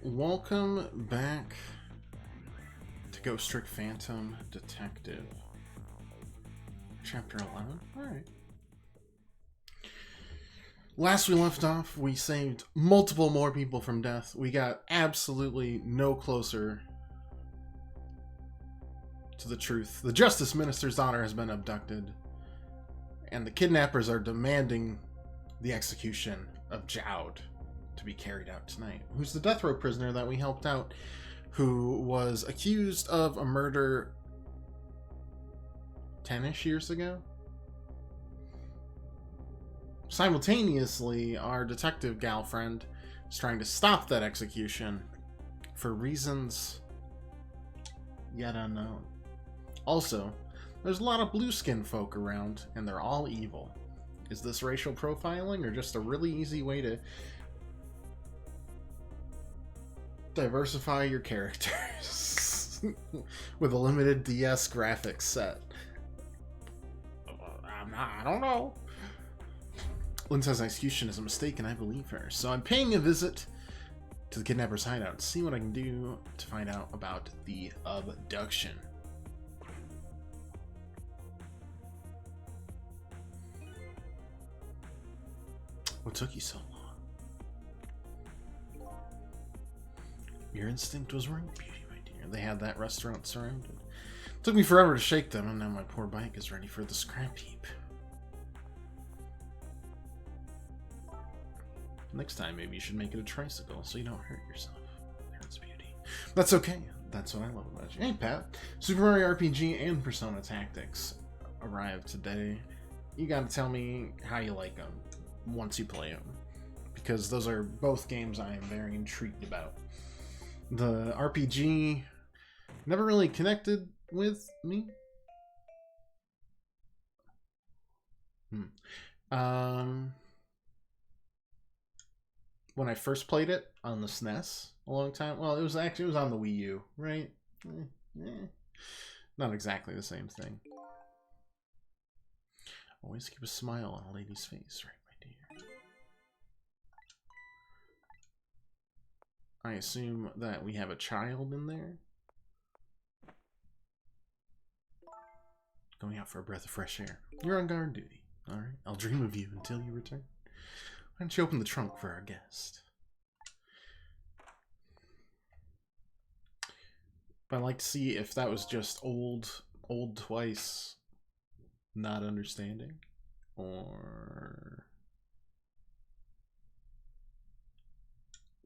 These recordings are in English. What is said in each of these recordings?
welcome back to Ghost Trick Phantom Detective. Chapter 11. Alright. Last we left off, we saved multiple more people from death. We got absolutely no closer to the truth. The Justice Minister's daughter has been abducted, and the kidnappers are demanding the execution of Jowd to be carried out tonight, who's the death row prisoner that we helped out, who was accused of a murder 10-ish years ago. Simultaneously, our detective gal friend is trying to stop that execution for reasons yet unknown. Also, there's a lot of blue-skinned folk around, and they're all evil. Is this racial profiling, or just a really easy way to diversify your characters with a limited DS graphics set? I don't know. Lynn says execution is a mistake, and I believe her. So I'm paying a visit to the kidnapper's hideout to see what I can do to find out about the abduction. What took you so long? Your instinct was right, beauty, my dear. They had that restaurant surrounded. It took me forever to shake them, and now my poor bike is ready for the scrap heap. Next time, maybe you should make it a tricycle so you don't hurt yourself. There's beauty. That's okay. That's what I love about you. Hey, Pat. Super Mario RPG and Persona Tactics arrived today. You gotta tell me how you like them once you play them, because those are both games I am very intrigued about. The RPG never really connected with me. When I first played it on the SNES a long time, well, it was on the Wii U, right? Not exactly the same thing. Always keep a smile on a lady's face, right, my dear? I assume that we have a child in there. Going out for a breath of fresh air. You're on guard duty. Alright, I'll dream of you until you return. Why don't you open the trunk for our guest? But I'd like to see if that was just old twice not understanding, or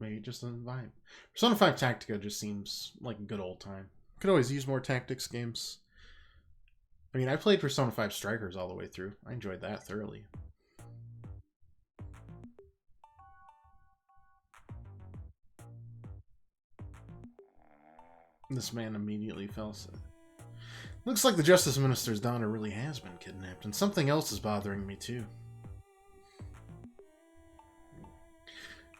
maybe just a vibe. Persona 5 Tactica just seems like a good old time. Could always use more tactics games. I mean, I played Persona 5 Strikers all the way through. I enjoyed that thoroughly. This man immediately fell sick. Looks like the Justice Minister's daughter really has been kidnapped, and something else is bothering me too.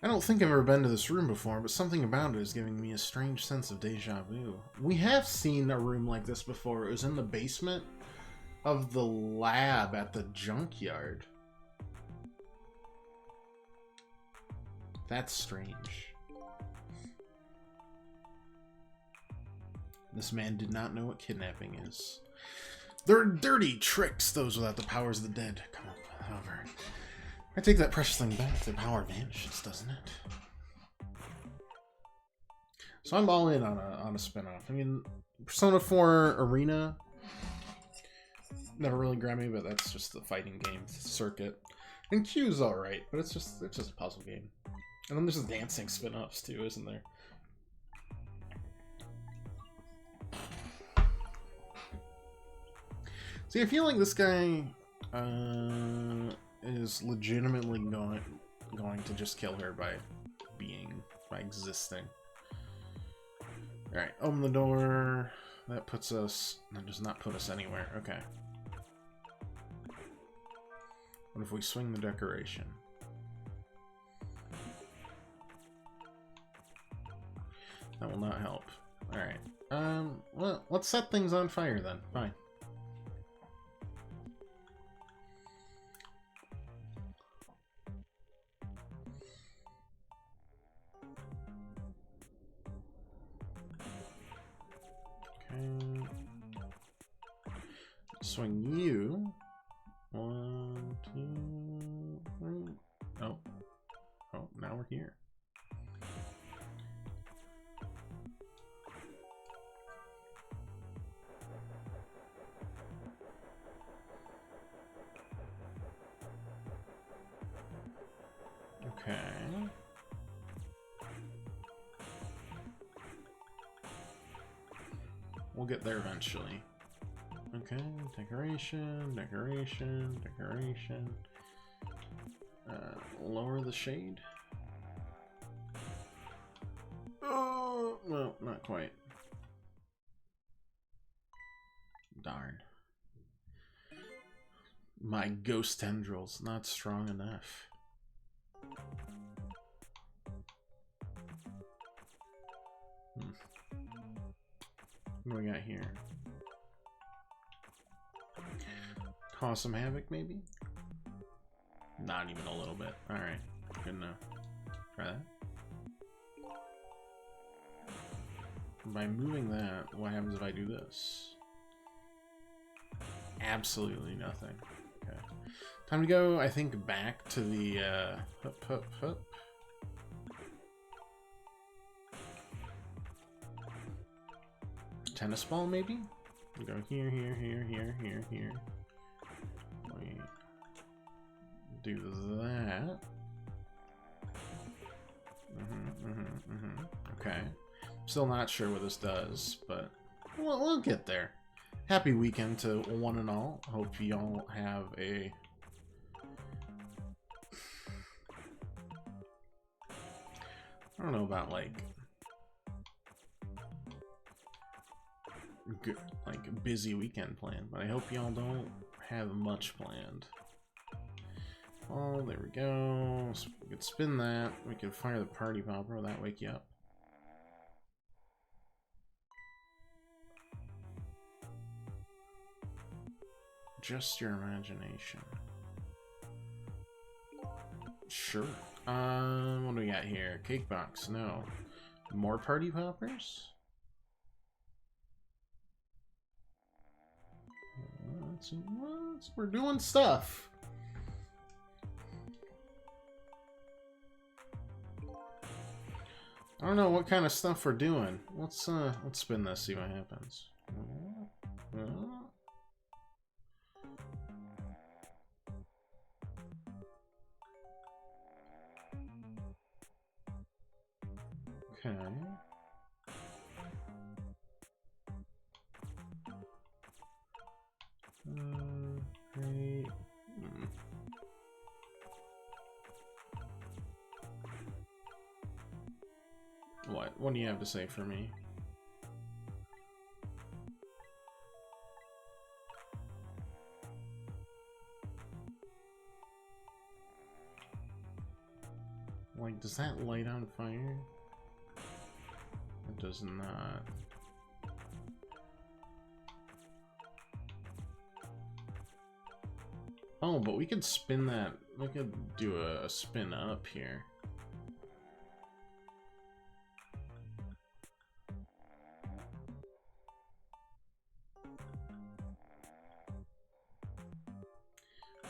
I don't think I've ever been to this room before, but something about it is giving me a strange sense of deja vu. We have seen a room like this before. It was in the basement of the lab at the junkyard. That's strange. This man did not know what kidnapping is. They're dirty tricks, those without the powers of the dead. Come on, however. I take that precious thing back. Their power vanishes, doesn't it? So I'm all in on a spin-off. I mean, Persona 4 Arena never really grabbed me, but that's just the fighting game circuit. And Q's alright, but it's just a puzzle game. And then there's the dancing spin-offs too, isn't there? See, I feel like this guy is legitimately going to just kill her by existing. Alright, open the door. That does not put us anywhere. Okay. What if we swing the decoration? That will not help. Alright. Well, let's set things on fire then. Fine. swing you. 1, 2, 3. Oh. Oh, now we're here. Okay. We'll get there eventually. Okay, decoration, decoration, decoration. Lower the shade. Oh, well, not quite. Darn. My ghost tendrils, not strong enough. What do we got here? Cause some havoc, maybe? Not even a little bit. Alright, good enough. Try that. By moving that, what happens if I do this? Absolutely nothing. Okay. Time to go, I think, back to the, hup, hup, hup. Tennis ball, maybe? We go here, here, here, here, here, here. We do that. Okay. Still not sure what this does, but we'll get there. Happy weekend to one and all. Hope y'all have a... I don't know about, like good, like busy weekend plan, but I hope y'all don't have much planned. Oh, there we go. So we could spin that. We could fire the party popper. Will that wake you up? Just your imagination. Sure. What do we got here? Cake box. No. More party poppers? We're doing stuff. I don't know what kind of stuff we're doing. Let's spin this, see what happens. Okay. Great. What do you have to say for me? Like, does that light on fire? It does not. Oh, but we could spin that. We could do a spin up here.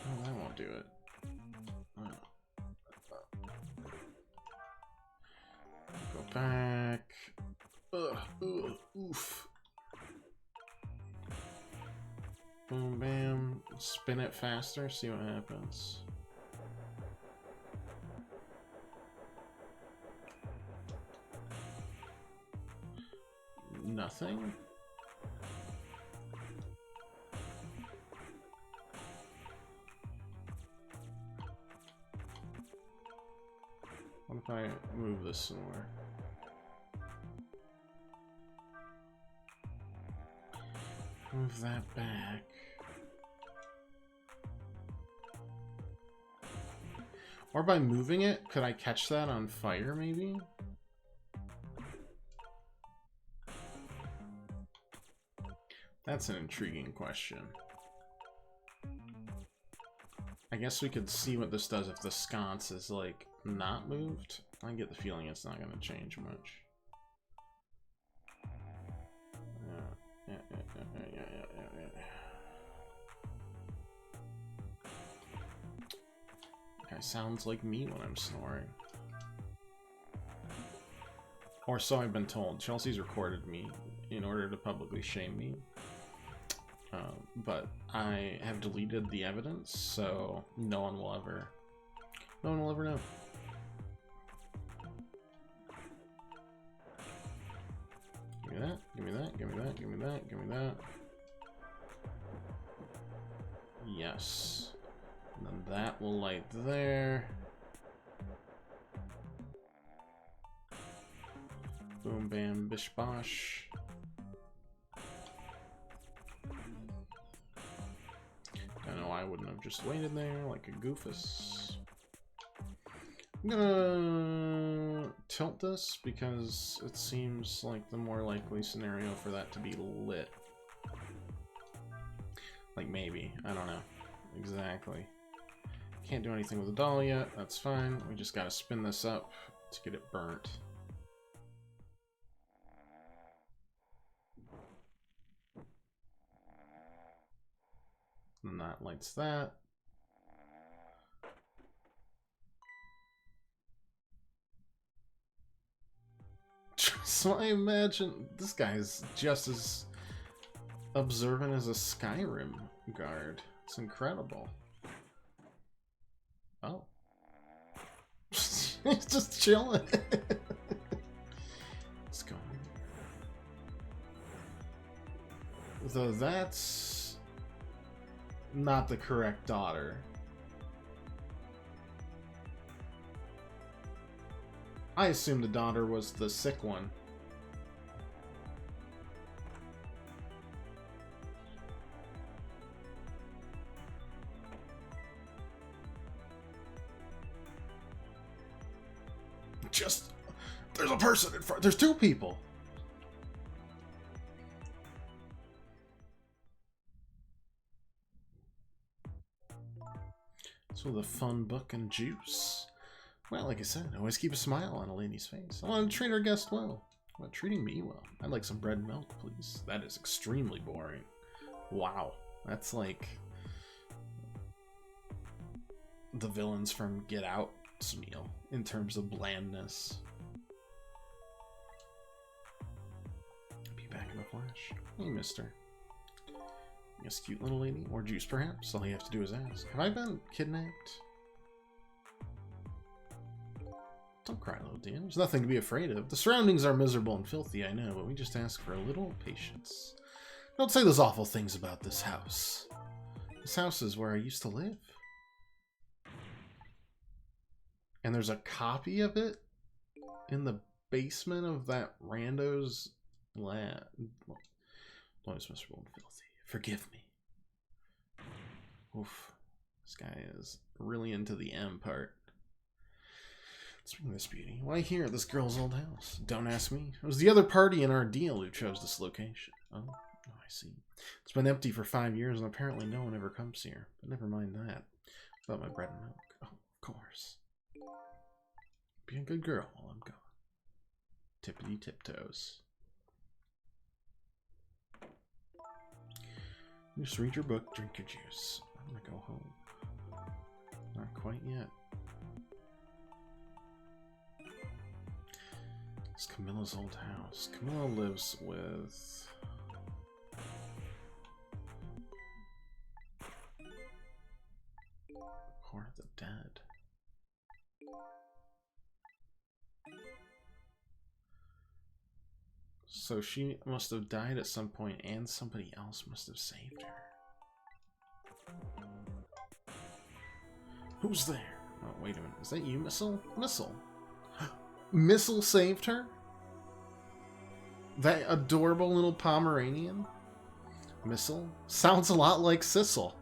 Oh, that won't do it. Go back. Ugh, oof. Boom, bam. Spin it faster, see what happens. Nothing? What if I move this somewhere? Move that back. Or by moving it, could I catch that on fire, maybe? That's an intriguing question. I guess we could see what this does if the sconce is, like, not moved. I get the feeling it's not going to change much. Yeah. guy sounds like me when I'm snoring. Or so I've been told. Chelsea's recorded me in order to publicly shame me. But I have deleted the evidence, so no one will ever know. Give me that, give me that, give me that, give me that, give me that. Yes. And then that will light there. Boom, bam, bish, bosh. I know I wouldn't have just waited there like a goofus. I'm gonna tilt this because it seems like the more likely scenario for that to be lit. Like maybe, I don't know. Exactly. Can't do anything with the doll yet, that's fine. We just gotta spin this up to get it burnt. And that lights that. So I imagine this guy is just as observant as a Skyrim guard. It's incredible. Oh. He's just chilling. Let's go. Though that's not the correct daughter. I assume the daughter was the sick one. Just, there's a person in front. There's two people. So the fun book and juice. Well, like I said, always keep a smile on a lady's face. I want to treat our guest well. About treating me well. I'd like some bread and milk, please. That is extremely boring. Wow. That's like the villains from Get Out's meal in terms of blandness. Be back in a flash. Hey, mister. Yes, cute little lady. Or juice, perhaps. All you have to do is ask. Have I been kidnapped? Don't cry, little dear. There's nothing to be afraid of. The surroundings are miserable and filthy, I know, but we just ask for a little patience. Don't say those awful things about this house. This house is where I used to live. And there's a copy of it in the basement of that rando's lab. Always miserable and filthy. Forgive me. Oof. This guy is really into the M part. Speaking of this beauty, why here at this girl's old house? Don't ask me. It was the other party in our deal who chose this location. Oh, I see. It's been empty for 5 years and apparently no one ever comes here. But never mind that. About my bread and milk. Oh, of course. Be a good girl while I'm gone. Tippity tiptoes. Just read your book, drink your juice. I'm gonna go home. Not quite yet. It's Camilla's old house. Camilla lives with... Court of the Dead. So she must have died at some point and somebody else must have saved her. Who's there? Oh, wait a minute. Is that you, Missile? Missile. Missile saved her? That adorable little Pomeranian? Missile? Sounds a lot like Sissel.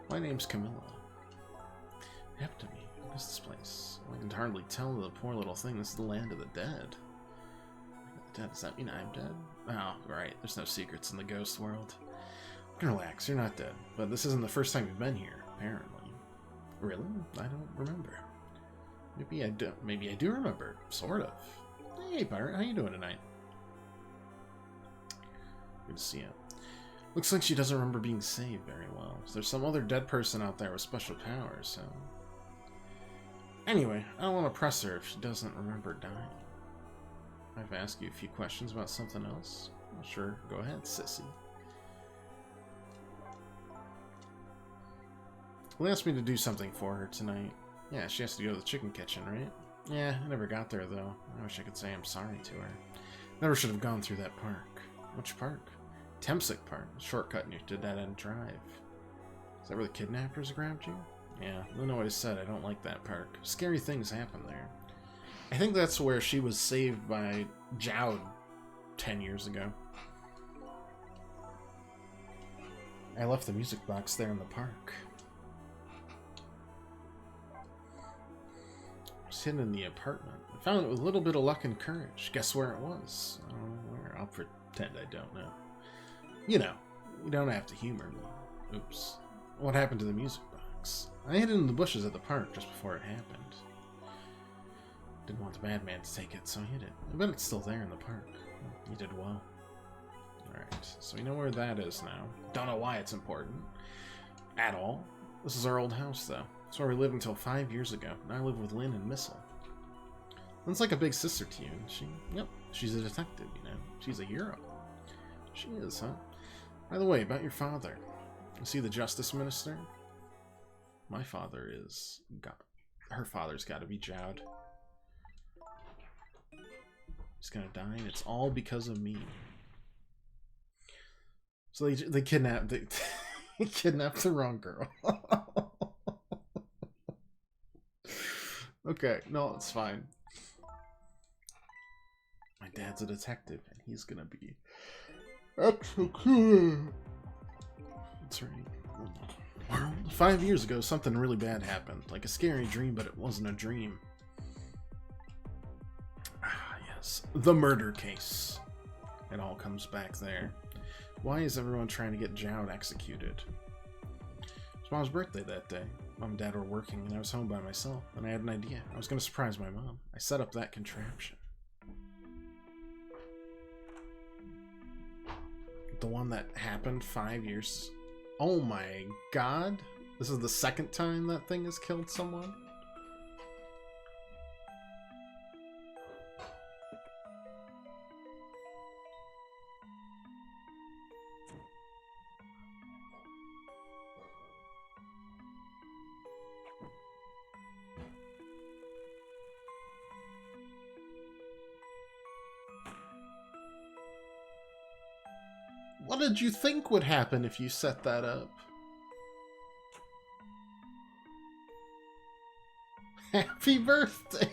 My name's Camilla. What happened to me? What is this place? I can hardly tell the poor little thing. This is the land of the dead. Dead. Does that mean I'm dead? Oh, right. There's no secrets in the ghost world. Relax, you're not dead. But this isn't the first time you've been here, apparently. Really? I don't remember. Maybe I do remember. Sort of. Hey, Pirate. How you doing tonight? Good to see you. Looks like she doesn't remember being saved very well. So there's some other dead person out there with special powers, so... Anyway, I don't want to press her if she doesn't remember dying. I've asked you a few questions about something else. Well, sure, go ahead, sissy. Well, asked me to do something for her tonight. Yeah, she has to go to the chicken kitchen, right? Yeah, I never got there, though. I wish I could say I'm sorry to her. Never should have gone through that park. Which park? Temsic Park. Shortcut to Dead End Drive. Is that where the kidnappers grabbed you? Yeah, Luna always said I don't like that park. Scary things happen there. I think that's where she was saved by Jowd 10 years ago. I left the music box there in the park. It was hidden in the apartment. I found it with a little bit of luck and courage. Guess where it was? I don't know where. I'll pretend I don't know. You know, you don't have to humor me. Oops. What happened to the music box? I hid it in the bushes at the park just before it happened. Didn't want the bad man to take it, so I hid it. I bet it's still there in the park. You did well. Alright, so we know where that is now. Don't know why it's important. At all. This is our old house, though. It's where we lived until 5 years ago. Now I live with Lynn and Missile. Lynn's like a big sister to you, and she's a detective, you know. She's a hero. She is, huh? By the way, about your father. Is he the justice minister? My father is... Her father's got to be Jowd. He's gonna die, and it's all because of me. So they kidnapped... They kidnapped the wrong girl. Okay, no, it's fine. My dad's a detective, and he's gonna be extra cool. That's right. World. 5 years ago, something really bad happened. Like a scary dream, but it wasn't a dream. Ah, yes. The murder case. It all comes back there. Why is everyone trying to get Jowd executed? It was Mom's birthday that day. Mom and Dad were working, and I was home by myself, and I had an idea. I was going to surprise my mom. I set up that contraption. The one that happened 5 years... Oh my god! This is the second time that thing has killed someone? What did you think would happen if you set that up? Happy birthday!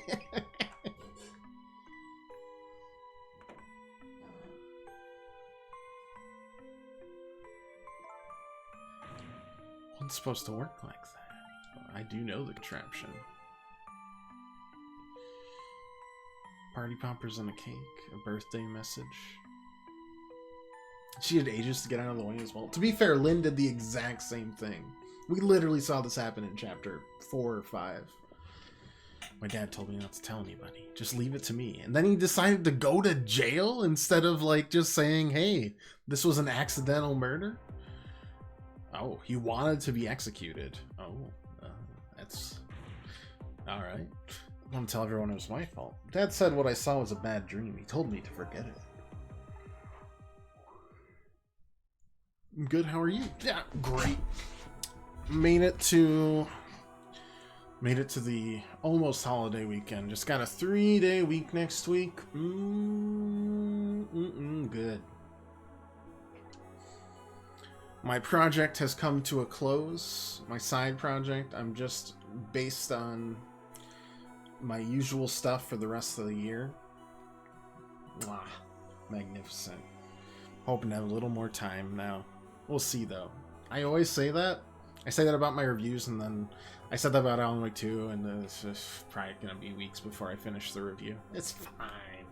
It's supposed to work like that. I do know the contraption. Party poppers and a cake, a birthday message. She had ages to get out of the way as well. To be fair, Lynn did the exact same thing. We literally saw this happen in chapter 4 or 5. My dad told me not to tell anybody. Just leave it to me. And then he decided to go to jail instead of like just saying, hey, this was an accidental murder? Oh, he wanted to be executed. Oh, that's... Alright. I'm gonna tell everyone it was my fault. Dad said what I saw was a bad dream. He told me to forget it. Good, how are you? Yeah, great. Made it to the almost holiday weekend. Just got a 3-day week next week. Good. My project has come to a close. My side project, I'm just based on my usual stuff for the rest of the year. Wow, magnificent. Hoping to have a little more time now. We'll see, though. I always say that. I say that about my reviews, and then I said that about Alan Wake 2, and it's just probably going to be weeks before I finish the review. It's fine.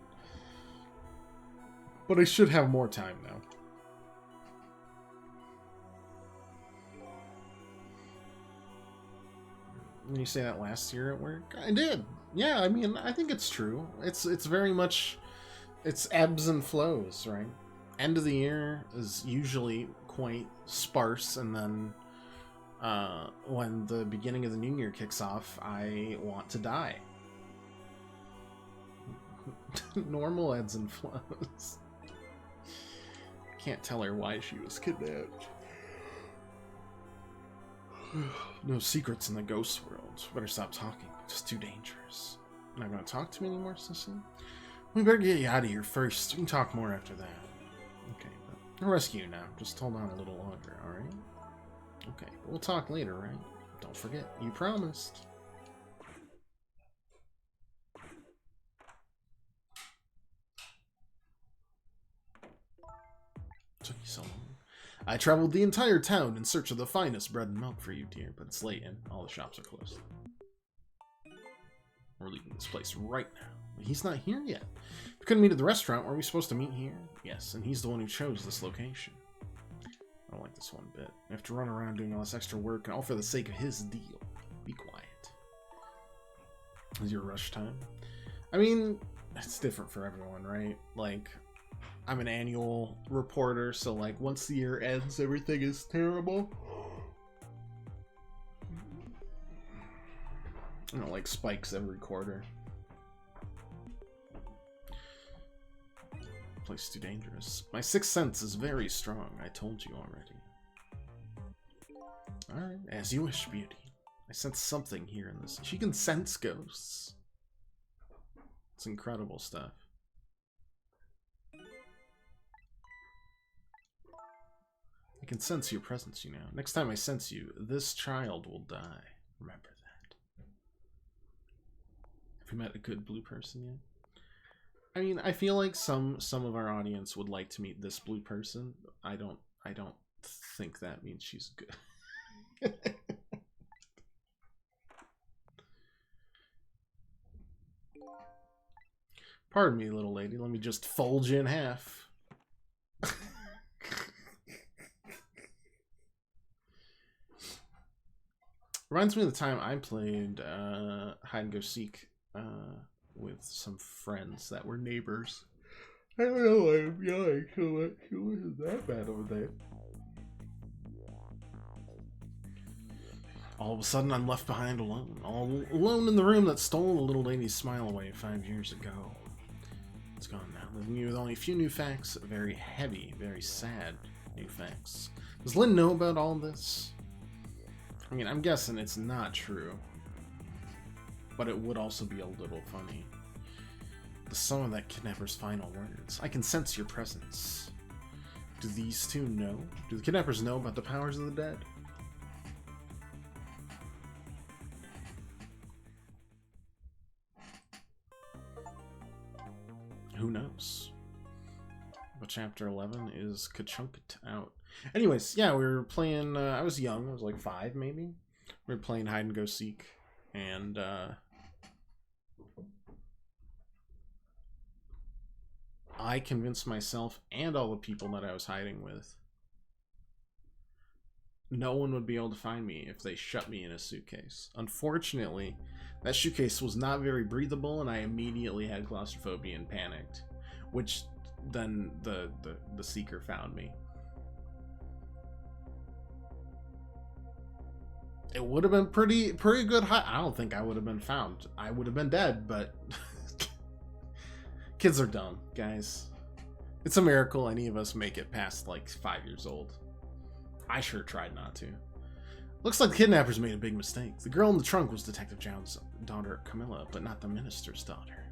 But I should have more time now. When you say that last year at work? I did. Yeah, I mean, I think it's true. It's very much... It's ebbs and flows, right? End of the year is usually quite sparse, and then when the beginning of the new year kicks off, I want to die. Normal ebbs and flows. Can't tell her why she was kidnapped. No secrets in the ghost world. Better stop talking. It's too dangerous. Not gonna talk to me anymore, Sissy? We better get you out of here first. We can talk more after that. Okay, but I'll rescue you now. Just hold on a little longer, alright? Okay, but we'll talk later, right? Don't forget, you promised. Took you so long. I traveled the entire town in search of the finest bread and milk for you, dear, but it's late and all the shops are closed. We're leaving this place right now. He's not here yet. We couldn't meet at the restaurant. Were we supposed to meet here? Yes, and he's the one who chose this location. I don't like this one bit. I have to run around doing all this extra work, and all for the sake of his deal. Be quiet. Is your rush time? I mean, it's different for everyone, right? Like, I'm an annual reporter, so like once the year ends, everything is terrible. You know, like spikes every quarter. Place too dangerous. My sixth sense is very strong. I told you already. Alright, as you wish, beauty. I sense something here in this. She can sense ghosts. It's incredible stuff. I can sense your presence, you know. Next time I sense you, this child will die. Remember that. Have you met a good blue person yet? I mean, I feel like some of our audience would like to meet this blue person. I don't think that means she's good. Pardon me, little lady. Let me just fold you in half. Reminds me of the time I played hide and go seek with some friends that were neighbors. I don't know why I'm yelling so much. It wasn't that bad over there. All of a sudden, I'm left behind alone. All alone in the room that stole the little lady's smile away 5 years ago. It's gone now, leaving you with only a few new facts. Very heavy, very sad new facts. Does Lynn know about all this? I mean, I'm guessing it's not true. But it would also be a little funny. The sum of that kidnapper's final words. I can sense your presence. Do these two know? Do the kidnappers know about the powers of the dead? Who knows? But chapter 11 is ka-chunked out. Anyways, yeah, we were playing, I was young, I was like 5 maybe. We were playing hide and go seek, and I convinced myself and all the people that I was hiding with no one would be able to find me if they shut me in a suitcase. Unfortunately, that suitcase was not very breathable, and I immediately had claustrophobia and panicked, which then the seeker found me. It would have been pretty good. I don't think I would have been found. I would have been dead, but kids are dumb, guys. It's a miracle any of us make it past like 5 years old. I sure tried not to. Looks like the kidnappers made a big mistake. The girl in the trunk was Detective Jones' daughter, Camilla, but not the minister's daughter.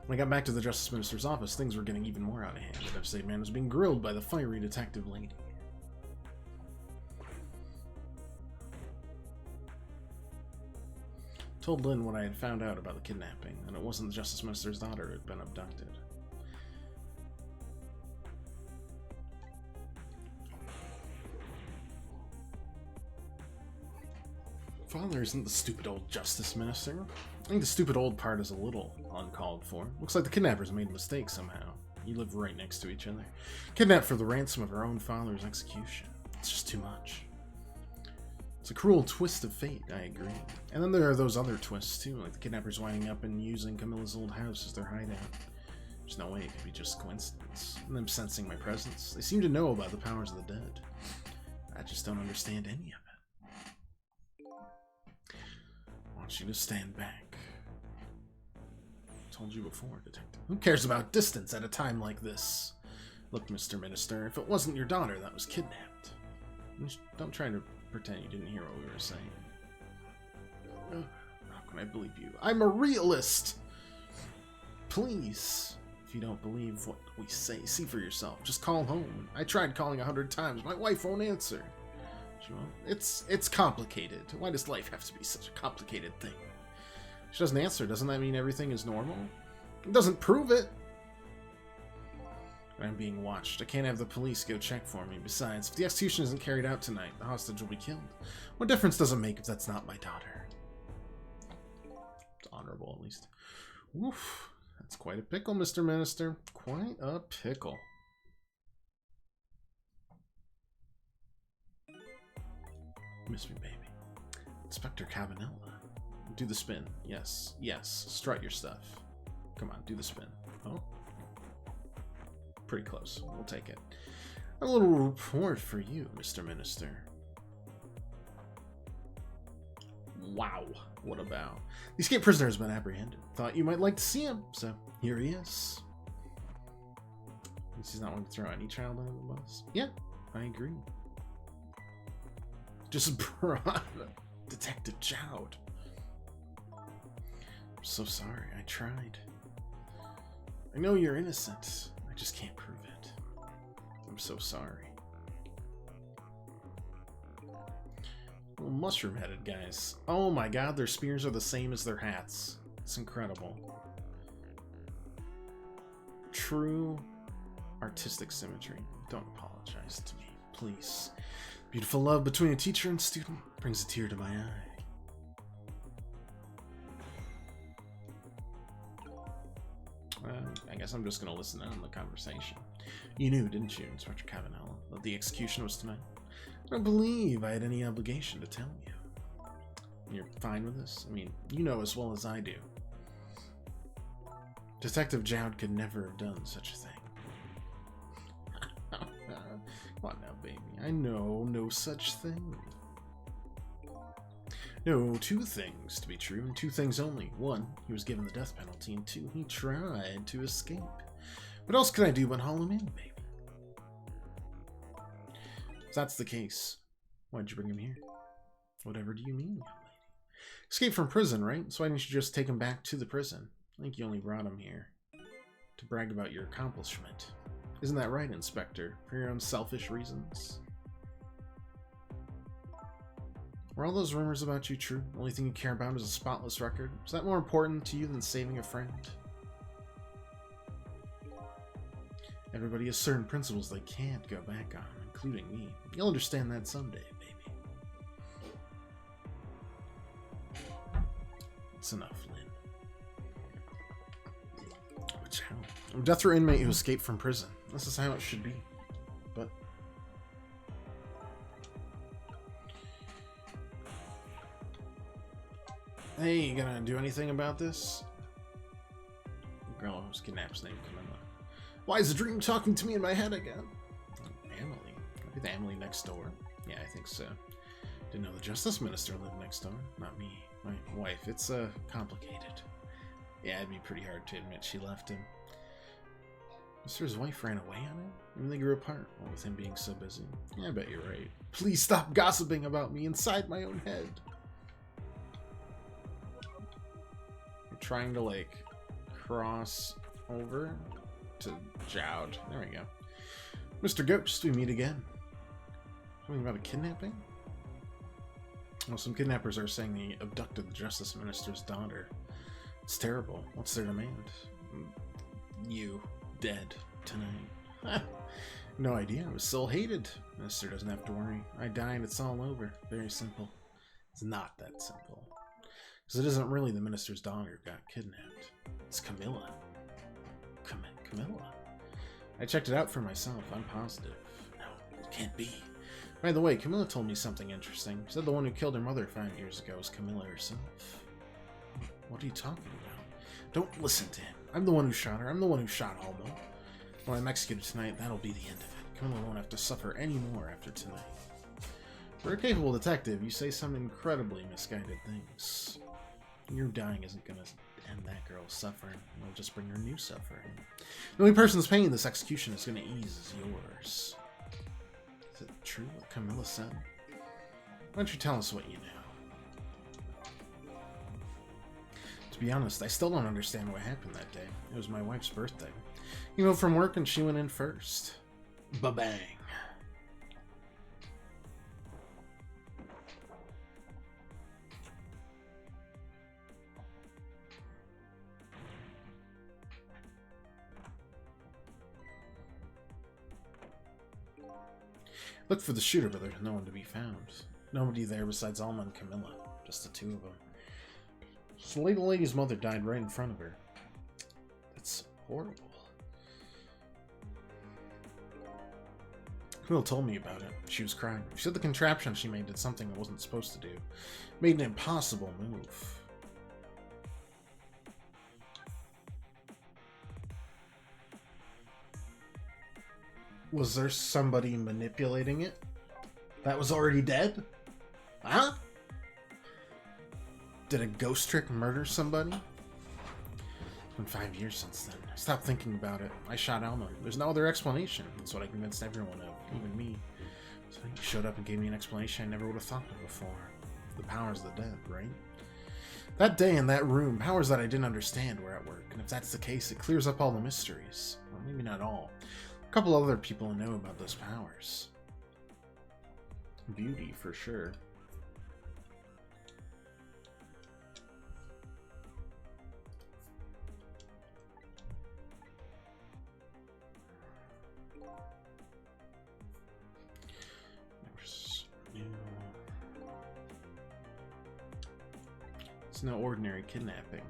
When I got back to the Justice Minister's office, things were getting even more out of hand. The devastated man was being grilled by the fiery detective lady. Told Lynn what I had found out about the kidnapping, and it wasn't the Justice Minister's daughter who had been abducted. Father isn't the stupid old Justice Minister. I think the stupid old part is a little uncalled for. Looks like the kidnappers made a mistake somehow. You live right next to each other. Kidnapped for the ransom of her own father's execution. It's just too much. It's a cruel twist of fate, I agree. And then there are those other twists too, like the kidnappers winding up and using Camilla's old house as their hideout. There's no way it could be just coincidence. And them sensing my presence. They seem to know about the powers of the dead. I just don't understand any of it. I want you to stand back. I told you before, Detective. Who cares about distance at a time like this? Look, Mr. Minister, if it wasn't your daughter that was kidnapped... Don't try to pretend you didn't hear what we were saying. How can I believe you? I'm a realist! Please, if you don't believe what we say, see for yourself. Just call home. I tried calling 100 times. My wife won't answer. She won't. It's complicated. Why does life have to be such a complicated thing? She doesn't answer. Doesn't that mean everything is normal? It doesn't prove it. I'm being watched. I can't have the police go check for me. Besides, if the execution isn't carried out tonight, the hostage will be killed. What difference does it make if that's not my daughter? It's honorable, at least. Oof. That's quite a pickle, Mr. Minister. Quite a pickle. Miss me, baby. Inspector Cavanella. Do the spin. Yes. Yes. Strut your stuff. Come on, do the spin. Oh. Pretty close. We'll take it. A little report for you, Mr. Minister. Wow. What a bow. The escaped prisoner has been apprehended. Thought you might like to see him, so here he is. At least he's not going to throw any child under the bus. Yeah, I agree. Just brought Detective Jowd. I'm so sorry. I tried. I know you're innocent. I just can't prove it. I'm so sorry. Little mushroom-headed guys. Oh my god, their spears are the same as their hats. It's incredible. True artistic symmetry. Don't apologize to me, please. Beautiful love between a teacher and student brings a tear to my eye. I guess I'm just going to listen in on the conversation. You knew, didn't you, Inspector Cavanella, that the execution was tonight? I don't believe I had any obligation to tell you. You're fine with this? I mean, you know as well as I do. Detective Jowd could never have done such a thing. Come on now, baby. I know no such thing. No, two things to be true, and two things only. One, he was given the death penalty, and two, he tried to escape. What else could I do but haul him in, baby? If that's the case, why'd you bring him here? Whatever do you mean, young lady? Escape from prison, right? So why didn't you just take him back to the prison? I think you only brought him here to brag about your accomplishment. Isn't that right, Inspector? For your own selfish reasons? Were all those rumors about you true? The only thing you care about is a spotless record? Is that more important to you than saving a friend? Everybody has certain principles they can't go back on, including me. You'll understand that someday, baby. It's enough, Lynn. Which how? I'm a death row inmate who escaped from prison. This is how it should be. But hey, you gonna do anything about this? The girl who was kidnapped's name, Camilla. Why is the dream talking to me in my head again? Emily. Maybe the Emily next door. Yeah, I think so. Didn't know the Justice Minister lived next door. Not me. My wife. It's, complicated. Yeah, it'd be pretty hard to admit she left him. Mr.'s wife ran away on him? Even they grew apart, what with him being so busy. Yeah, I bet you're right. Please stop gossiping about me inside my own head. I'm trying to, like, cross over to Jowd. There we go. Mr. Ghost, we meet again. Something about a kidnapping? Well, some kidnappers are saying they abducted the Justice Minister's daughter. It's terrible. What's their demand? You. Dead. Tonight. No idea. I was still hated. Minister doesn't have to worry. I die and it's all over. Very simple. It's not that simple. Because it isn't really the minister's daughter who got kidnapped. It's Camilla. Camilla? I checked it out for myself. I'm positive. No, it can't be. By the way, Camilla told me something interesting. She said the one who killed her mother 5 years ago was Camilla herself. What are you talking about? Don't listen to him. I'm the one who shot her. I'm the one who shot Alma. When I'm executed tonight, that'll be the end of it. Camilla won't have to suffer any more after tonight. For a capable detective, you say some incredibly misguided things. Your dying isn't gonna end that girl's suffering. It'll just bring her new suffering. The only person's pain this execution is gonna ease is yours. Is it true what Camilla said? Why don't you tell us what you know? To be honest, I still don't understand what happened that day. It was my wife's birthday. You know, from work and she went in first. Ba-bang. Looked for the shooter, but there's no one to be found. Nobody there besides Alma and Camilla. Just the two of them. So the lady's mother died right in front of her. That's horrible. Camilla told me about it. She was crying. She said the contraption she made did something it wasn't supposed to do. Made an impossible move. Was there somebody manipulating it? That was already dead? Huh? Did a ghost trick murder somebody? It's been 5 years since then. I stopped thinking about it. I shot Alma. There's no other explanation. That's what I convinced everyone of, even me. So he showed up and gave me an explanation I never would have thought of before. The powers of the dead, right? That day in that room, powers that I didn't understand were at work. And if that's the case, it clears up all the mysteries. Well, maybe not all. A couple other people know about those powers. Beauty, for sure. It's no ordinary kidnapping.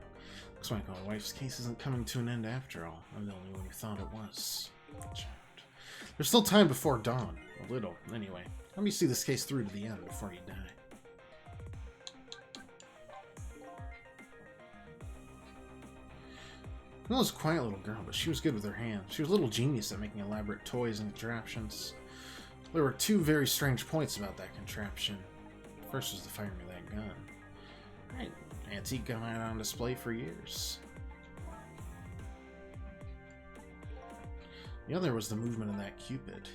Looks like my wife's case isn't coming to an end after all. I'm the only one who thought it was. There's still time before dawn. A little, anyway. Let me see this case through to the end before you die. Camilla's a quiet little girl, but she was good with her hands. She was a little genius at making elaborate toys and contraptions. There were two very strange points about that contraption. First was the firing of that gun. Right, antique gun had on display for years. The other was the movement of that Cupid.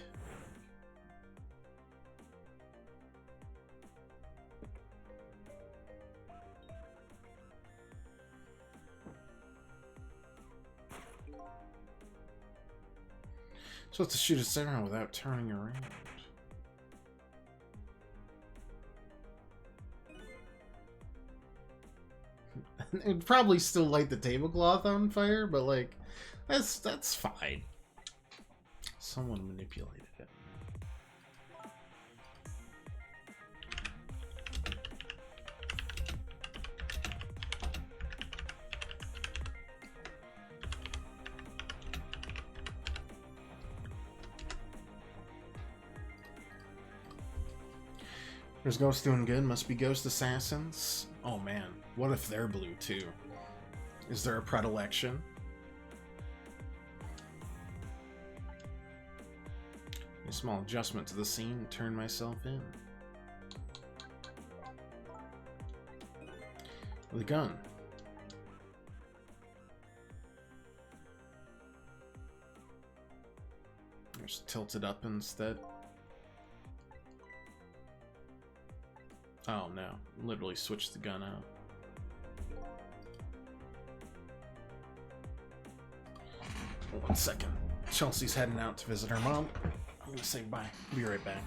So it's to shoot a siren without turning around. It'd probably still light the tablecloth on fire, but like, that's fine. Someone manipulated it. There's Ghost doing good. Must be Ghost Assassins. Oh man, what if they're blue too? Is there a predilection? A small adjustment to the scene, turn myself in. With a gun. Just tilt it up instead. Oh no, literally switched the gun out. One second. Chelsea's heading out to visit her mom. I'm gonna say bye. Be right back.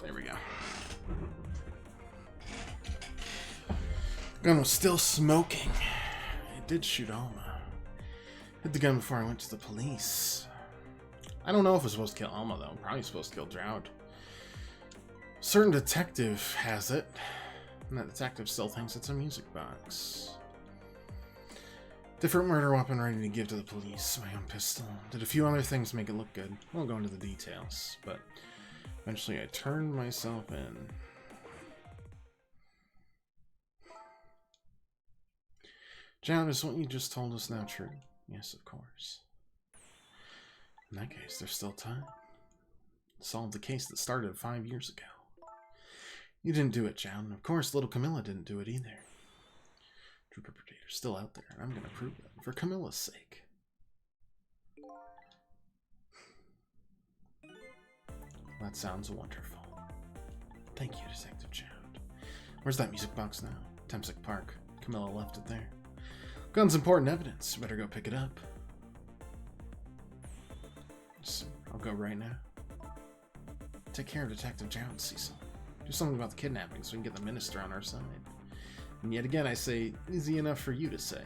There we go. Gun was still smoking. It did shoot Alma. Hit the gun before I went to the police. I don't know if we're supposed to kill Alma, though. I'm probably supposed to kill Drought. Certain detective has it, and that detective still thinks it's a music box. Different murder weapon ready to give to the police. My own pistol. Did a few other things to make it look good. Won't go into the details, but eventually I turned myself in. John, is what you just told us now true? Yes, of course. In that case, there's still time. Solve the case that started 5 years ago. You didn't do it, John. Of course, little Camilla didn't do it either. True perpetrator's still out there, and I'm going to prove it, for Camilla's sake. That sounds wonderful. Thank you, Detective Jound. Where's that music box now? Temsic Park. Camilla left it there. Gun's important evidence. Better go pick it up. So, I'll go right now. Take care of Detective Jound, Cecil. Do something about the kidnapping so we can get the minister on our side. And yet again, I say, easy enough for you to say.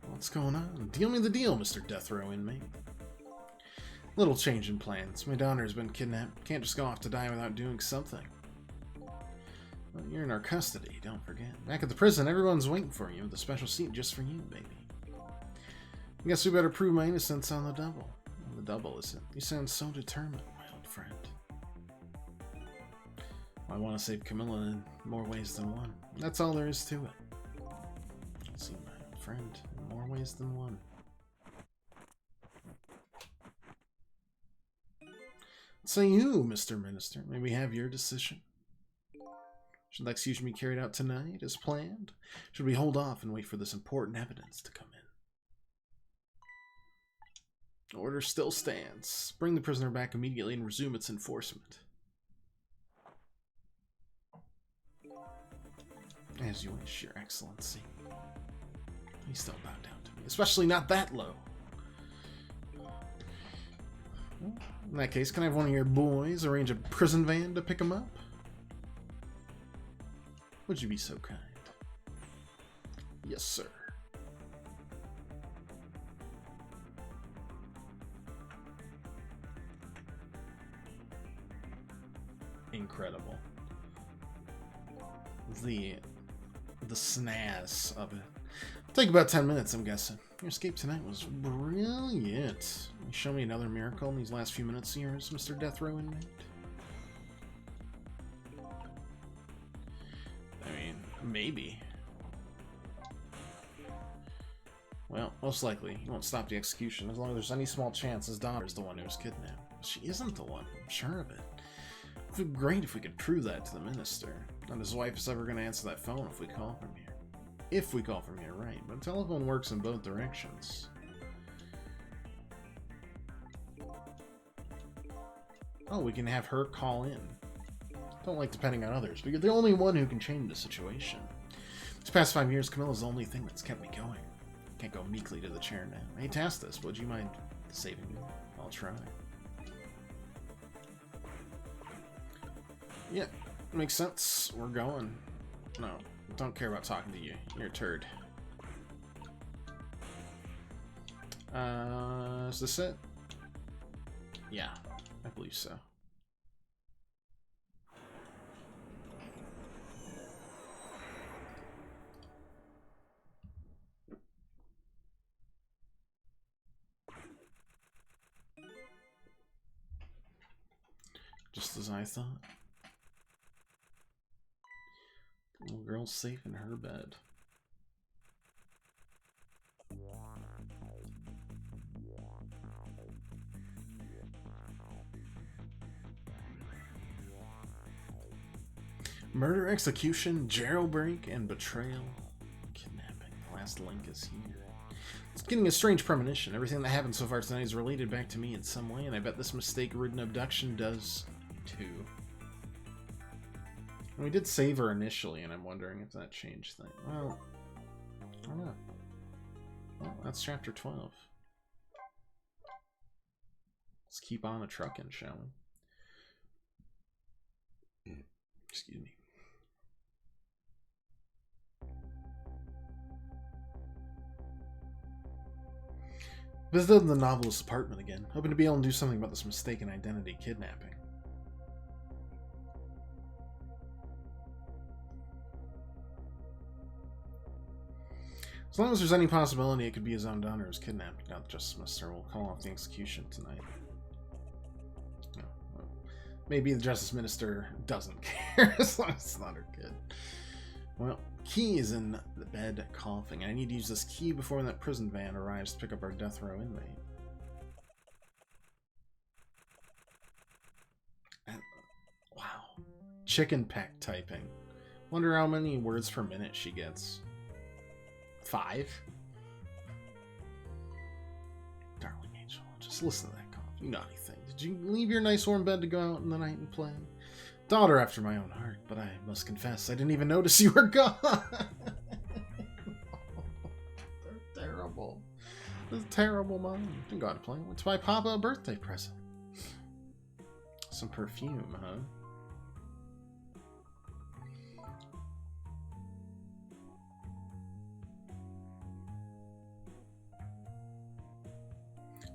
What's going on? Deal me the deal, Mr. Death Row inmate. Little change in plans. My daughter's been kidnapped. Can't just go off to die without doing something. Well, you're in our custody, don't forget. Back at the prison, everyone's waiting for you with a special seat just for you, baby. I guess we better prove my innocence on the double. On the double, is it? You sound so determined, my old friend. I want to save Camilla in more ways than one. That's all there is to it. See, my old friend, in more ways than one. Say you, Mr. Minister. May we have your decision? Should the execution be carried out tonight, as planned? Should we hold off and wait for this important evidence to come in? Order still stands. Bring the prisoner back immediately and resume its enforcement. As you wish, Your Excellency. Please don't bow down to me, especially not that low. In that case, can I have one of your boys arrange a prison van to pick him up? Would you be so kind? Yes, sir. Incredible. The snaz of it. Take about 10 minutes, I'm guessing. Your escape tonight was brilliant. You show me another miracle in these last few minutes of yours, Mr. Death Row inmate. I mean, maybe. Well, most likely, he won't stop the execution as long as there's any small chance his daughter is the one who was kidnapped. She isn't the one, I'm sure of it. It would be great if we could prove that to the minister. Not his wife is ever going to answer that phone if we call from here. If we call from here, right. But telephone works in both directions. Oh, we can have her call in. Don't like depending on others, but you're the only one who can change the situation. These past 5 years, Camilla's the only thing that's kept me going. Can't go meekly to the chair now. I hate to ask this, but would you mind saving me? I'll try. Yeah, makes sense. We're going. No, don't care about talking to you. You're a turd. Is this it? Yeah, I believe so. Just as I thought. Little girl's safe in her bed. Murder, execution, jailbreak, and betrayal. Kidnapping. The last link is here. It's getting a strange premonition. Everything that happened so far tonight is related back to me in some way, and I bet this mistake-ridden abduction does too. And we did save her initially, and I'm wondering if that changed things. Well, I don't know. Well, that's chapter 12. Let's keep on a truckin', shall we? Excuse me. Visited the novelist's apartment again, hoping to be able to do something about this mistaken identity kidnapping. As long as there's any possibility it could be his own daughter who's kidnapped, now the Justice Minister will call off the execution tonight. No, well, maybe the Justice Minister doesn't care as long as it's not her kid. Well, Key is in the bed coughing. I need to use this key before that prison van arrives to pick up our death row inmate. And, wow. Chicken peck typing. Wonder how many words per minute she gets. 5? Darling angel, just listen to that cough. You naughty thing. Did you leave your nice warm bed to go out in the night and play? Daughter after my own heart, but I must confess, I didn't even notice you were gone. They're terrible. This is terrible, Mom. You can go out and play. It's my Papa a birthday present. Some perfume, huh?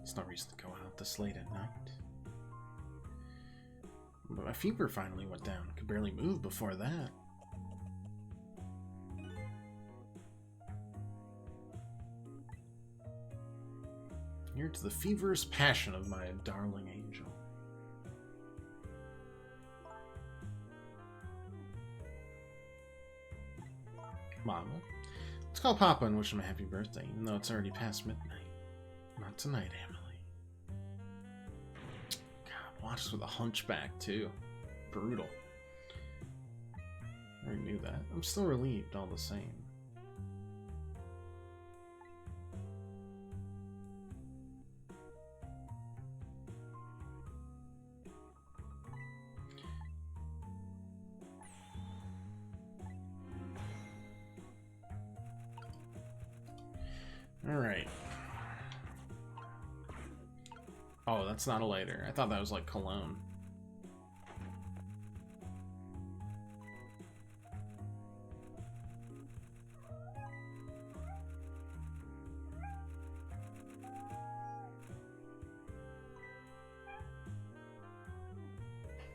It's no reason to go out this late at night. But my fever finally went down. I could barely move before that. Here to the feverish passion of my darling angel. Mama, let's call Papa and wish him a happy birthday, even though it's already past midnight. Not tonight, Emily. God, watch this with a hunchback, too. Brutal. I already knew that. I'm still relieved all the same. Alright. Oh, that's not a lighter. I thought that was like cologne.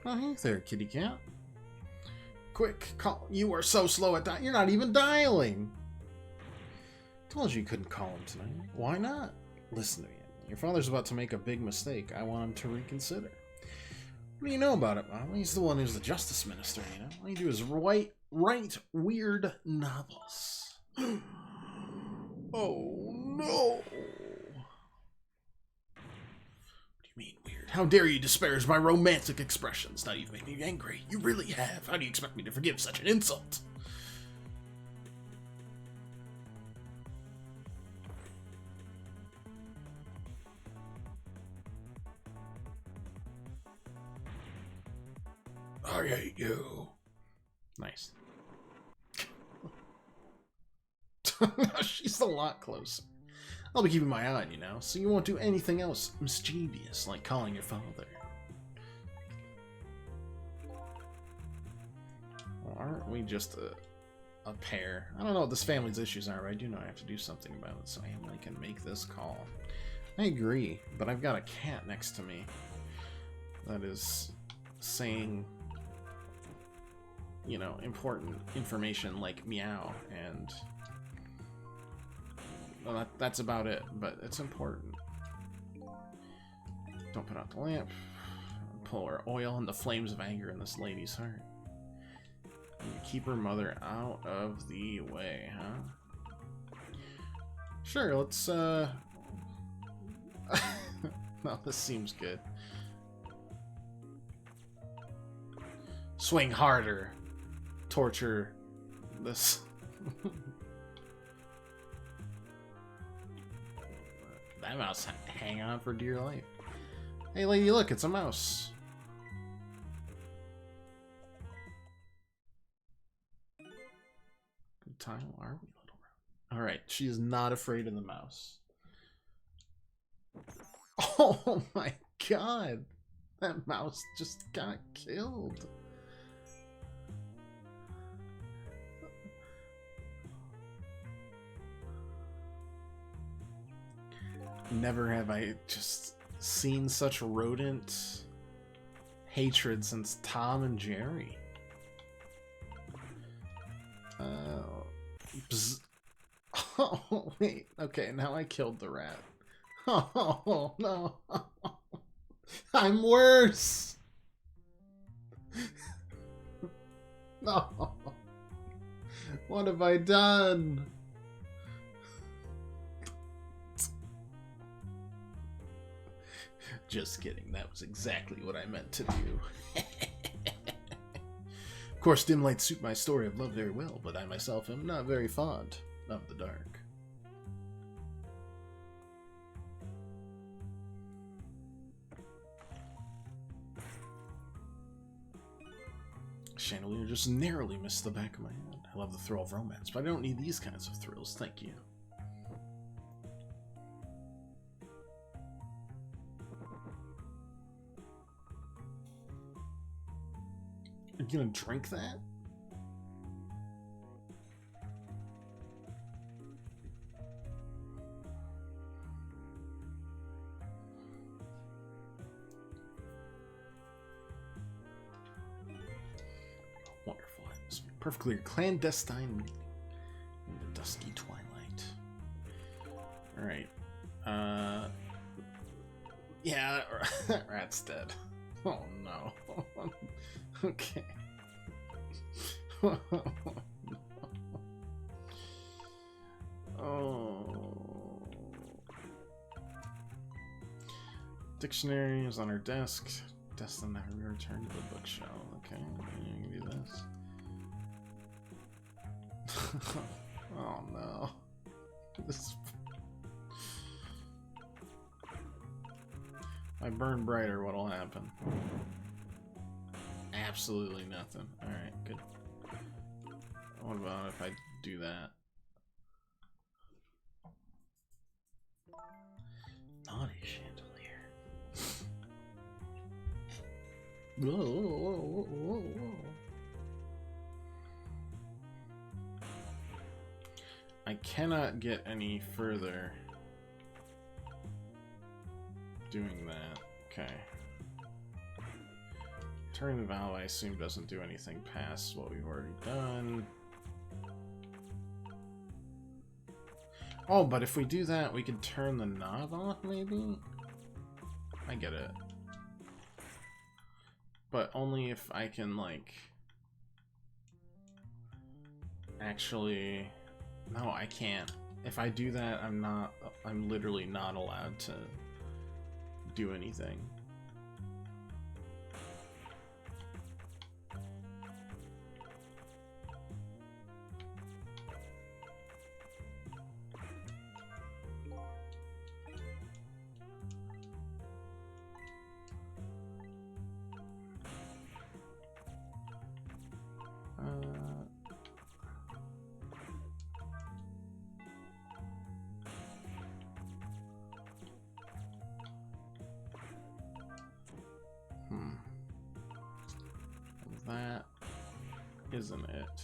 Oh, hey there, kitty cat. Quick, call. You are so slow at dialing. You're not even dialing. Told you couldn't call him tonight. Why not? Listen to me. Your father's about to make a big mistake. I want him to reconsider. What do you know about it, Mom? He's the one who's the Justice Minister, you know? All you do is write weird novels. Oh, no. What do you mean, weird? How dare you disparage my romantic expressions? Now you've made me angry. You really have. How do you expect me to forgive such an insult? I hate you. Nice. She's a lot closer. I'll be keeping my eye on you now, so you won't do anything else mischievous, like calling your father. Well, aren't we just a pair? I don't know what this family's issues are, but I do know I have to do something about it, so Emily can make this call. I agree, but I've got a cat next to me that is saying, you know, important information like meow, and well, that's about it, but it's important. Don't put out the lamp. Pour oil in the flames of anger in this lady's heart. And keep her mother out of the way, huh? Sure, let's, no, this seems good. Swing harder. Torture this. That mouse hang on for dear life. Hey lady, look, it's a mouse. Good time, are we, little round? Alright, she is not afraid of the mouse. Oh my god. That mouse just got killed. Never have I just seen such rodent hatred since Tom and Jerry. Bzz. Oh, wait. Okay, now I killed the rat. Oh, no. I'm worse. No. What have I done? Just kidding. That was exactly what I meant to do. Of course, dim lights suit my story of love very well, but I myself am not very fond of the dark. Chandelier just narrowly missed the back of my head. I love the thrill of romance, but I don't need these kinds of thrills, thank you. Are you gonna drink that? Wonderful atmosphere. Perfectly clandestine meeting in the dusky twilight. Alright. Yeah, that rat's dead. Oh no. Okay. Oh. Dictionary is on her desk. Destined to never return to the bookshelf. Okay, you can do this. Oh no. This. If I burn brighter, what'll happen? Absolutely nothing. Alright, good. What about if I do that? Naughty chandelier. Whoa, whoa, whoa, whoa, whoa. I cannot get any further doing that. Okay. Turn the valve, I assume, doesn't do anything past what we've already done. Oh, but if we do that, we can turn the knob off, maybe? I get it. But only if I can, like... Actually... No, I can't. If I do that, I'm literally not allowed to do anything. That isn't it.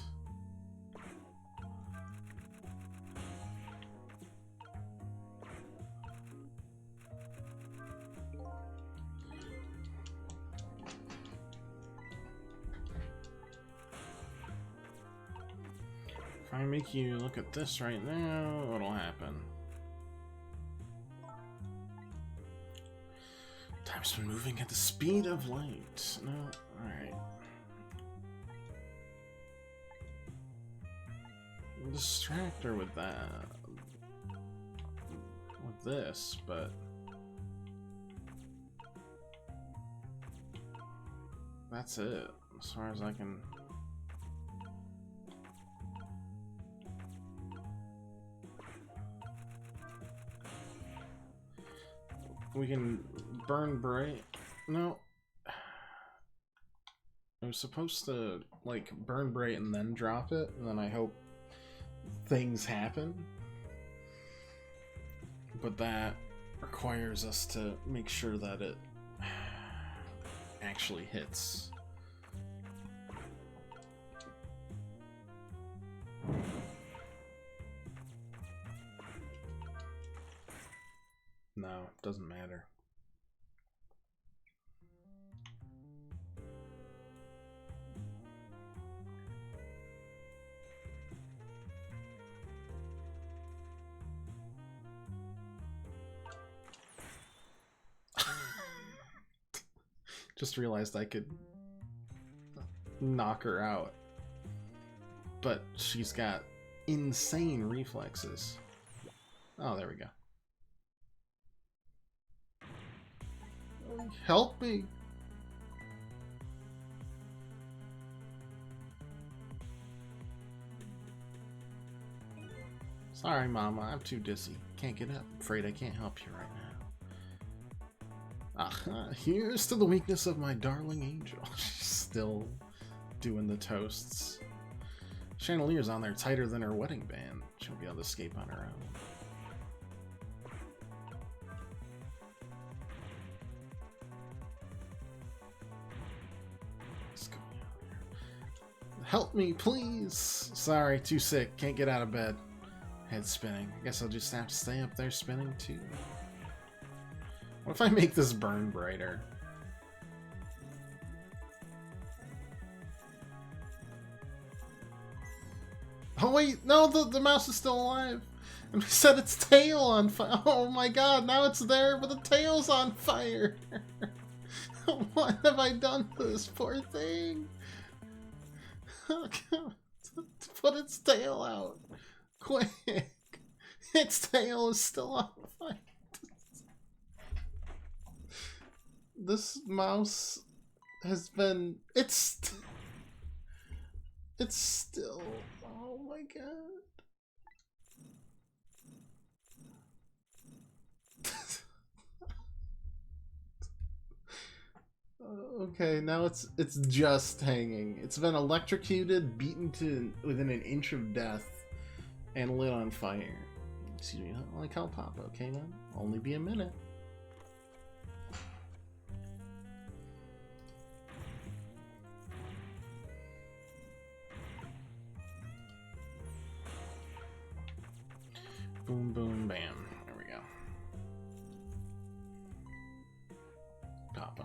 If I make you look at this right now, what'll happen? Time's been moving at the speed of light. No, alright. Distract her with that. With this, but... That's it, as far as I can... We can burn bright. No. I was supposed to, like, burn bright and then drop it, and then I hope things happen. But that requires us to make sure that it actually hits. No, doesn't matter. Just realized I could knock her out. But she's got insane reflexes. Oh, there we go. Help me! Sorry, Mama, I'm too dizzy. Can't get up. Afraid I can't help you right now. Here's to the weakness of my darling angel. She's still doing the toasts. Chandelier's on there tighter than her wedding band. She'll be able to escape on her own. Let's go down here. Help me, please! Sorry, too sick. Can't get out of bed. Head spinning. I guess I'll just have to stay up there spinning too. What if I make this burn brighter? Oh wait, no, the mouse is still alive. And we set its tail on fire. Oh my god, now it's there, but the tail's on fire. What have I done to this poor thing? Put its tail out. Quick. Its tail is still on fire. This mouse has been... It's still... Oh my god. Okay, now it's just hanging. It's been electrocuted, beaten to within an inch of death, and lit on fire. Excuse me, not like how Papa, okay, man? Only be a minute. Boom, boom, bam. There we go. Papa.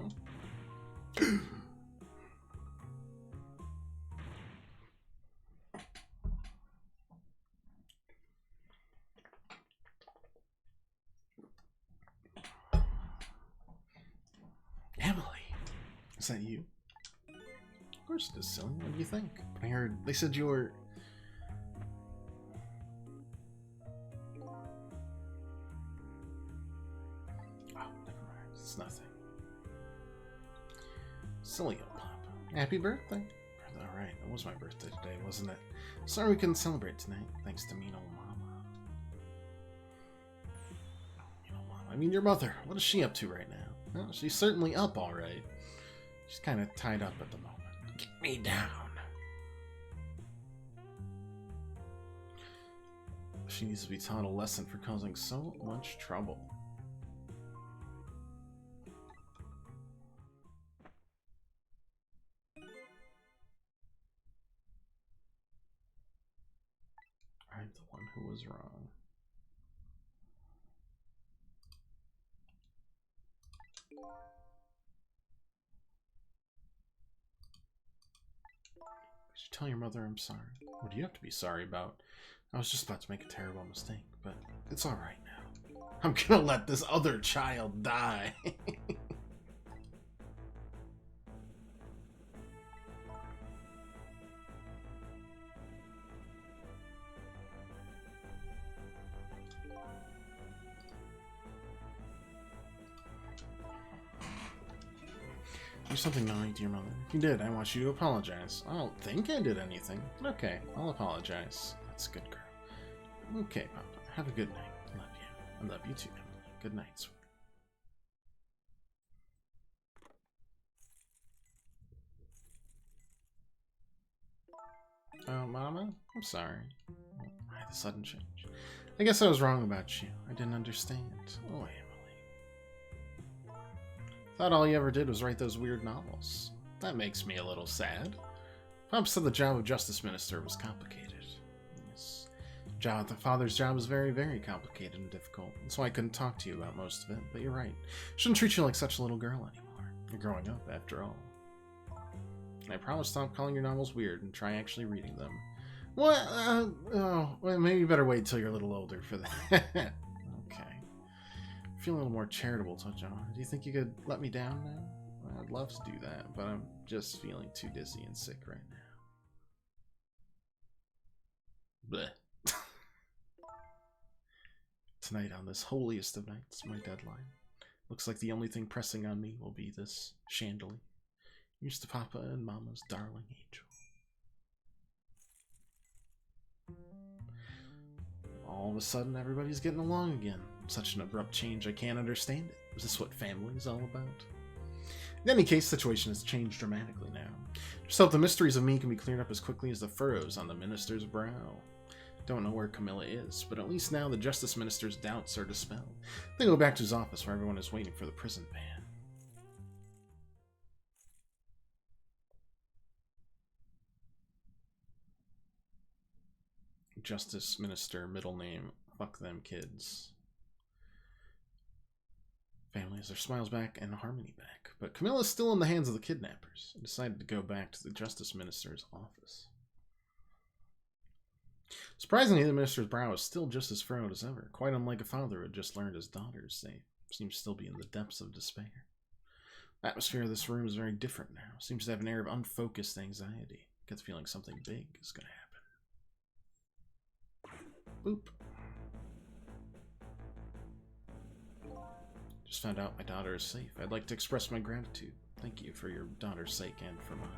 Emily, is that you? Of course it is, silly. What do you think? I heard they said you were... Oh, never mind. It's nothing. Silly old Papa. Happy birthday. Alright, it was my birthday today, wasn't it? Sorry we couldn't celebrate tonight, thanks to mean old Mama. Mean old Mama. I mean your mother. What is she up to right now? Well, she's certainly up alright. She's kind of tied up at the moment. Get me down. She needs to be taught a lesson for causing so much trouble. I'm the one who was wrong. Could you tell your mother I'm sorry? What do you have to be sorry about? I was just about to make a terrible mistake, but it's alright now. I'm gonna let this other child die. Do something naughty to your mother. If you did, I want you to apologize. I don't think I did anything. Okay, I'll apologize. That's a good girl. Okay, Papa. Have a good night. Love you. I love you too, Emily. Good night, sweetie. Oh, Mama? I'm sorry. Why the sudden change? I guess I was wrong about you. I didn't understand. Oh, Emily. Thought all you ever did was write those weird novels. That makes me a little sad. Pop said the job of Justice Minister was complicated. Yes. The father's job is very, very complicated and difficult. That's why I couldn't talk to you about most of it, but you're right. Shouldn't treat you like such a little girl anymore. You're growing up, after all. And I promise to stop calling your novels weird and try actually reading them. What? Well, maybe you better wait till you're a little older for that. Okay. I feel a little more charitable, Tojo. Do you think you could let me down now? Well, I'd love to do that, but I'm just feeling too dizzy and sick right now. Blech. Tonight, on this holiest of nights, my deadline. Looks like the only thing pressing on me will be this chandelier. Here's to Papa and Mama's darling angel. All of a sudden, everybody's getting along again. Such an abrupt change, I can't understand it. Is this what family is all about? In any case, the situation has changed dramatically now. Just hope the mysteries of me can be cleared up as quickly as the furrows on the minister's brow. Don't know where Camilla is, but at least now the Justice Minister's doubts are dispelled. They go back to his office where everyone is waiting for the prison van. Justice Minister, middle name, fuck them kids. Family has their smiles back and harmony back, but Camilla is still in the hands of the kidnappers and decided to go back to the Justice Minister's office. Surprisingly, the minister's brow is still just as furrowed as ever, quite unlike a father who had just learned his daughter's safe. Seems to still be in the depths of despair. The atmosphere of this room is very different now. Seems to have an air of unfocused anxiety. Get the feeling something big is going to happen. Boop. Just found out my daughter is safe. I'd like to express my gratitude. Thank you for your daughter's sake and for mine.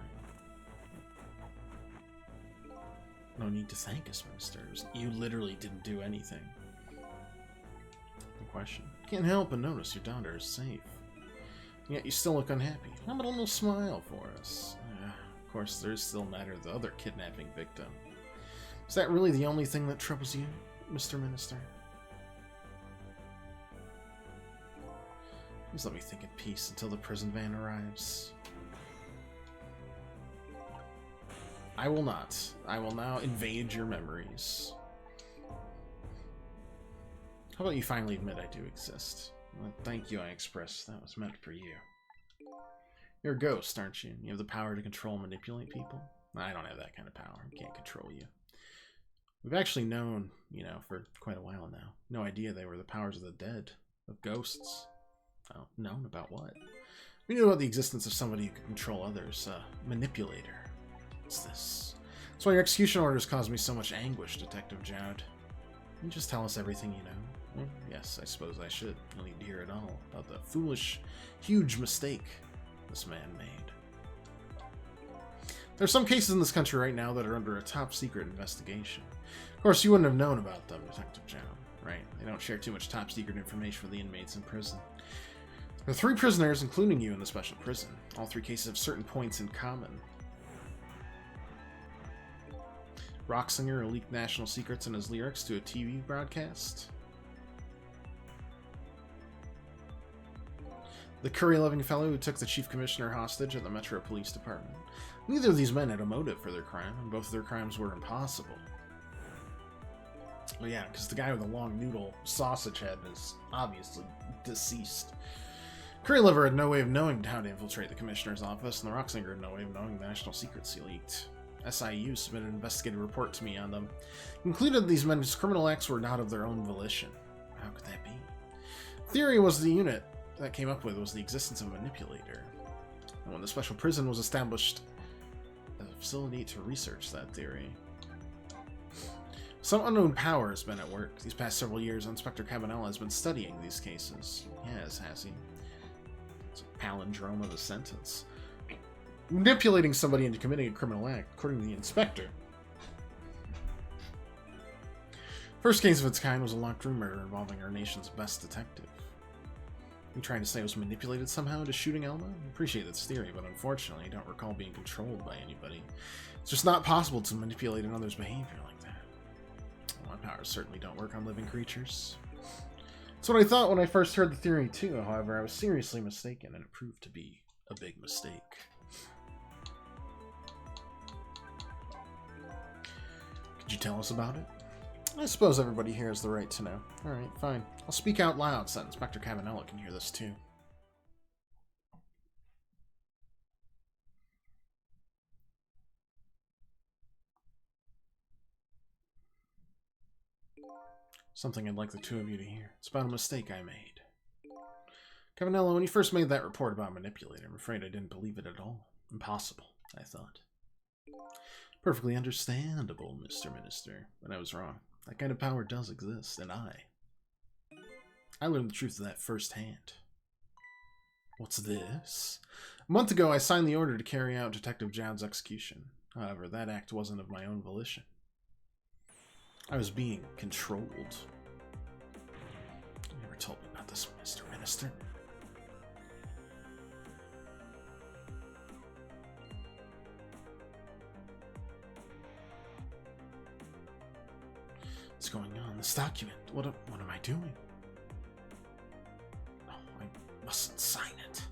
No need to thank us, ministers. You literally didn't do anything. The question. Can't help but notice your daughter is safe. Yet you still look unhappy. How about a little smile for us? Of course, there's still a matter of the other kidnapping victim. Is that really the only thing that troubles you, Mr. Minister? Please let me think in peace until the prison van arrives. I will not. I will now invade your memories. How about you finally admit I do exist? Well, thank you, I express. That was meant for you. You're a ghost, aren't you? You have the power to control and manipulate people? I don't have that kind of power. I can't control you. We've actually known, for quite a while now. No idea they were the powers of the dead. Of ghosts. Oh, known about what? We knew about the existence of somebody who could control others. A manipulator. What's this? That's why your execution orders caused me so much anguish, Detective Jowd. Can you just tell us everything you know? Well, yes, I suppose I should. You'll need to hear it all about the foolish, huge mistake this man made. There are some cases in this country right now that are under a top-secret investigation. Of course, you wouldn't have known about them, Detective Jowd, right? They don't share too much top-secret information with the inmates in prison. There are 3 prisoners, including you, in the special prison. All 3 cases have certain points in common. Rocksinger leaked national secrets in his lyrics to a TV broadcast. The curry-loving fellow who took the chief commissioner hostage at the Metro Police Department. Neither of these men had a motive for their crime, and both of their crimes were impossible. Well, yeah, because the guy with the long noodle sausage head is obviously deceased. Currylover had no way of knowing how to infiltrate the commissioner's office, and the Rocksinger had no way of knowing the national secrets he leaked. SIU submitted an investigative report to me on them. It concluded that these men's criminal acts were not of their own volition. How could that be? Theory was the unit that came up with was the existence of a manipulator. And when the special prison was established as a facility to research that theory. Some unknown power has been at work. These past several years, Inspector Cabanella has been studying these cases. Yes, has he? It's a palindrome of a sentence. Manipulating somebody into committing a criminal act, according to the inspector. First case of its kind was a locked room murder involving our nation's best detective. You trying to say I was manipulated somehow into shooting Elma? I appreciate this theory, but unfortunately I don't recall being controlled by anybody. It's just not possible to manipulate another's behavior like that. Well, my powers certainly don't work on living creatures. That's what I thought when I first heard the theory too, however, I was seriously mistaken, and it proved to be a big mistake. Could you tell us about it? I suppose everybody here has the right to know. Alright, fine. I'll speak out loud so that Inspector Cavanella can hear this too. Something I'd like the two of you to hear. It's about a mistake I made. Cavanella, when you first made that report about Manipulator, I'm afraid I didn't believe it at all. Impossible, I thought. Perfectly understandable, Mr. Minister, but I was wrong. That kind of power does exist, and I learned the truth of that firsthand. What's this? A month ago, I signed the order to carry out Detective Jowd's execution. However, that act wasn't of my own volition. I was being controlled. You never told me about this, Mr. Minister. What's going on? This document. What am I doing? No, I mustn't sign it.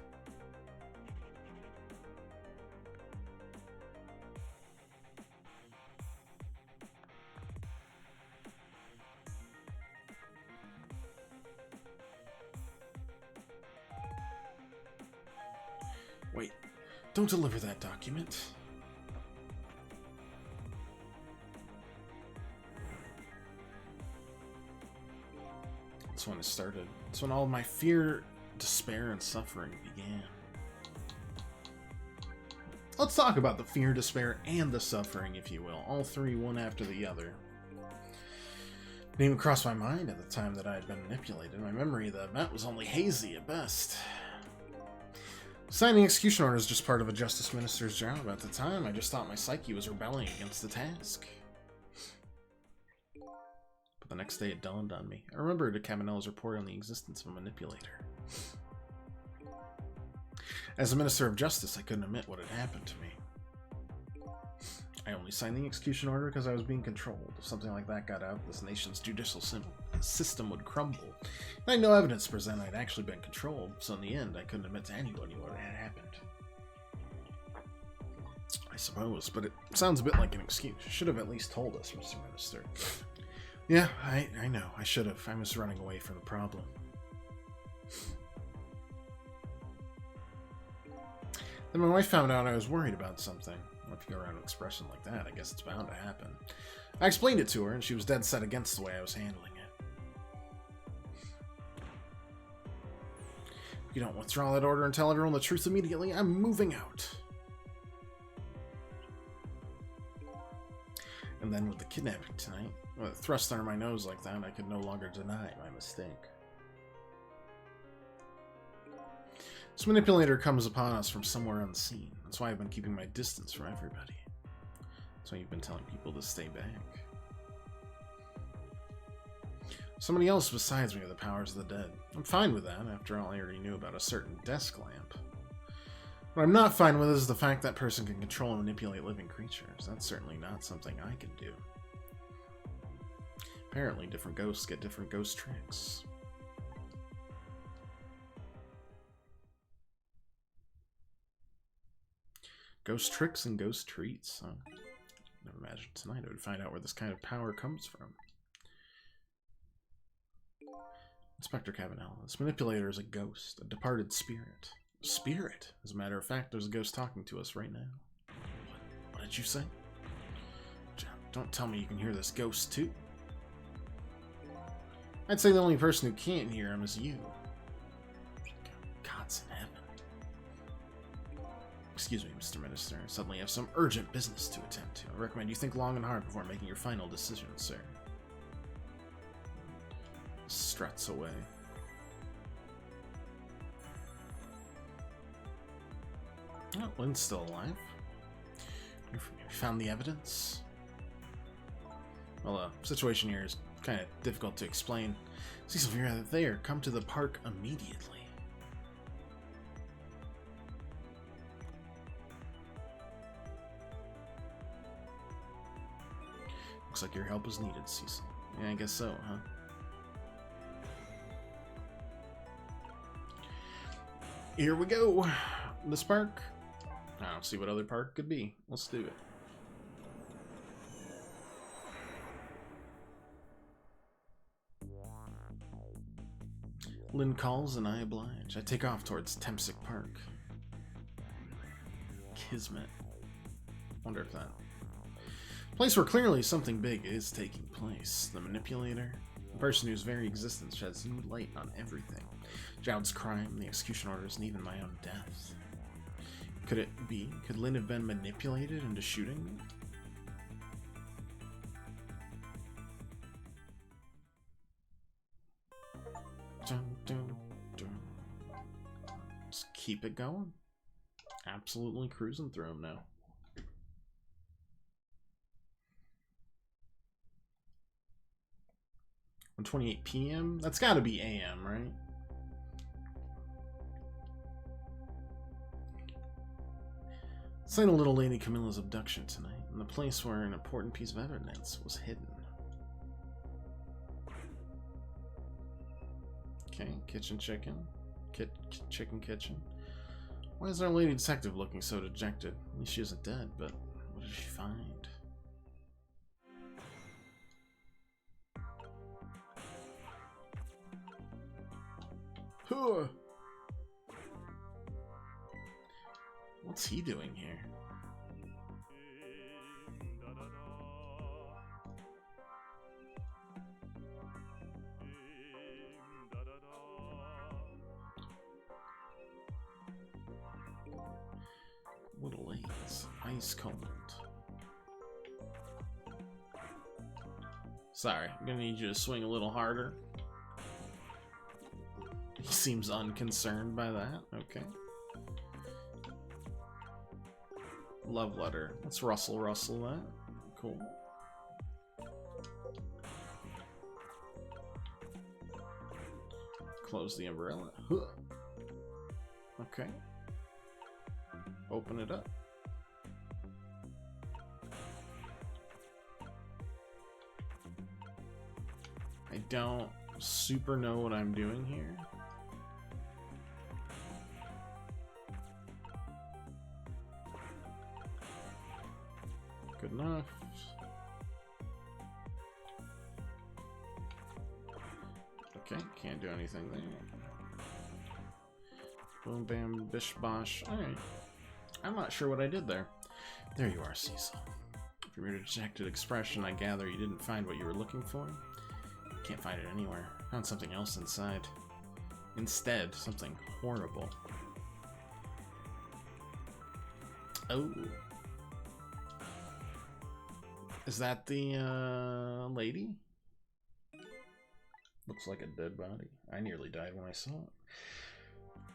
Wait, don't deliver that document. That's when it started. That's when all of my fear, despair, and suffering began. Let's talk about the fear, despair, and the suffering, if you will. All three, one after the other. It didn't even cross my mind at the time that I had been manipulated. My memory of the event was only hazy at best. Signing execution orders is just part of a justice minister's job. At the time, I just thought my psyche was rebelling against the task. But the next day it dawned on me. I remembered Cavanella's report on the existence of a manipulator. As a minister of justice, I couldn't admit what had happened to me. I only signed the execution order because I was being controlled. If something like that got out, this nation's judicial system would crumble. And I had no evidence to present I'd actually been controlled, so in the end, I couldn't admit to anybody what had happened. I suppose, but it sounds a bit like an excuse. You should have at least told us, Mr. Minister. Yeah, I know. I should have. I was running away from the problem. Then my wife found out I was worried about something. Well, if you go around an expression like that, I guess it's bound to happen. I explained it to her, and she was dead set against the way I was handling it. If you don't withdraw that order and tell everyone the truth immediately, I'm moving out. And then with the kidnapping tonight, with it thrust under my nose like that, I could no longer deny my mistake. This manipulator comes upon us from somewhere unseen. That's why I've been keeping my distance from everybody. That's why you've been telling people to stay back. Somebody else besides me with the powers of the dead. I'm fine with that. After all, I already knew about a certain desk lamp. What I'm not fine with is the fact that person can control and manipulate living creatures. That's certainly not something I can do. Apparently, different ghosts get different ghost tricks. Ghost tricks and ghost treats. Huh? Never imagined tonight I would find out where this kind of power comes from. Inspector Cavanella, this manipulator is a ghost, a departed spirit. Spirit? As a matter of fact, there's a ghost talking to us right now. What did you say? Don't tell me you can hear this ghost too. I'd say the only person who can't hear him is you. God's in heaven. Excuse me, Mr. Minister. I suddenly have some urgent business to attend to. I recommend you think long and hard before making your final decision, sir. Struts away. Oh, Lynn's still alive. You found the evidence? Well, the situation here is kind of difficult to explain. Cecil, if you're there, come to the park immediately. Looks like your help is needed, Cecil. Yeah, I guess so, huh? Here we go. This park. I don't see what other park could be. Let's do it. Lynn calls and I oblige. I take off towards Temsic Park. Kismet. Wonder if that... place where clearly something big is taking place. The manipulator. The person whose very existence sheds new light on everything. Jowd's crime, the execution orders, and even my own death. Could it be? Could Lynn have been manipulated into shooting me? Dun, dun, dun. Just keep it going. Absolutely cruising through them now. On 28 p.m.? That's gotta be a.m., right? Signed a little Lady Camilla's abduction tonight, in the place where an important piece of evidence was hidden. Okay, kitchen chicken. Chicken kitchen. Why is our lady detective looking so dejected? At least she isn't dead, but what did she find? Huh. What's he doing here? Little Lanes. Ice cold. Sorry, I'm gonna need you to swing a little harder. He seems unconcerned by that. Okay. Love letter. Let's rustle that. Cool. Close the umbrella. Huh. Okay. Open it up. I don't super know what I'm doing here. Good enough. Okay, can't do anything there. Boom, bam, bish, bosh. Alright. I'm not sure what I did there. There you are, Cecil. From your dejected expression, I gather you didn't find what you were looking for. Can't find it anywhere. Found something else inside. Instead, something horrible. Oh. Is that the, lady? Looks like a dead body. I nearly died when I saw it.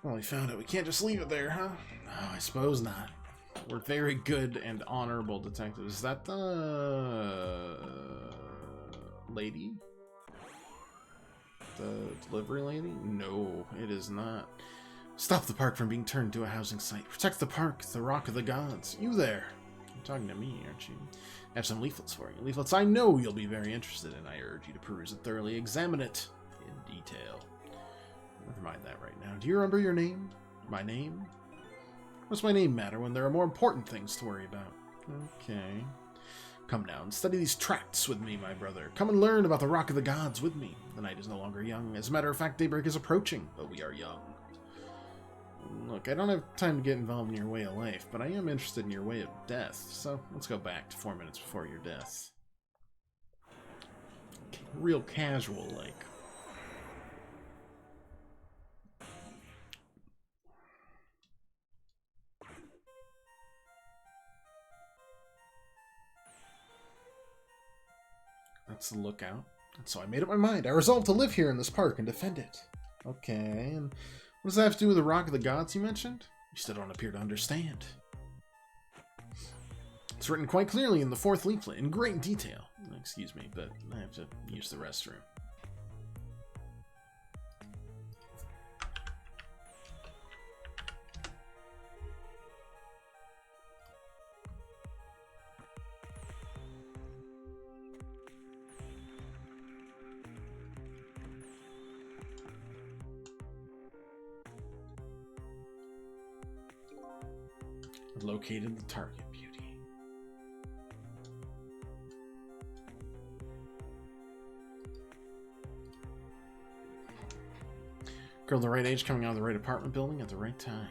Well, we found it. We can't just leave it there, huh? No, I suppose not. We're very good and honorable detectives. Is that the lady? The delivery lady? No, it is not. Stop the park from being turned into a housing site. Protect the park, the Rock of the Gods. You there. You're talking to me, aren't you? I have some leaflets for you. Leaflets I know you'll be very interested in. I urge you to peruse it thoroughly. Examine it in detail. Never mind that right now. Do you remember your name? My name? What's my name matter when there are more important things to worry about? Okay. Come now and study these tracts with me, my brother. Come and learn about the Rock of the Gods with me. The night is no longer young. As a matter of fact, daybreak is approaching, but we are young. Look, I don't have time to get involved in your way of life, but I am interested in your way of death, so let's go back to 4 minutes before your death. Real casual, like. That's the lookout. And so I made up my mind. I resolved to live here in this park and defend it. Okay, and what does that have to do with the Rock of the Gods you mentioned? You still don't appear to understand. It's written quite clearly in the 4th leaflet, in great detail. Excuse me, but I have to use the restroom. Located the target, beauty. Girl the right age coming out of the right apartment building at the right time.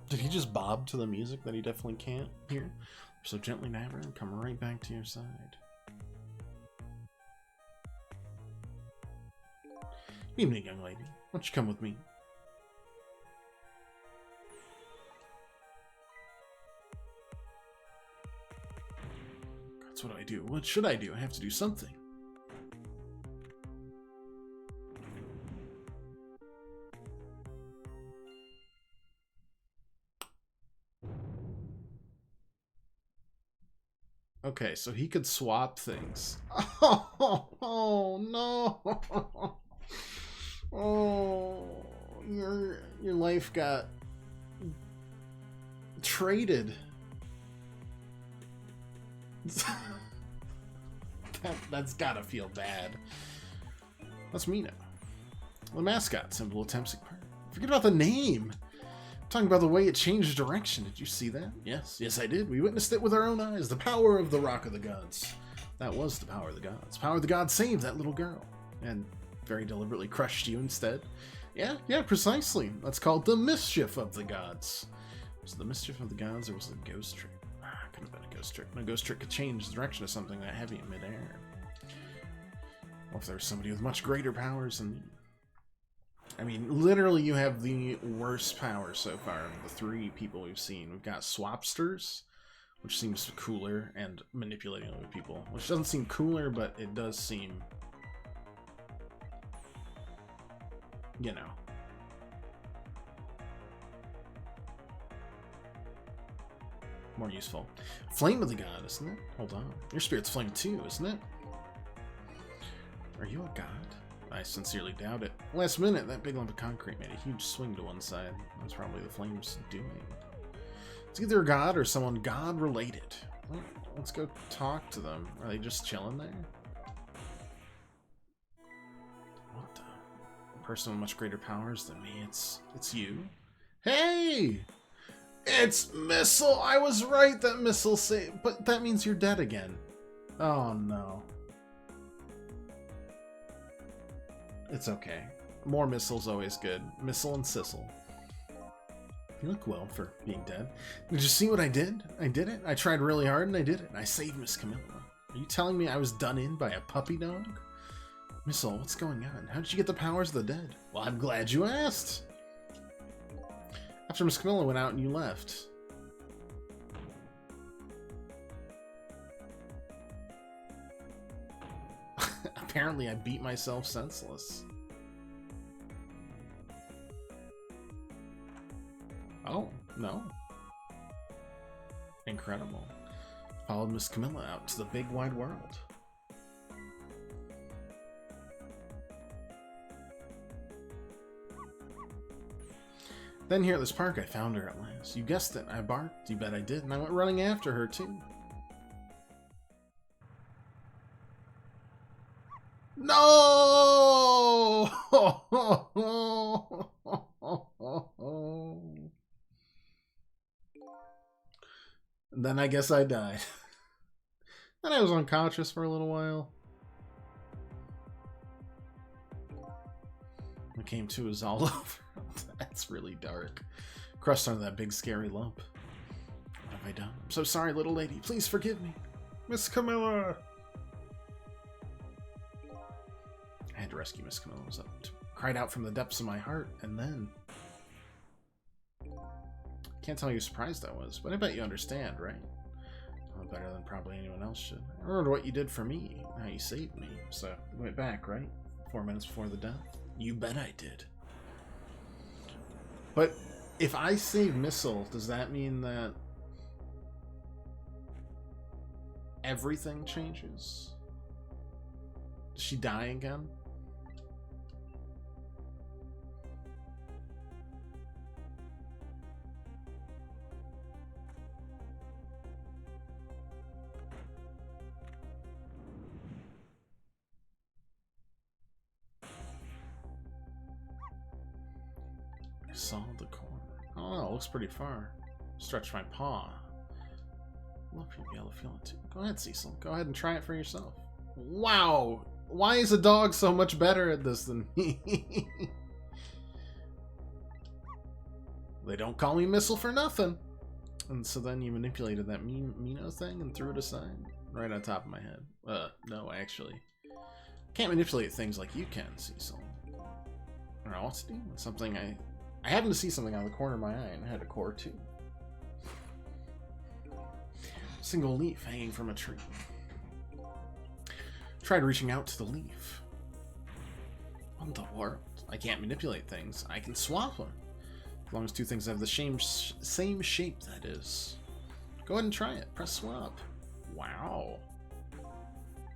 Did he just bob to the music that he definitely can't hear? So gently nab her and come right back to your side. Evening, young lady. Why don't you come with me? That's what I do. What should I do? I have to do something. Okay, so he could swap things. Oh no! Oh, your life got traded. That's gotta feel bad. That's Mina, the mascot symbol of Temsic Park. Forget about the name. I'm talking about the way it changed direction. Did you see that? Yes, I did. We witnessed it with our own eyes. The power of the Rock of the Gods. That was the power of the gods. Power of the gods saved that little girl, and very deliberately crushed you instead. Yeah, precisely. That's called the mischief of the gods. Was it the mischief of the gods, or was it a ghost trick? Could have been a ghost trick. A ghost trick could change the direction of something that heavy in midair. Or if there's somebody with much greater powers than you. I mean, literally, you have the worst power so far of the three people we've seen. We've got Swapsters, which seems cooler, and manipulating other people, which doesn't seem cooler, but it does seem, you know, more useful. Flame of the god, isn't it? Hold on. Your spirit's flame too, isn't it? Are you a god? I sincerely doubt it. Last minute, that big lump of concrete made a huge swing to one side. That's probably the flames doing. It's either a god or someone god-related. Well, let's go talk to them. Are they just chilling there? What the? A person with much greater powers than me. It's you. Hey! It's Missile! I was right that Missile saved, but that means you're dead again. Oh no. It's okay. More Missile's always good. Missile and Sissel. You look well for being dead. Did you see what I did? I did it. I tried really hard and I did it. I saved Miss Camilla. Are you telling me I was done in by a puppy dog? Missile, what's going on? How did you get the powers of the dead? Well, I'm glad you asked. After Miss Camilla went out and you left. Apparently I beat myself senseless. Oh, no. Incredible. Followed Miss Camilla out to the big wide world. Then here at this park I found her at last. You guessed it, I barked, you bet I did, and I went running after her too. No! Then I guess I died. Then I was unconscious for a little while. I came to was all over. That's really dark. Crushed under that big scary lump. What have I done? I'm so sorry, little lady. Please forgive me. Miss Camilla! I had to rescue Miss Camilla. I cried out from the depths of my heart, and then... Can't tell you how surprised I was, but I bet you understand, right? Well, better than probably anyone else should. I remember what you did for me, how you saved me. So, you went back, right? 4 minutes before the death? You bet I did. But if I save Missile, does that mean that everything changes? Does she die again? I saw the corner. Oh, it looks pretty far. Stretch my paw. Love for you to be able to feel it too. Go ahead, Cecil. Go ahead and try it for yourself. Wow! Why is a dog so much better at this than me? They don't call me Missile for nothing. And so then you manipulated that Mino thing and threw it aside? Right on top of my head. No, actually. Can't manipulate things like you can, Cecil. I don't know what to do. Something I happened to see something out of the corner of my eye and I had a core too. Single leaf hanging from a tree. Tried reaching out to the leaf. What in the world? I can't manipulate things. I can swap them. As long as two things have the same shape, that is. Go ahead and try it. Press swap. Wow.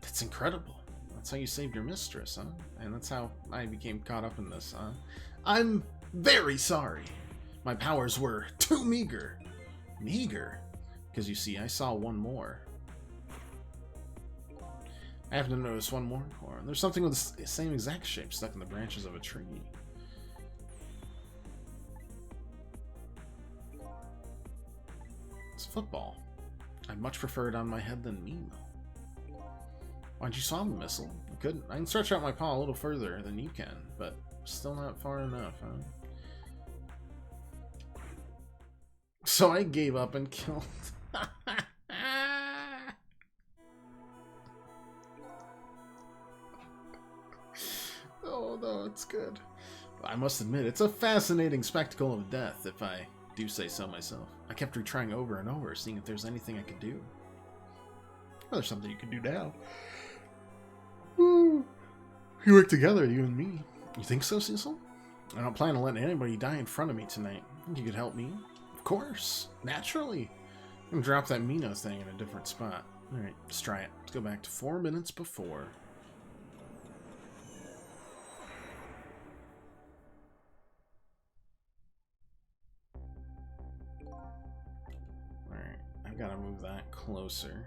That's incredible. That's how you saved your mistress, huh? And that's how I became caught up in this, huh? I'm very sorry. My powers were too meager. Meager? Because you see, I saw one more. I happen to notice one more core. There's something with the same exact shape stuck in the branches of a tree. It's football. I'd much prefer it on my head than me, though. Why'd you swap the Missile? I couldn't. I can stretch out my paw a little further than you can, but still not far enough, huh? So I gave up and killed. Oh no, it's good. I must admit, it's a fascinating spectacle of death, if I do say so myself. I kept retrying over and over, seeing if there's anything I could do. Well, there's something you can do now. Woo. We work together, you and me. You think so, Cecil? I don't plan to let anybody die in front of me tonight. Think you could help me? Of course. Naturally. I'm gonna drop that Mino thing in a different spot. Alright, let's try it. Let's go back to 4 minutes before. Alright, I've got to move that closer.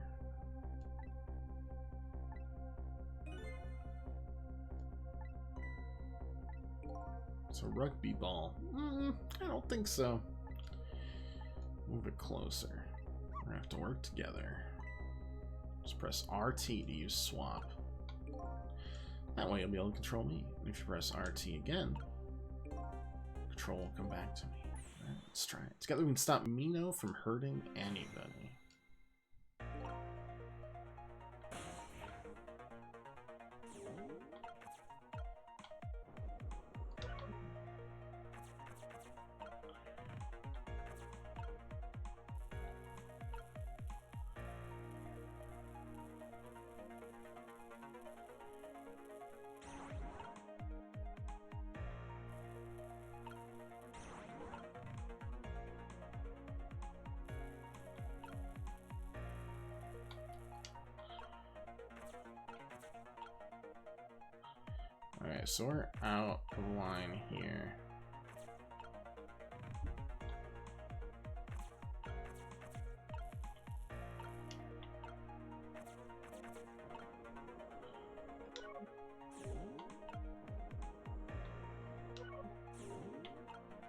It's a rugby ball. I don't think so. Move it closer. We're gonna have to work together. Just press RT to use swap. That way you'll be able to control me. And if you press RT again, control will come back to me. Alright, let's try it. Together we can stop Mino from hurting anybody. Alright, so we're out of line here.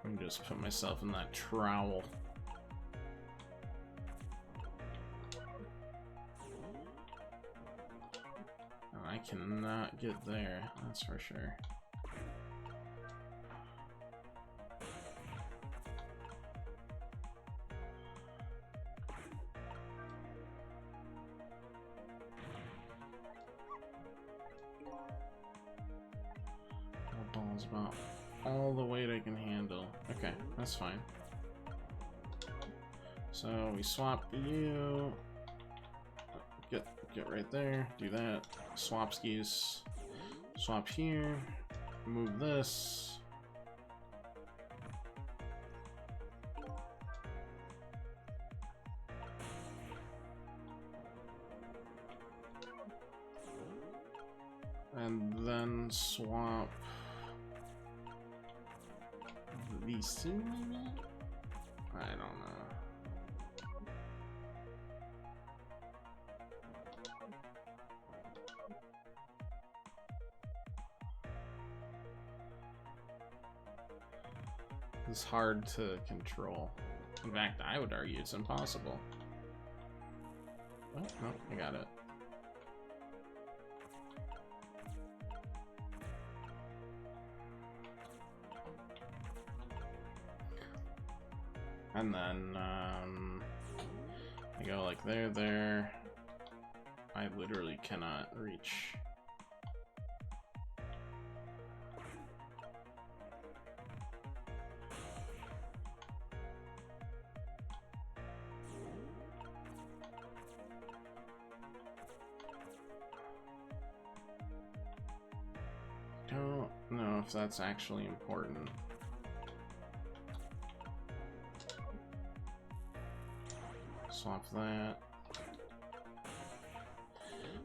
I'm just put myself in that trowel. I cannot get there, that's for sure. That ball's about all the weight I can handle. Okay, that's fine. So we swap you. Get right there, do that. Swap skis. Swap here. Move this. And then swap these two, maybe? I don't know. It's hard to control. In fact, I would argue it's impossible. Oh, no, I got it. And then, I go like there. I literally cannot reach. Don't know if that's actually important. Swap that.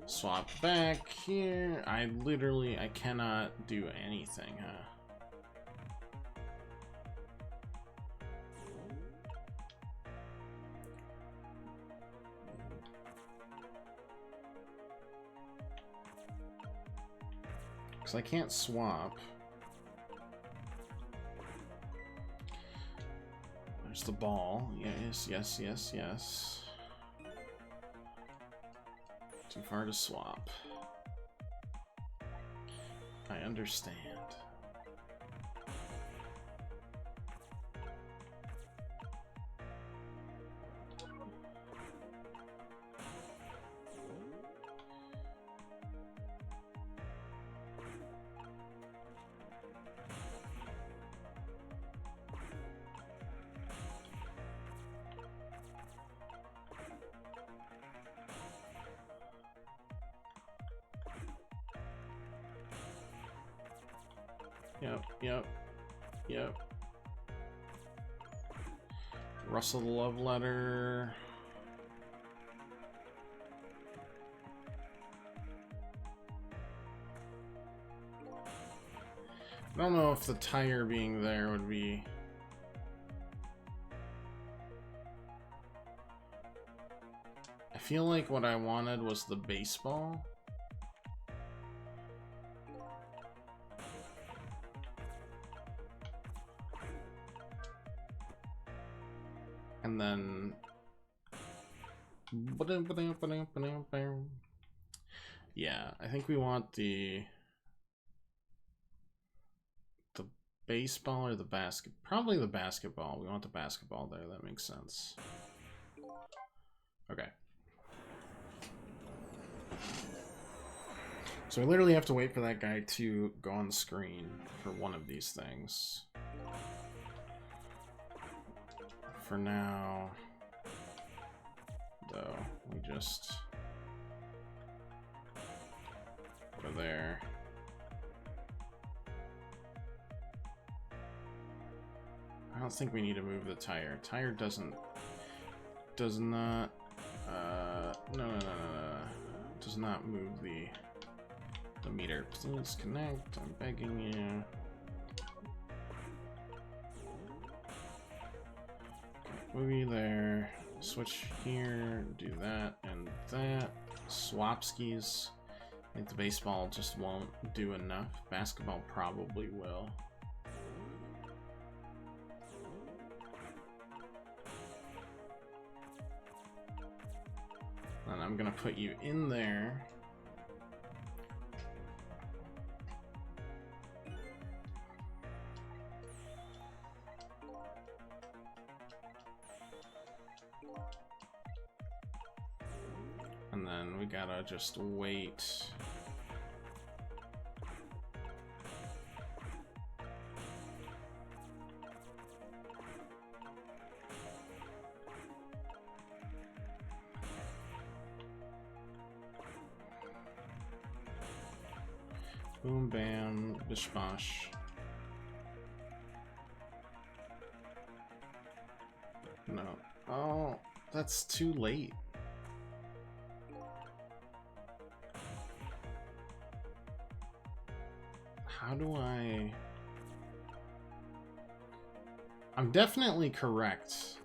Swap back here. I cannot do anything, huh? Because I can't swap. There's the ball. Yes. Too far to swap. I understand. Yep. Rustle the love letter. I don't know if the tire being there would be... I feel like what I wanted was the baseball. And then... Yeah, I think we want the baseball or the basket. Probably the basketball. We want the basketball there. That makes sense. Okay. So I literally have to wait for that guy to go on the screen for one of these things. For now, though, we just go there. I don't think we need to move the tire. Tire does not does not move the meter. Please connect, I'm begging you. Okay, movie there, switch here, do that and that. Swapskis. I think the baseball just won't do enough. Basketball probably will. And I'm gonna put you in there. And then we gotta just wait. Boom, bam, bish, bosh. No. Oh, that's too late. How do I... I'm definitely correct.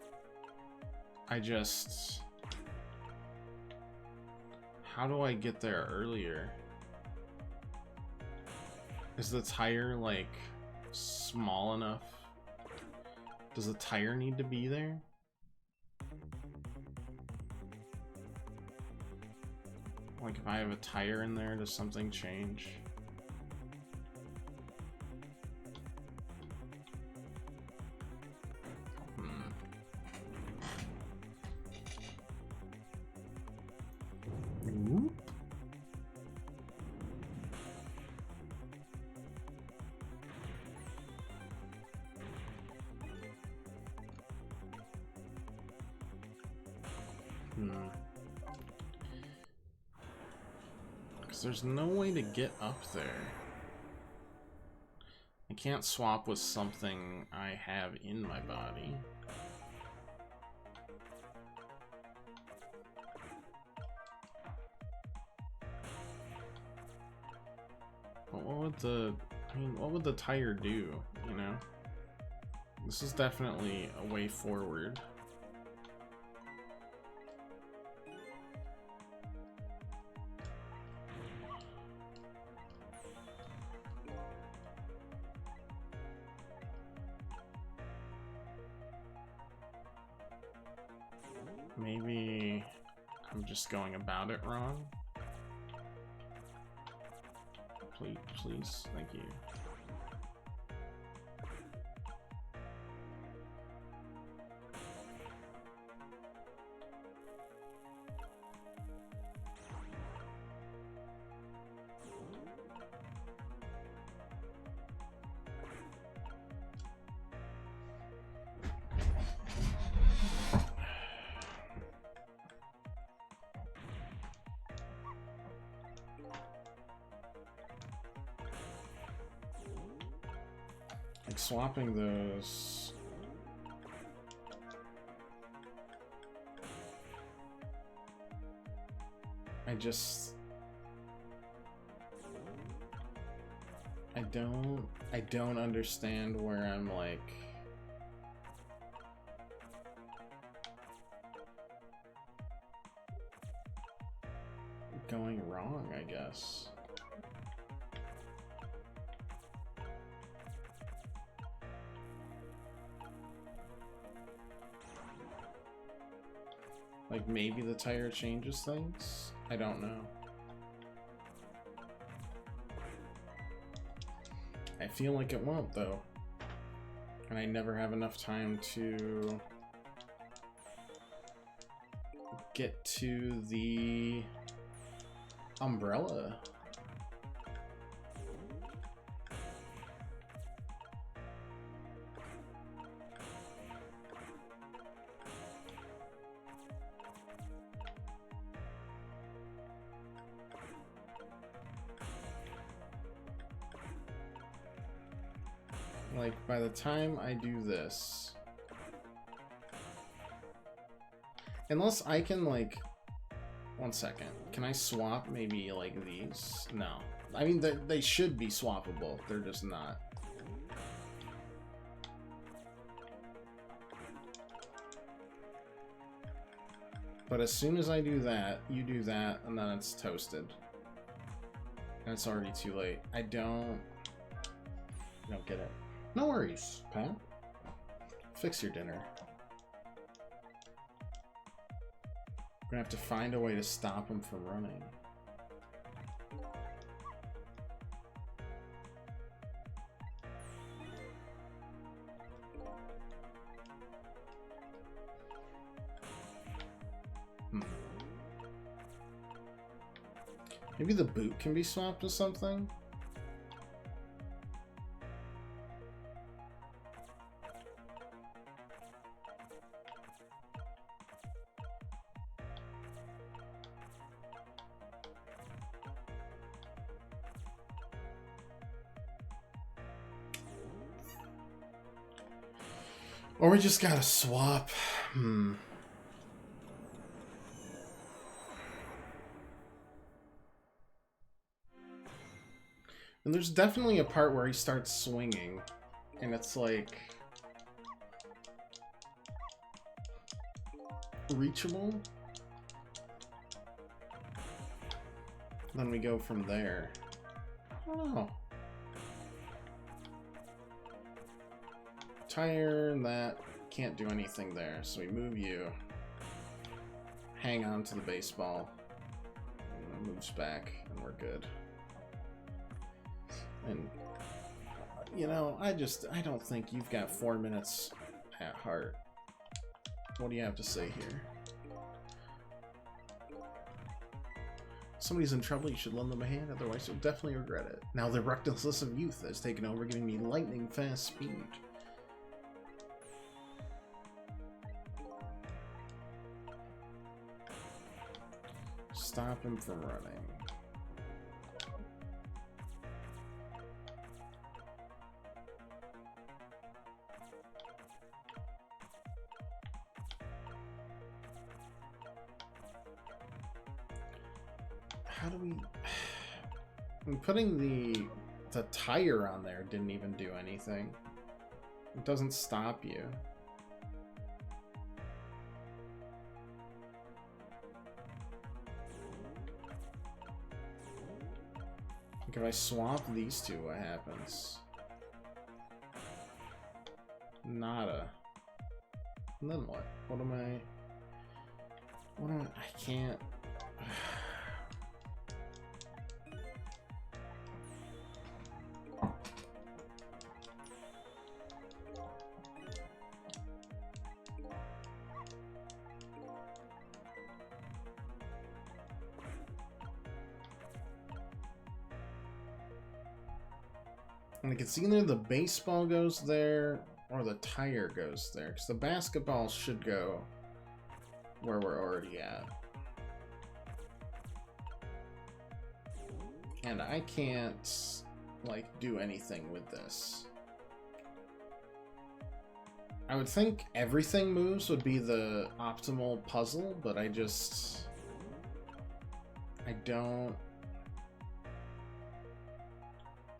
I just... How do I get there earlier? Is the tire, like, small enough? Does the tire need to be there? Like, if I have a tire in there, does something change? Whoop. Because there's no way to get up there. I can't swap with something I have in my body. But what would the... I mean, what would the tire do, you know? This is definitely a way forward. Maybe I'm just going about it wrong. Please, thank you. Like swapping those. I don't understand where I'm like going wrong, I guess. Like maybe the tire changes things? I don't know. I feel like it won't though. And I never have enough time to get to the umbrella. Like, by the time I do this... Unless I can, like... 1 second. Can I swap maybe, like, these? No. I mean, they should be swappable. They're just not. But as soon as I do that, you do that, and then it's toasted. And it's already too late. I don't get it. No worries, Pat. Fix your dinner. We're gonna have to find a way to stop him from running. Maybe the boot can be swapped with something? Or we just gotta swap. And there's definitely a part where he starts swinging, and it's like... reachable? Then we go from there. I don't know. Tire, that can't do anything there, so we move you. Hang on to the baseball. moves back, and we're good. And, you know, I don't think you've got 4 minutes at heart. What do you have to say here? Somebody's in trouble, you should lend them a hand, otherwise you'll definitely regret it. Now the recklessness of youth has taken over, giving me lightning fast speed. Stop him from running. How do we... Putting the tire on there didn't even do anything. It doesn't stop you. Like if I swap these two, what happens? Nada. And then what? What am I... I can't... Like it's either the baseball goes there or the tire goes there, because the basketball should go where we're already at. And I can't, like, do anything with this. I would think everything moves would be the optimal puzzle, but I don't...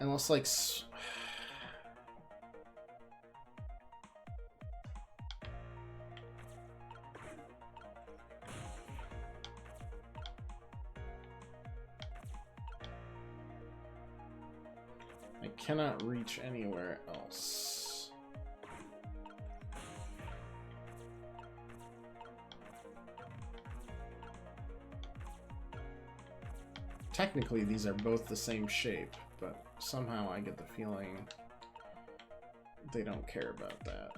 Unless, like... I cannot reach anywhere else. Technically, these are both the same shape, but somehow I get the feeling they don't care about that.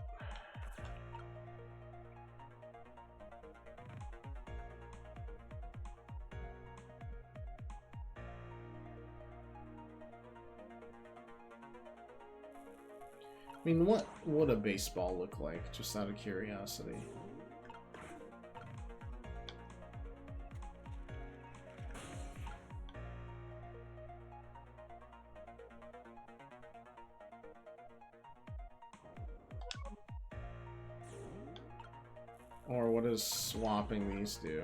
I mean, what would a baseball look like, just out of curiosity? Or what does swapping these do?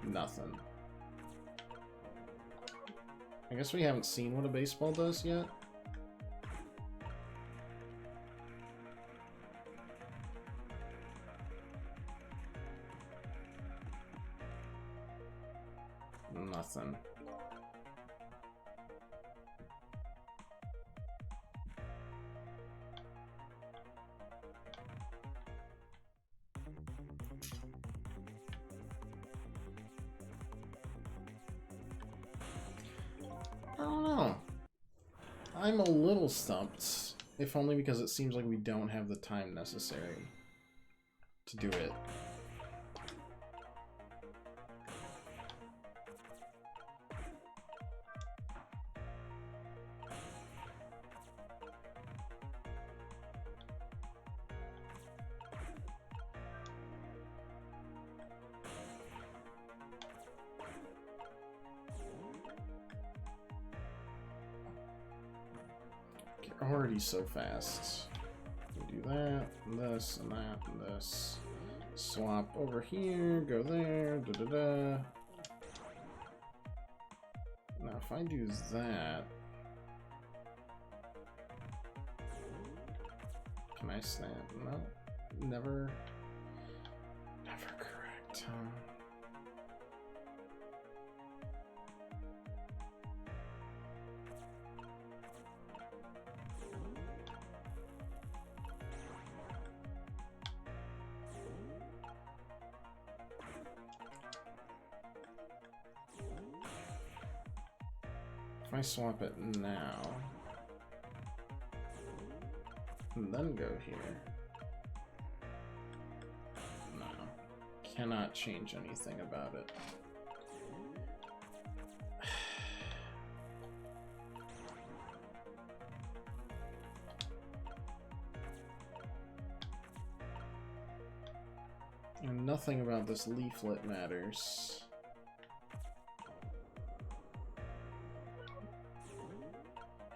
Nothing. I guess we haven't seen what a baseball does yet. Nothing. I don't know. I'm a little stumped, if only because it seems like we don't have the time necessary to do it. Already so fast. We do that, and this, and that, and this. Swap over here, go there, da-da-da. Now if I do that... Can I snap? No. Never correct, huh? I swap it now, and then go here, no, cannot change anything about it. And nothing about this leaflet matters.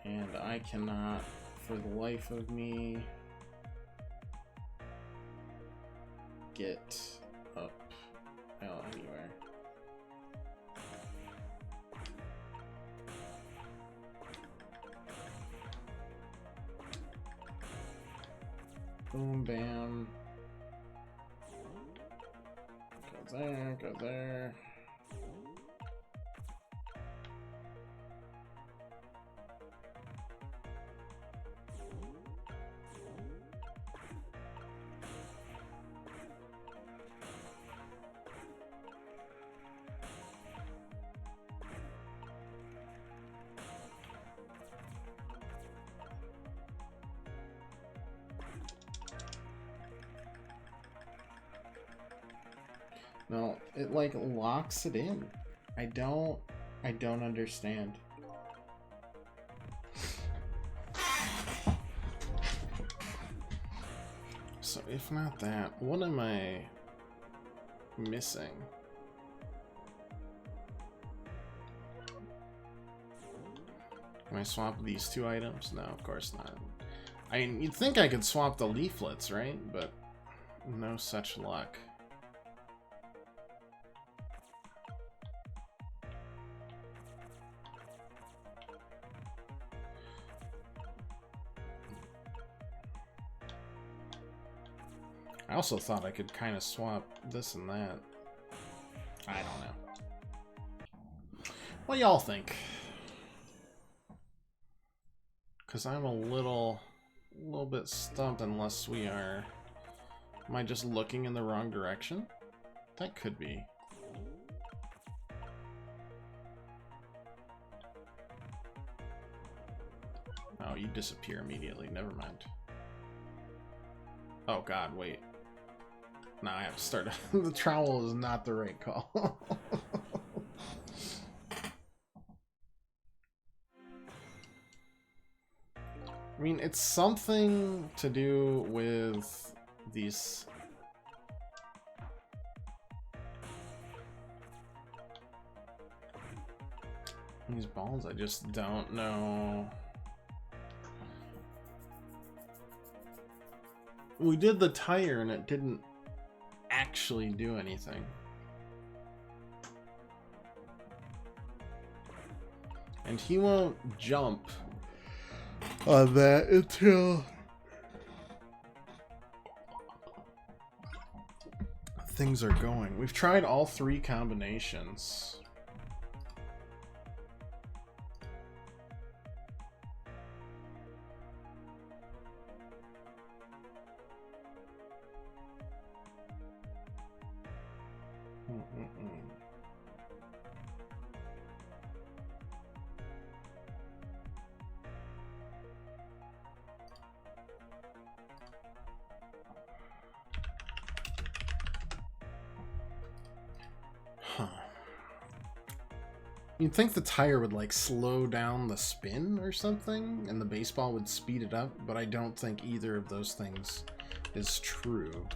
And I cannot, for the life of me, get up anywhere. Boom, bam. Go there, go there. No, it like locks it in. I don't understand. So if not that, what am I missing? Can I swap these two items? No, of course not. I mean, you'd think I could swap the leaflets, right? But no such luck. I also thought I could kind of swap this and that. I don't know. What y'all think? Because I'm a little bit stumped unless we are... Am I just looking in the wrong direction? That could be. Oh, you disappear immediately. Never mind. Oh god, wait. Now I have to start. The trowel is not the right call. I mean, it's something to do with these... These balls, I just don't know. We did the tire and it didn't actually do anything. And he won't jump on that until things are going. We've tried all three combinations. You'd think the tire would like slow down the spin or something, and the baseball would speed it up, but I don't think either of those things is true.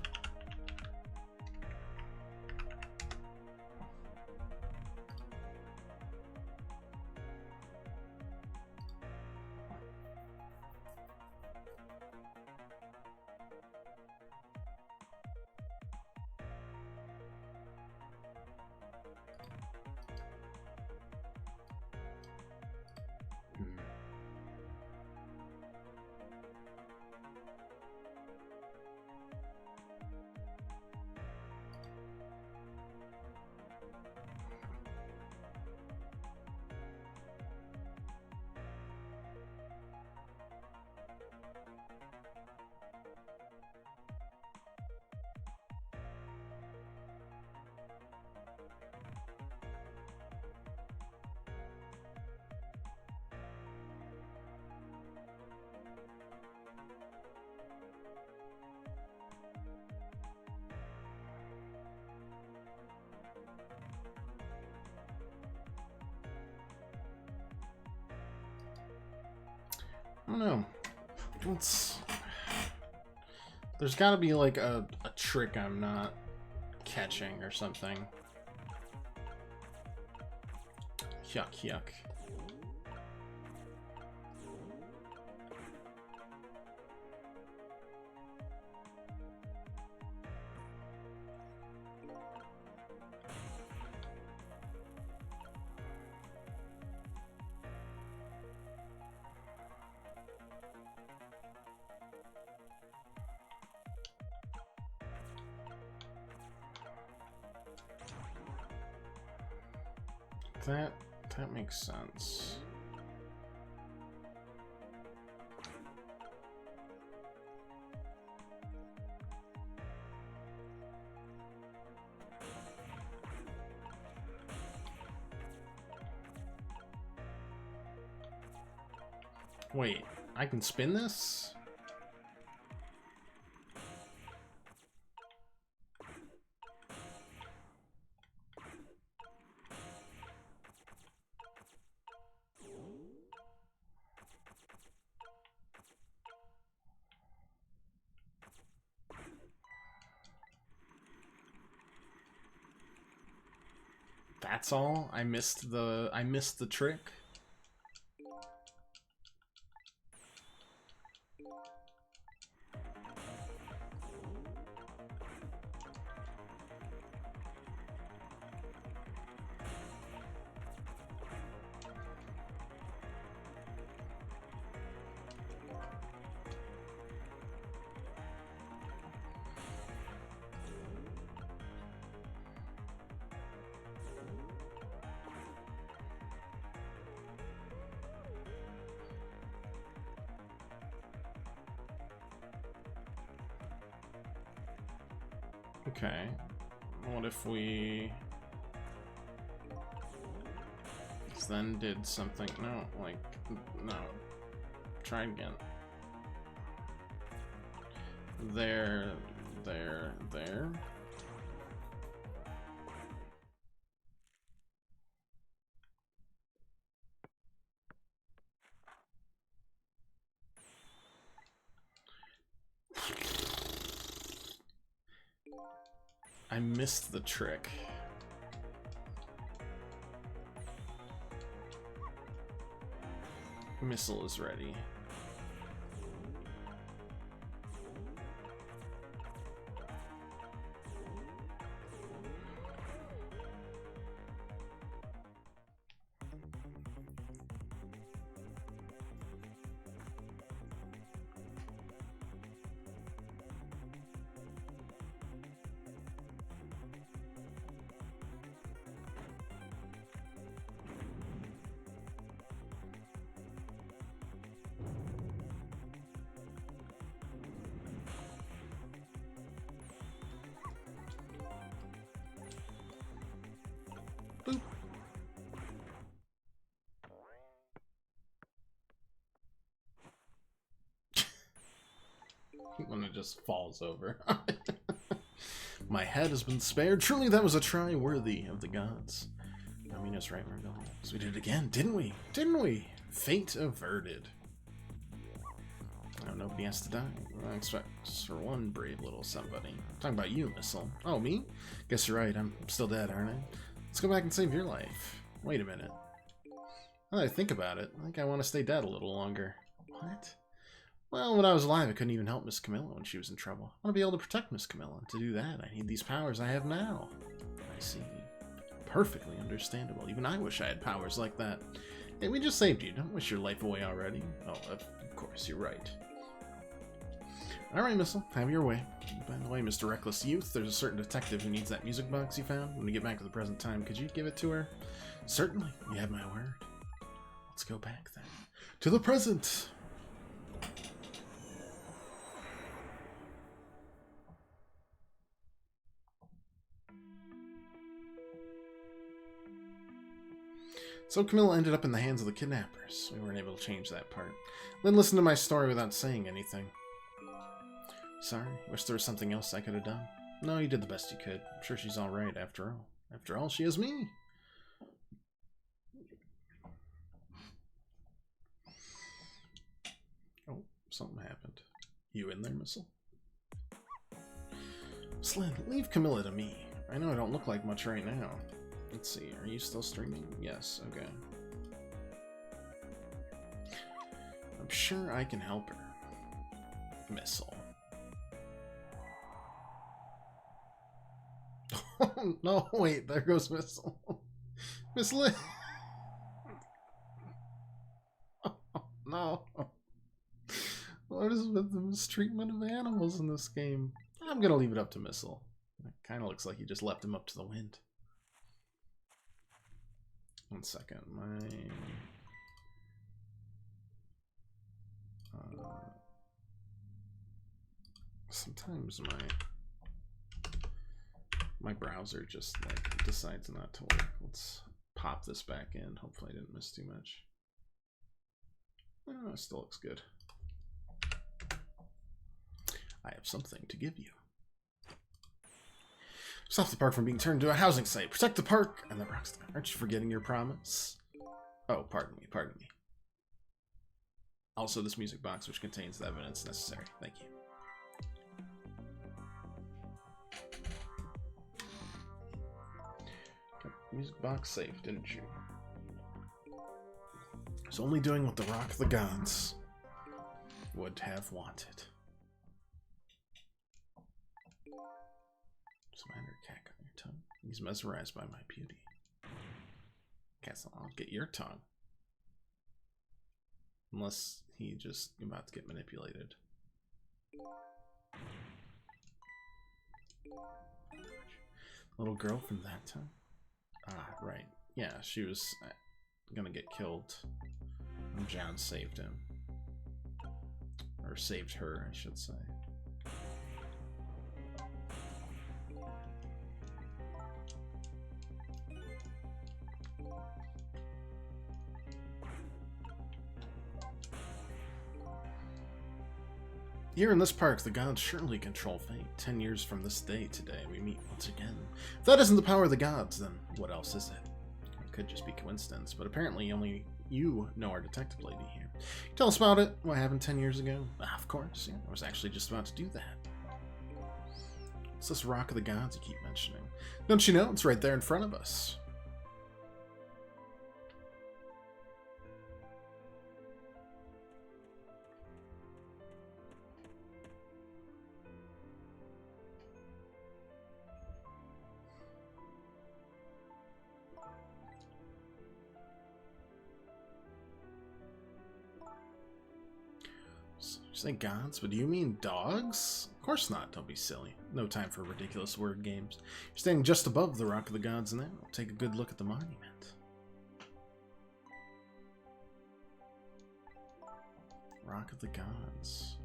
I don't know. There's got to be like a trick I'm not catching or something. Yuck, yuck. That makes sense. Wait, I can spin this? That's all? I missed the trick? Okay. What if we then did something? No, like, no. Try again. There. I missed the trick. Missile is ready. Boop. When it just falls over. My head has been spared. Truly, that was a try worthy of the gods. Namina's right, Margot. So we did it again, didn't we? Didn't we? Fate averted. Oh, nobody has to die. I expect for one brave little somebody. I'm talking about you, Missile. Oh, me? Guess you're right. I'm still dead, aren't I? Let's go back and save your life. Wait a minute. Now that I think about it, I think I want to stay dead a little longer. What? Well, when I was alive, I couldn't even help Miss Camilla when she was in trouble. I want to be able to protect Miss Camilla. To do that, I need these powers I have now. I see. Perfectly understandable. Even I wish I had powers like that. Hey, we just saved you. Don't wish your life away already. Oh, of course, you're right. Alright, Missile. Have your way. By the way, Mr. Reckless Youth, there's a certain detective who needs that music box you found. When we get back to the present time, could you give it to her? Certainly. You have my word. Let's go back, then. To the present! So Camilla ended up in the hands of the kidnappers. We weren't able to change that part. Then listen to my story without saying anything. Sorry, wish there was something else I could have done. No, you did the best you could. I'm sure she's alright after all. After all, she has me. something happened. You in there, Missile? Slyn, leave Camilla to me. I know I don't look like much right now. Let's see, are you still streaming? Yes, okay. I'm sure I can help her. Missile. Oh, no, wait, there goes Missile. Miss Lynn. Oh, no. What is with the mistreatment of animals in this game? I'm gonna leave it up to Missile. It kind of looks like you just left him up to the wind. 1 second, sometimes my browser just like decides not to work. Let's pop this back in. Hopefully I didn't miss too much. Oh, it still looks good. I have something to give you. Stop the park from being turned into a housing site. Protect the park and the rocks. Aren't you forgetting your promise? Oh, pardon me, pardon me. Also, this music box, which contains the evidence necessary. Thank you. Got the music box safe, didn't you? I was only doing what the Rock of the Gods would have wanted. Salamander cat on your tongue. He's mesmerized by my beauty. Castle, I'll get your tongue. Unless he just about to get manipulated. Little girl from that time? Ah, right. Yeah, she was gonna get killed. And John saved him. Or saved her, I should say. Here in this park, the gods surely control fate. 10 years from this day today, we meet once again. If that isn't the power of the gods, then what else is it? It could just be coincidence, but apparently only you know our detective lady here. Tell us about it. What happened 10 years ago? Ah, of course, yeah. I was actually just about to do that. It's this Rock of the Gods you keep mentioning. Don't you know? It's right there in front of us. You say gods, but do you mean dogs? Of course not, don't be silly. No time for ridiculous word games. You're standing just above the Rock of the Gods now. Take a good look at the monument. Rock of the Gods.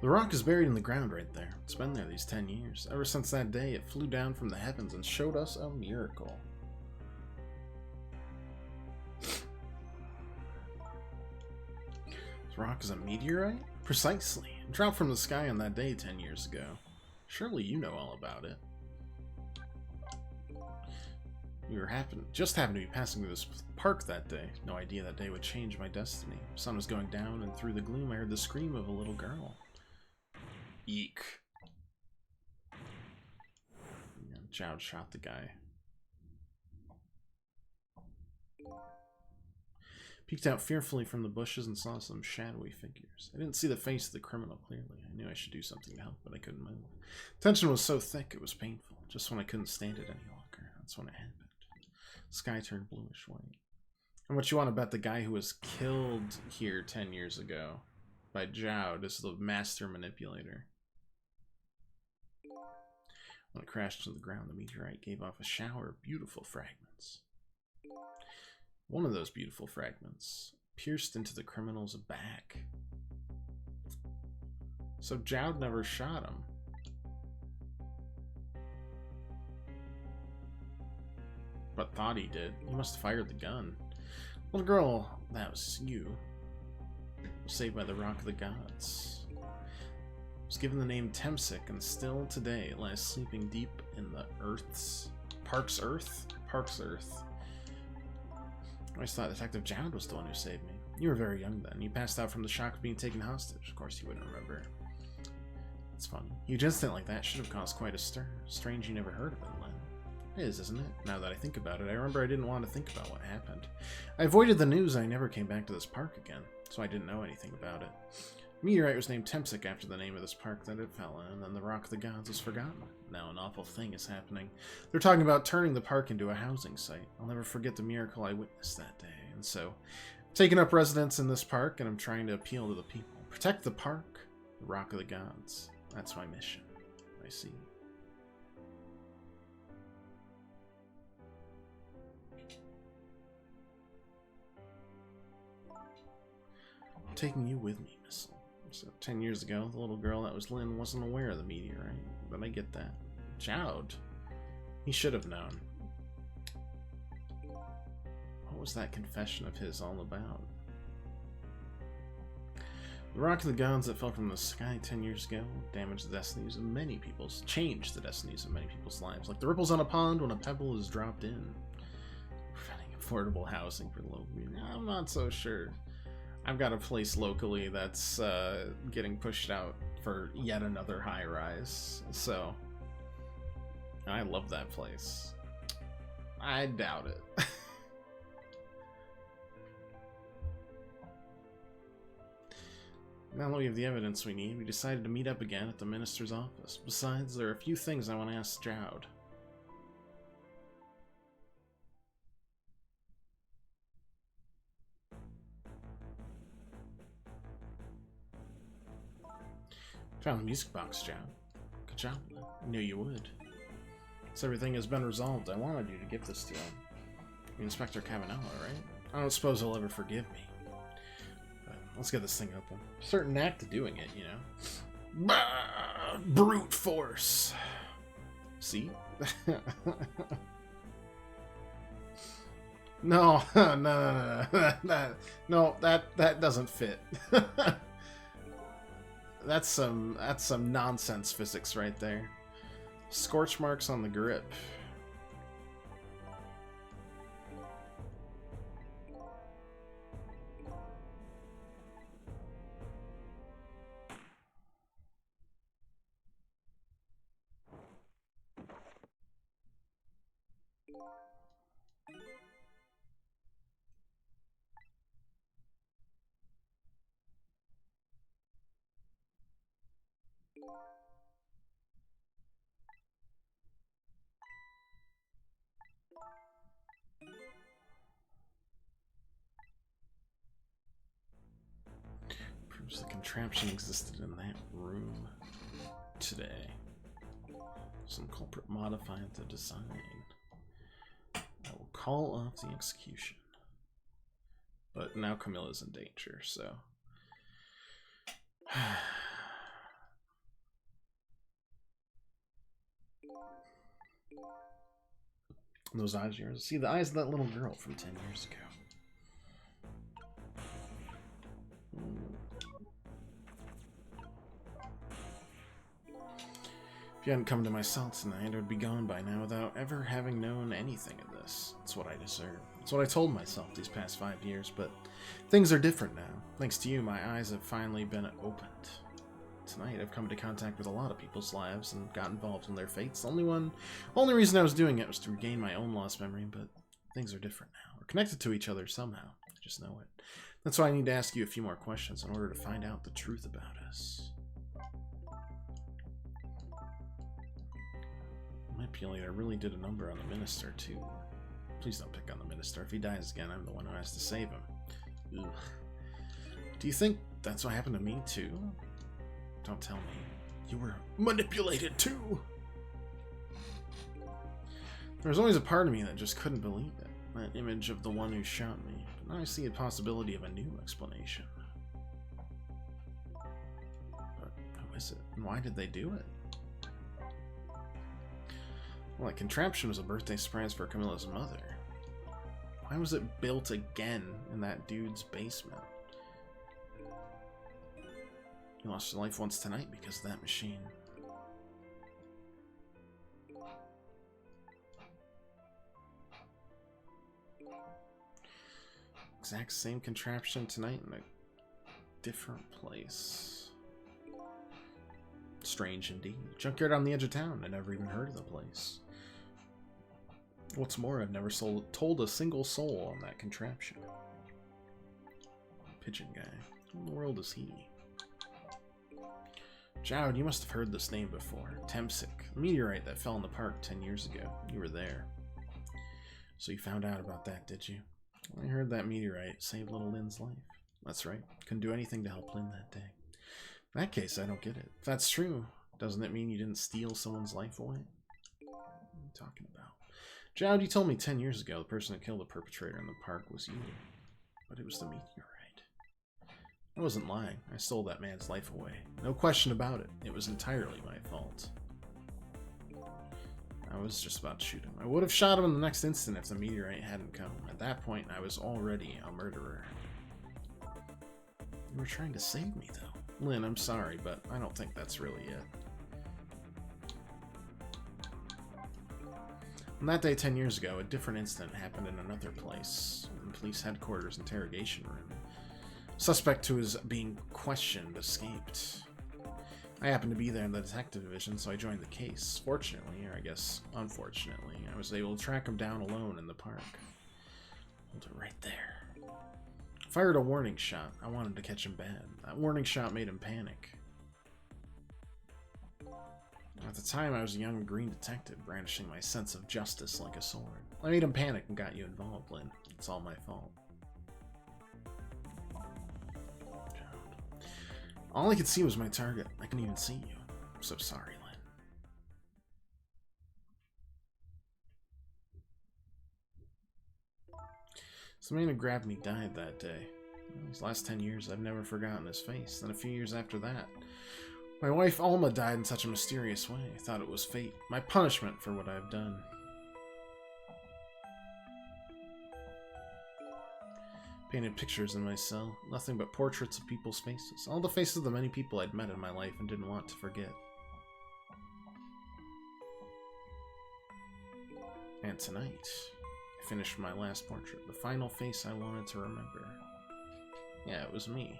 The rock is buried in the ground right there. It's been there these 10 years. Ever since that day, it flew down from the heavens and showed us a miracle. Rock is a meteorite? Precisely. It dropped from the sky on that day 10 years ago. Surely you know all about it. We were just happened to be passing through this park that day. No idea that day would change my destiny. The sun was going down, and through the gloom I heard the scream of a little girl. Eek. Yeah, Jowd shot the guy. Peeked out fearfully from the bushes and saw some shadowy figures. I didn't see the face of the criminal clearly. I knew I should do something to help, but I couldn't move. Tension was so thick it was painful. Just when I couldn't stand it any longer, that's when it happened. The sky turned bluish white. And what you want to bet the guy who was killed here 10 years ago by Jowd is the master manipulator. When it crashed to the ground, the meteorite gave off a shower of beautiful fragments. One of those beautiful fragments pierced into the criminal's back. So Jowd never shot him. But thought he did. He must have fired the gun. Little girl, that was you. Saved by the Rock of the Gods. Was given the name Temsik, and still today it lies sleeping deep in the Park's Earth. I always thought Detective Jowd was the one who saved me. You were very young then. You passed out from the shock of being taken hostage. Of course you wouldn't remember. It's funny. Huge incident like that should have caused quite a stir. Strange you never heard of it, Lynn. It is, isn't it? Now that I think about it, I remember I didn't want to think about what happened. I avoided the news and I never came back to this park again, so I didn't know anything about it. Meteorite was named Tempsic after the name of this park that it fell in, and then the Rock of the Gods was forgotten. Now an awful thing is happening. They're talking about turning the park into a housing site. I'll never forget the miracle I witnessed that day, and so I've taken up residence in this park, and I'm trying to appeal to the people. Protect the park, the Rock of the Gods. That's my mission. I see. I'm taking you with me, Missile. So 10 years ago, the little girl that was Lynn wasn't aware of the meteorite, but I get that. Jowd. He should have known. What was that confession of his all about? The Rock of the Gods that fell from the sky 10 years ago damaged the destinies of many people's, changed the destinies of many people's lives, like the ripples on a pond when a pebble is dropped in. Preventing affordable housing for the local community. I'm not so sure. I've got a place locally that's getting pushed out for yet another high-rise, so I love that place. I doubt it. Now that we have the evidence we need, we decided to meet up again at the minister's office. Besides, there are a few things I want to ask Jowd. Found the music box, Jowd. Good job. I knew you would. So everything has been resolved. I wanted you to give this to him. Inspector Cavanella, right? I don't suppose he'll ever forgive me. But let's get this thing open. Certain knack to doing it, you know. Bah! Brute force. See? No, no, that doesn't fit. That's some nonsense physics right there. Scorch marks on the grip. Proves the contraption existed in that room today. Some culprit modified the design. I will call off the execution. But now Camilla's in danger, so... Those eyes of yours. See, the eyes of that little girl from 10 years ago. If you hadn't come to my cell tonight, I would be gone by now without ever having known anything of this. It's what I deserve. It's what I told myself these past 5 years, but things are different now. Thanks to you, my eyes have finally been opened. Tonight, I've come into contact with a lot of people's lives and got involved in their fates. The only reason I was doing it was to regain my own lost memory, but things are different now. We're connected to each other somehow. I just know it. That's why I need to ask you a few more questions in order to find out the truth about us. Manipulator really did a number on the minister, too. Please don't pick on the minister. If he dies again, I'm the one who has to save him. Ugh. Do you think that's what happened to me, too? Don't tell me. You were manipulated, too! There was always a part of me that just couldn't believe it. That image of the one who shot me. But now I see a possibility of a new explanation. But who is it? And why did they do it? Well, that contraption was a birthday surprise for Camilla's mother. Why was it built again in that dude's basement? You lost your life once tonight because of that machine. Exact same contraption tonight in a different place. Strange indeed. Junkyard on the edge of town. I never even heard of the place. What's more, I've never told a single soul on that contraption. Pigeon guy. Who in the world is he? Jowd, you must have heard this name before. Temsic, the meteorite that fell in the park 10 years ago. You were there. So you found out about that, did you? I heard that meteorite saved little Lynn's life. That's right. Couldn't do anything to help Lynn that day. In that case, I don't get it. If that's true, doesn't it mean you didn't steal someone's life away? What are you talking about? Jowd, you told me 10 years ago the person that killed the perpetrator in the park was you. But it was the meteorite. I wasn't lying. I stole that man's life away. No question about it. It was entirely my fault. I was just about to shoot him. I would have shot him in the next instant if the meteorite hadn't come. At that point, I was already a murderer. You were trying to save me, though. Lynn, I'm sorry, but I don't think that's really it. On that day 10 years ago, a different incident happened in another place. In the police headquarters interrogation room. Suspect who was being questioned escaped. I happened to be there in the detective division, so I joined the case. Fortunately, or I guess unfortunately, I was able to track him down alone in the park. Hold it right there. Fired a warning shot. I wanted to catch him bad. That warning shot made him panic. At the time, I was a young green detective, brandishing my sense of justice like a sword. I made him panic and got you involved, Lynn. It's all my fault. All I could see was my target. I couldn't even see you. I'm so sorry, Lynn. So the man who grabbed me died that day. These last 10 years, I've never forgotten his face. Then a few years after that, my wife Alma died in such a mysterious way. I thought it was fate. My punishment for what I've done. Painted pictures in my cell. Nothing but portraits of people's faces. All the faces of the many people I'd met in my life and didn't want to forget. And tonight, I finished my last portrait. The final face I wanted to remember. Yeah, it was me.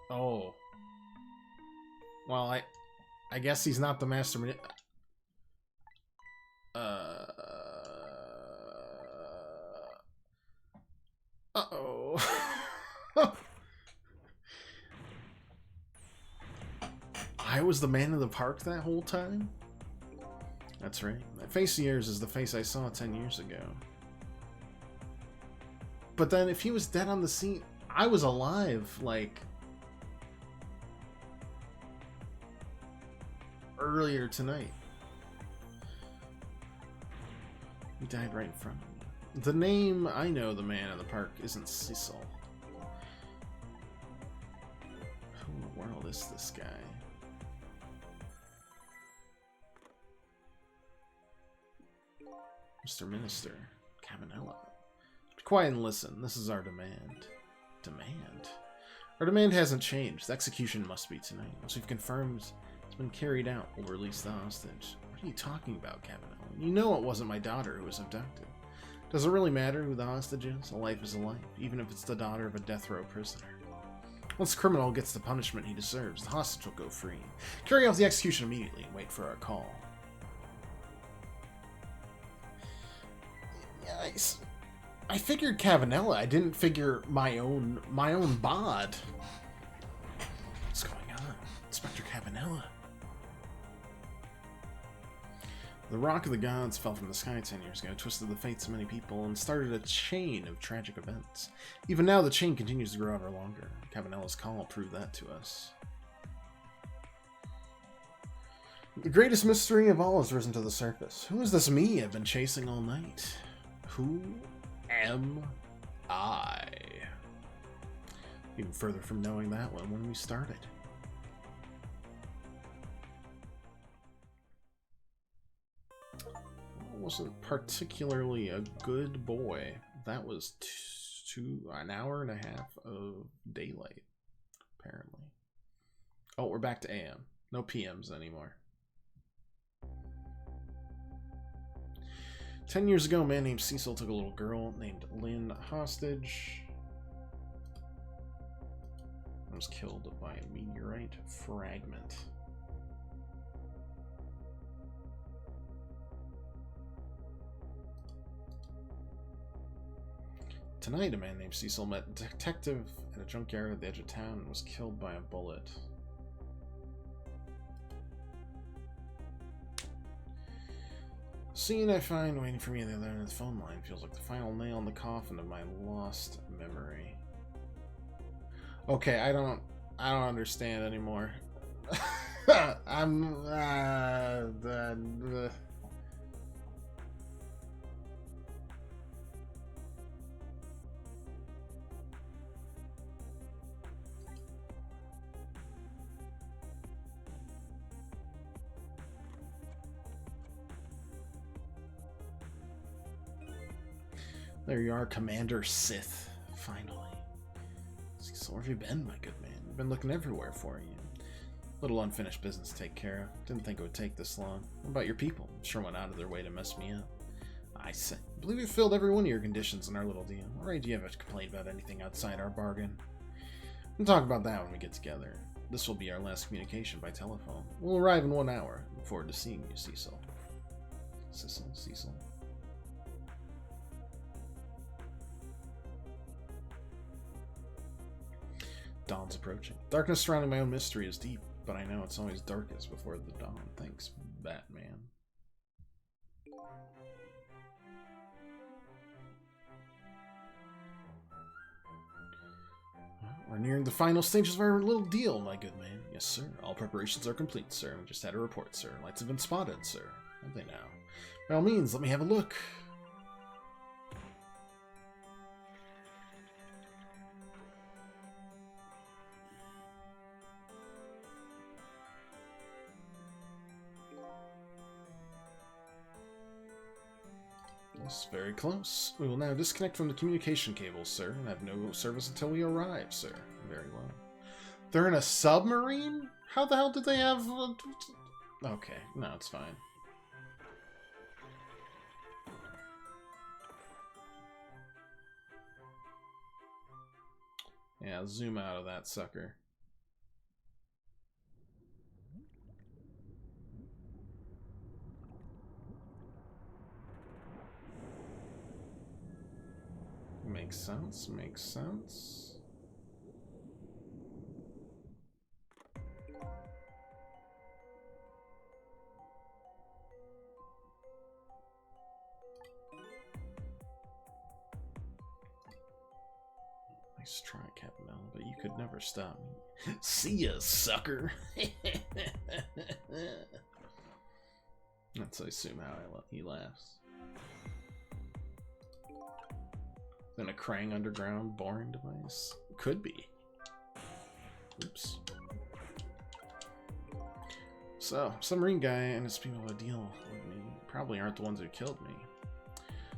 Oh. Well, I guess he's not the master Uh-oh. I was the man in the park that whole time? That's right. That face of yours is the face I saw 10 years ago. But then if he was dead on the scene, I was alive, like, earlier tonight. He died right in front of me. The name I know the man in the park isn't Cecil. Who in the world is this guy? Mr. Minister, Cabanela. Be quiet and listen. This is our demand. Demand? Our demand hasn't changed. The execution must be tonight. Once we've confirmed it's been carried out, we'll release the hostage. What are you talking about, Cabanela? You know it wasn't my daughter who was abducted. Does it really matter who the hostage is? A life is a life, even if it's the daughter of a death row prisoner. Once the criminal gets the punishment he deserves, the hostage will go free. Carry out the execution immediately and wait for our call. Yeah, I figured Cabanela. I didn't figure my own bod. What's going on? Inspector Cabanela. The Rock of the Gods fell from the sky 10 years ago, twisted the fates of many people, and started a chain of tragic events. Even now, the chain continues to grow ever longer. Cabanela's call proved that to us. The greatest mystery of all has risen to the surface. Who is this me I've been chasing all night? Who am I? Even further from knowing that one when we started. Wasn't particularly a good boy. That was an hour and a half of daylight, apparently. Oh, we're back to AM. No PMs anymore. 10 years ago, a man named Cecil took a little girl named Lynn hostage. And was killed by a meteorite fragment. Tonight, a man named Cecil met a detective at a junkyard at the edge of town and was killed by a bullet. Scene I find waiting for me on the other end of the phone line feels like the final nail in the coffin of my lost memory. Okay, I don't understand anymore. There you are, Commander Sith. Finally. So where have you been, my good man? I've been looking everywhere for you. Little unfinished business to take care of. Didn't think it would take this long. What about your people? Sure went out of their way to mess me up. I say, I believe we filled every one of your conditions in our little deal. Alright, do you have a complaint about anything outside our bargain? We'll talk about that when we get together. This will be our last communication by telephone. We'll arrive in 1 hour. Look forward to seeing you, Cecil. Cecil. Dawn's approaching. Darkness surrounding my own mystery is deep, but I know it's always darkest before the dawn. Thanks, Batman. We're nearing the final stages of our little deal, my good man. Yes, sir. All preparations are complete, sir. We just had a report, sir. Lights have been spotted, sir. Have they now? By all means, let me have a look. Yes, very close. We will now disconnect from the communication cables, sir, and have no service until we arrive, sir. Very well. They're in a submarine? How the hell did they have... Okay, no, it's fine. Yeah, zoom out of that sucker. Makes sense, makes sense. Nice try, Captain, but you could never stop me. See ya, sucker! That's, I assume, how he laughs. Then a Krang underground boring device? Could be. Oops. So, submarine guy and his people to deal with me probably aren't the ones who killed me.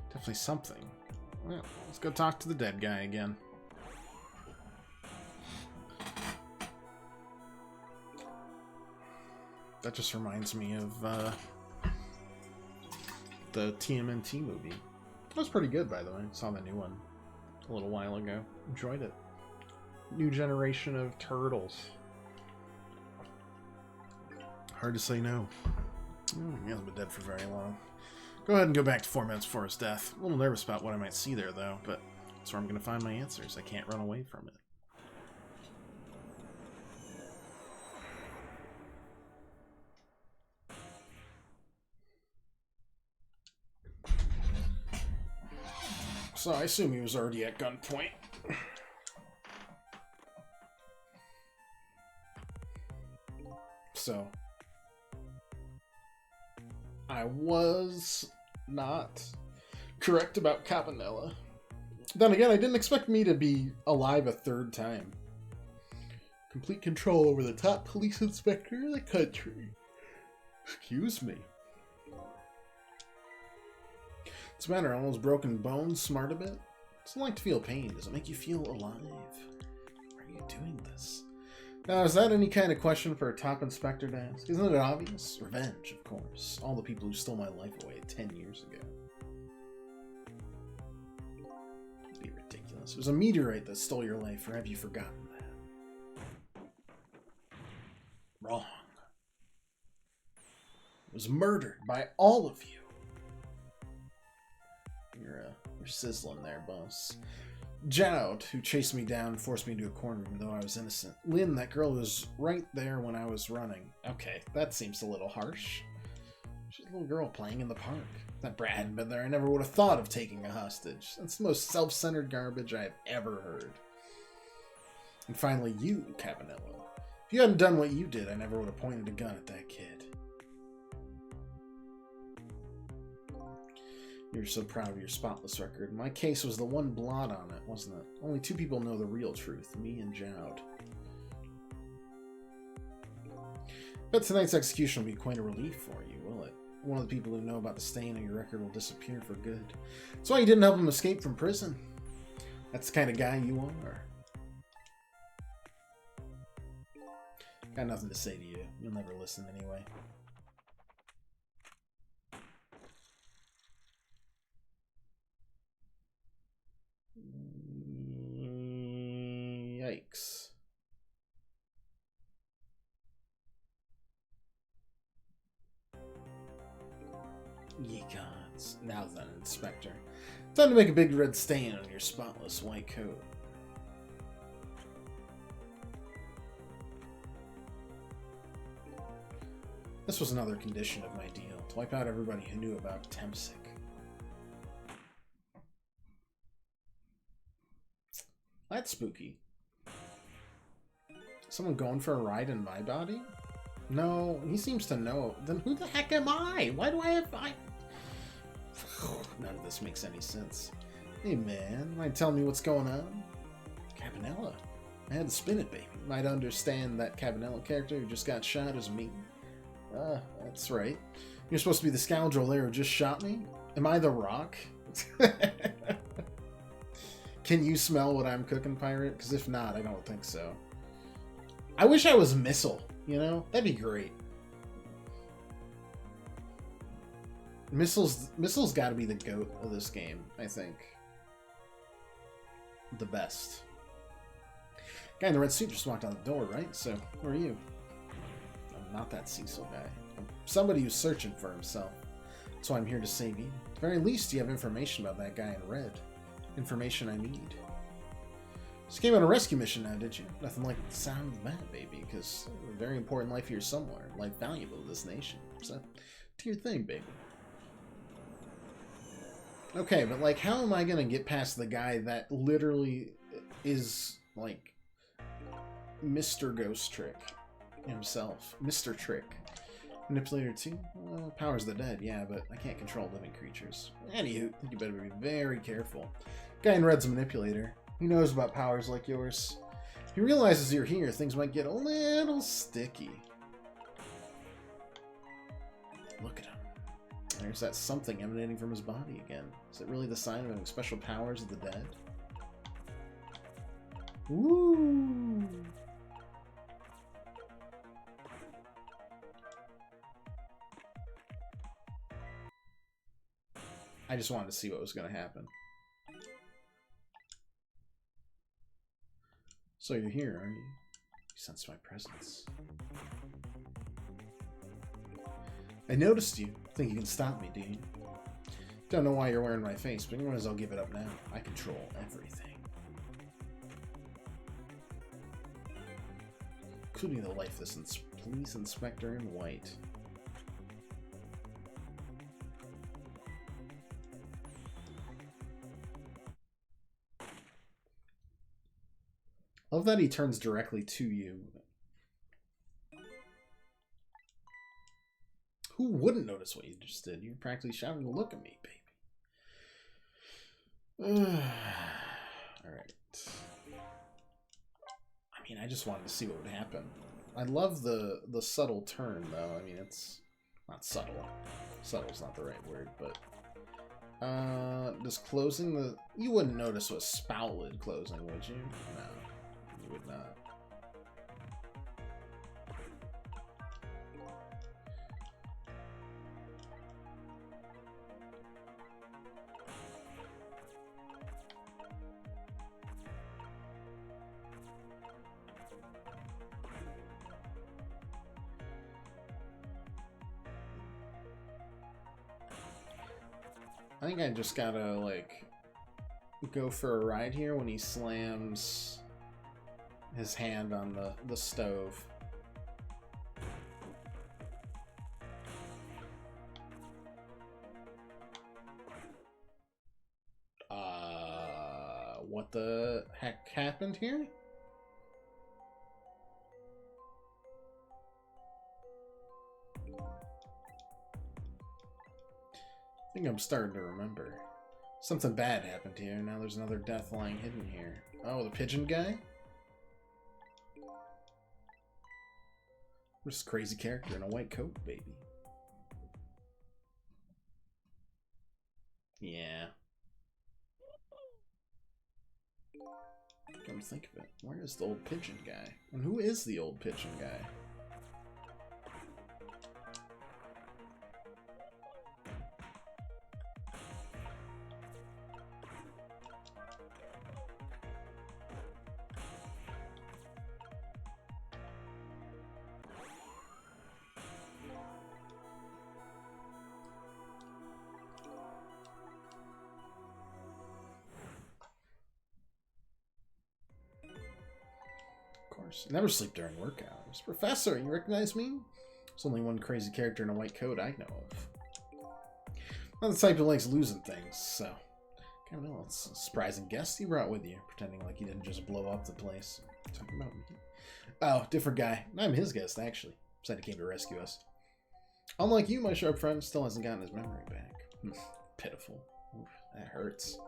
Definitely something. Well, let's go talk to the dead guy again. That just reminds me of the TMNT movie. That was pretty good, by the way. Saw the new one a little while ago. Enjoyed it. New generation of turtles. Hard to say no. He hasn't been dead for very long. Go ahead and go back to 4 minutes before his death. A little nervous about what I might see there, though, but that's where I'm going to find my answers. I can't run away from it. So I assume he was already at gunpoint. So I was not correct about Cabanela. Then again, I didn't expect me to be alive a 3rd time. Complete control over the top police inspector in the country. Excuse me. What's the matter? Almost broken bones? Smart a bit? Doesn't like to feel pain. Does it make you feel alive? Why are you doing this? Now, is that any kind of question for a top inspector to ask? Isn't it obvious? Revenge, of course. All the people who stole my life away 10 years ago. was. It was a meteorite that stole your life, or have you forgotten that? Wrong. It was murdered by all of you. You're sizzling there, boss. Jowd, who chased me down and forced me into a corner even though I was innocent. Lynn, that girl was right there when I was running. Okay, that seems a little harsh. She's a little girl playing in the park. If that brat hadn't been there, I never would have thought of taking a hostage. That's the most self-centered garbage I've ever heard. And finally, you, Cabanela. If you hadn't done what you did, I never would have pointed a gun at that kid. You're so proud of your spotless record. My case was the one blot on it, wasn't it? Only 2 people know the real truth, me and Jowd. Bet tonight's execution will be quite a relief for you, will it? One of the people who know about the stain on your record will disappear for good. That's why you didn't help him escape from prison. That's the kind of guy you are. Got nothing to say to you. You'll never listen anyway. Yikes. Ye gods. Now then, Inspector. Time to make a big red stain on your spotless white coat. This was another condition of my deal, to wipe out everybody who knew about Temsic. That's spooky. Someone going for a ride in my body? No, he seems to know. Then who the heck am I? Why do I have... None of this makes any sense. Hey man, mind telling me what's going on? Cabanela. I had to spin it, baby. Might understand that Cabanela character who just got shot as me. That's right. You're supposed to be the scoundrel there who just shot me? Am I the Rock? Can you smell what I'm cooking, Pirate? Because if not, I don't think so. I wish I was Missile, you know? That'd be great. Missile's got to be the GOAT of this game, I think. The best. Guy in the red suit just walked out the door, right? So, who are you? I'm not that Cecil guy. I'm somebody who's searching for himself. That's why I'm here to save you. At the very least, you have information about that guy in red. Information I need. Just came on a rescue mission now, did you? Nothing like the sound of that, baby, because a very important life here somewhere. Life valuable to this nation. So, do your thing, baby. Okay, but, like, how am I going to get past the guy that literally is, like, Mr. Ghost Trick himself? Mr. Trick. Manipulator 2? Well, powers the dead, yeah, but I can't control living creatures. Anywho, I think you better be very careful. Guy in red's a manipulator. He knows about powers like yours. If he realizes you're here, things might get a little sticky. Look at him. There's that something emanating from his body again. Is it really the sign of having special powers of the dead? Ooh. I just wanted to see what was going to happen. So you're here, are you? You sense my presence. I noticed you. Think you can stop me, do you? Don't know why you're wearing my face, but you might as well give it up now. I control everything. Including the lifeless police inspector in white. I love that he turns directly to you. Who wouldn't notice what you just did? You're practically shouting, look at me, baby. Alright. I mean, I just wanted to see what would happen. I love the subtle turn, though. I mean, it's not subtle. Subtle's not the right word, but... Does closing the... You wouldn't notice what spout lid closing, would you? No. You would not. I think I just gotta, like, go for a ride here when he slams his hand on the stove. What the heck happened here? I think I'm starting to remember. Something bad happened here. Now there's another death lying hidden here. Oh, the pigeon guy? This crazy character in a white coat, baby. Yeah. Come to think of it, where is the old pigeon guy? And who is the old pigeon guy? Never sleep during work hours. Professor, you recognize me? There's only one crazy character in a white coat I know of. Not the type who likes losing things, so... I don't know, it's a surprising guest you brought with you, pretending like you didn't just blow up the place. Talking about me. Oh, different guy. I'm his guest, actually. Said he came to rescue us. Unlike you, my sharp friend still hasn't gotten his memory back. Pitiful. Oof, that hurts.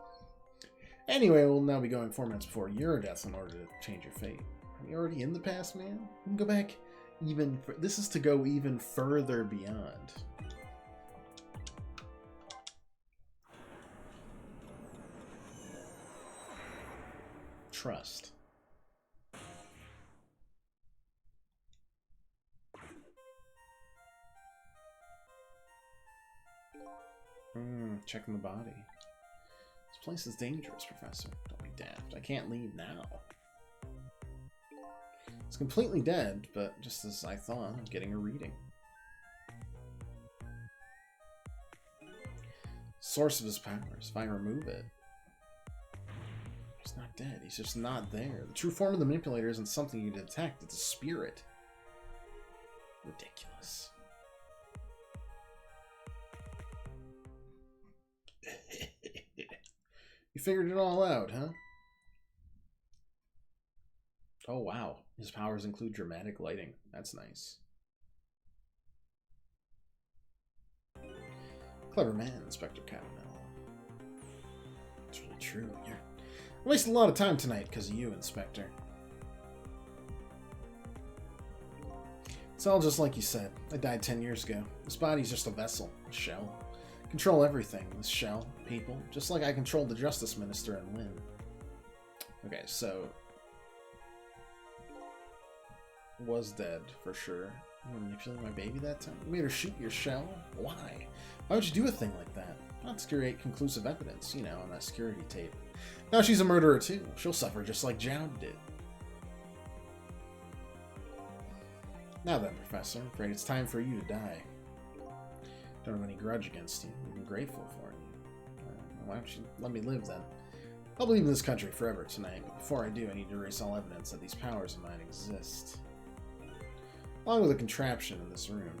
Anyway, we'll now be going 4 minutes before your death in order to change your fate. Are you already in the past, man? We can go back even... This is to go even further beyond. Trust. Checking the body. This place is dangerous, Professor. Don't be daft. I can't leave now. It's completely dead, but just as I thought, I'm getting a reading. Source of his powers. If I remove it, he's not dead. He's just not there. The true form of the manipulator isn't something you detect. It's a spirit. Ridiculous. You figured it all out, huh? Oh, wow. His powers include dramatic lighting. That's nice. Clever man, Inspector Cavanaugh. It's really true. You're wasting a lot of time tonight because of you, Inspector. It's all just like you said. I died 10 years ago. This body's just a vessel, a shell. Control everything. This shell, people, just like I controlled the Justice Minister and Lynn. Okay, so... was dead, for sure. You manipulated my baby that time? You made her shoot your shell? Why? Why would you do a thing like that? Not to create conclusive evidence, you know, on that security tape. Now she's a murderer too. She'll suffer just like Joud did. Now then, Professor, I'm afraid it's time for you to die. Don't have any grudge against you. I'm grateful for you. Why don't you let me live then? I'll leave in this country forever tonight, but before I do, I need to erase all evidence that these powers of mine exist. Along with a contraption in this room.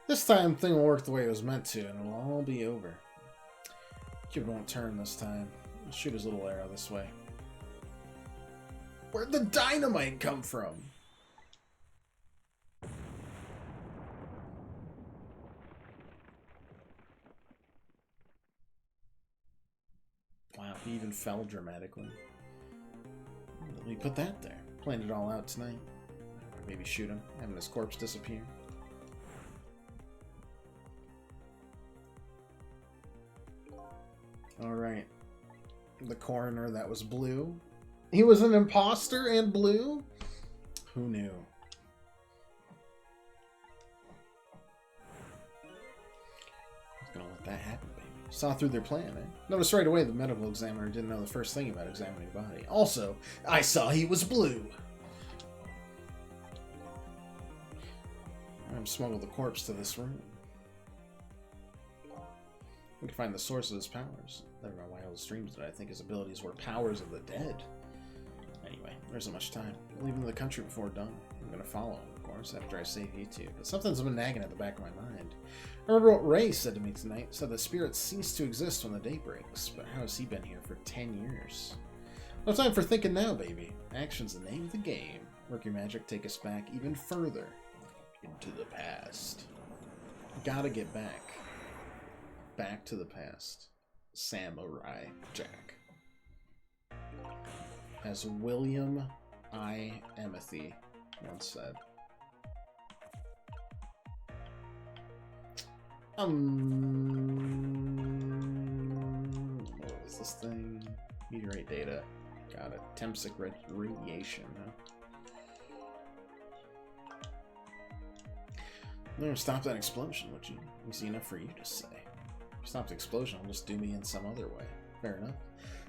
This time, thing will work the way it was meant to, and it'll all be over. Kid won't turn this time. I'll shoot his little arrow this way. Where'd the dynamite come from? Wow, he even fell dramatically. Let me put that there. Planned it all out tonight. Maybe shoot him, having his corpse disappear. Alright. The coroner that was blue. He was an imposter and blue? Who knew? I was gonna let that happen, baby. Saw through their plan, eh? Noticed right away the medical examiner didn't know the first thing about examining the body. Also, I saw he was blue. I'm smuggled the corpse to this room. We can find the source of his powers. There are my wildest dreams that I think his abilities were powers of the dead. Anyway, there isn't much time. I'm leaving the country before dawn. I'm gonna follow him, of course, after I save you two. But something's been nagging at the back of my mind. I remember what Ray said to me tonight. Said the spirits cease to exist when the day breaks. But how has he been here for 10 years? No time for thinking now, baby. Action's the name of the game. Work your magic, take us back even further into the past. Gotta get back. Back to the past. Samurai Jack. As William I. Amity once said. What was this thing? Meteorite data. Got it. Tempsic radiation, huh? No, stop that explosion, would you? Easy enough for you to say. If you stop the explosion, I'll just do me in some other way. Fair enough.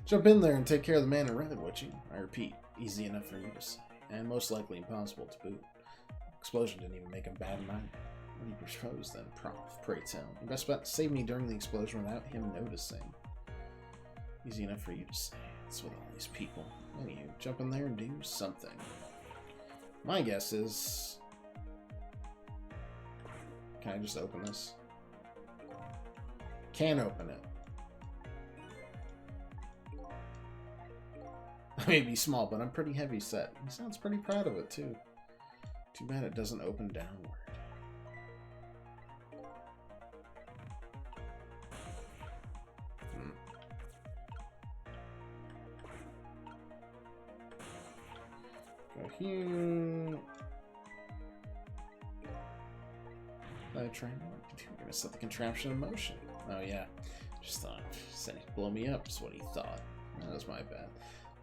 Jump in there and take care of the man in red, would you? I repeat, easy enough for you to say. And most likely impossible to boot. Explosion didn't even make him bad in mind. What do you propose then, Prof? Pray tell. Your best bet, save me during the explosion without him noticing. Easy enough for you to say. That's with all these people. Anywho, jump in there and do something. My guess is... Can I just open this? Can't open it. I may be small, but I'm pretty heavy set. He sounds pretty proud of it, too. Too bad it doesn't open downward. Go here. We're gonna set the contraption in motion. Oh yeah, just thought said he'd blow me up. Is what he thought. That was my bad.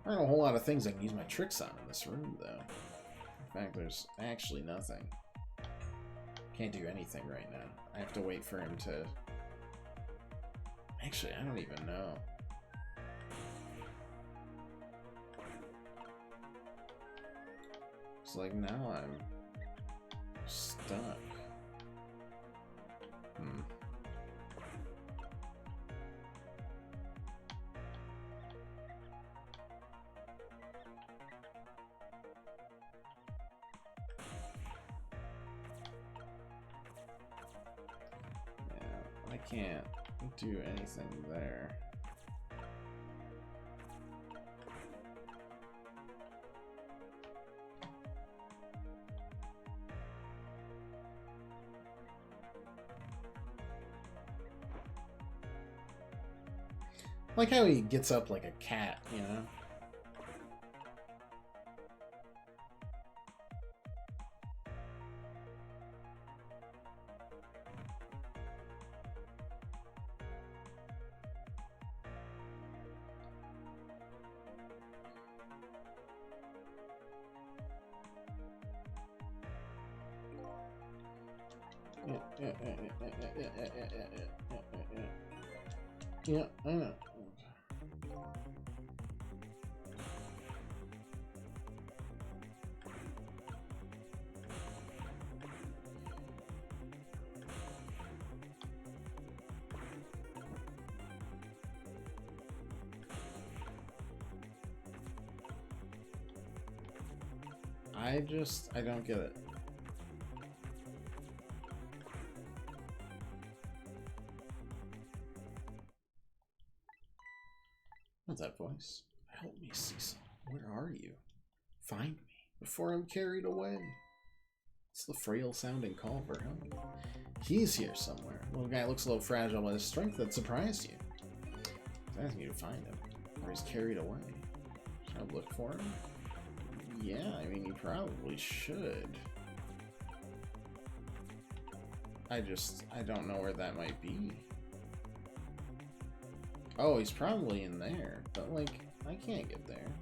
There aren't a whole lot of things I can use my tricks on in this room, though. In fact, there's actually nothing. Can't do anything right now. I have to wait for him to... Actually, I don't even know. It's like now I'm stuck. Yeah, I can't do anything there. Like how he gets up like a cat, you know? Yeah, I know. I don't get it. What's that voice? Help me, Cecil. Where are you? Find me before I'm carried away. It's the frail sounding call for help. He's here somewhere. Little guy looks a little fragile, but his strength that surprised you. He's asking you to find him, or he's carried away. Should I look for him? Yeah, I mean, you probably should. I don't know where that might be. Oh, he's probably in there, but like, I can't get there.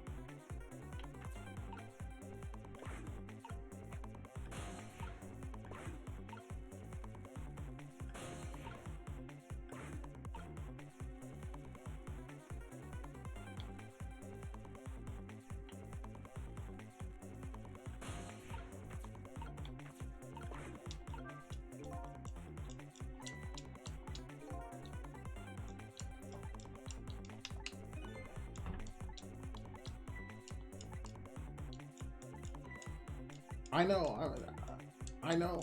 I know. I know.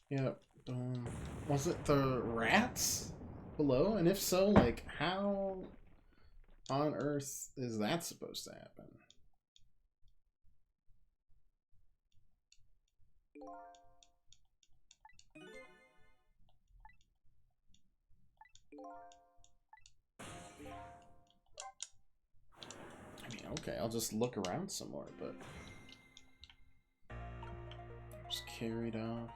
Yep. Was it the rats below? And if so, like, how on earth is that supposed to happen? I mean, okay, I'll just look around some more, but just carried off.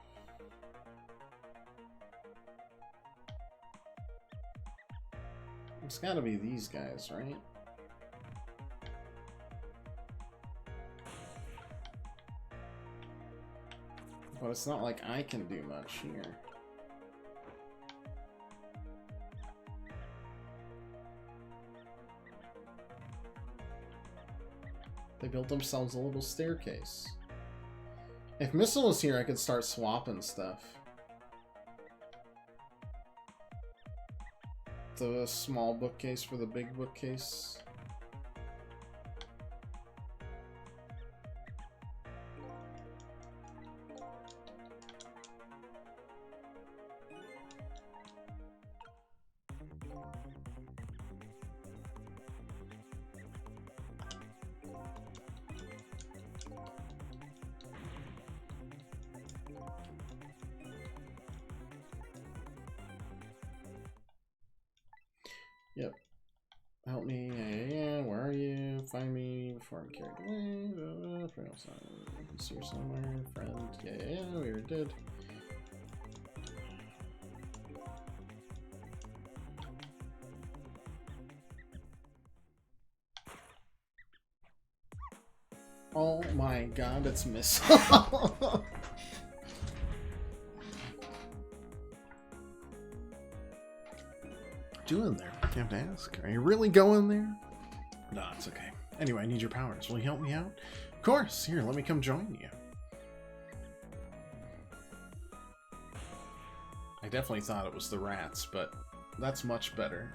It's gotta be these guys, right? But it's not like I can do much here. They built themselves a little staircase. If Missile was here, I could start swapping stuff. The small bookcase for the big bookcase. Yep. Help me. Yeah, where are you? Find me before I'm carried away. I can see her somewhere. Friend. Yeah, we were good. Oh my god, it's Missile. Doing there? You have to ask. Are you really going there? No, it's okay. Anyway, I need your powers. Will you help me out? Of course. Here, let me come join you. I definitely thought it was the rats, but that's much better.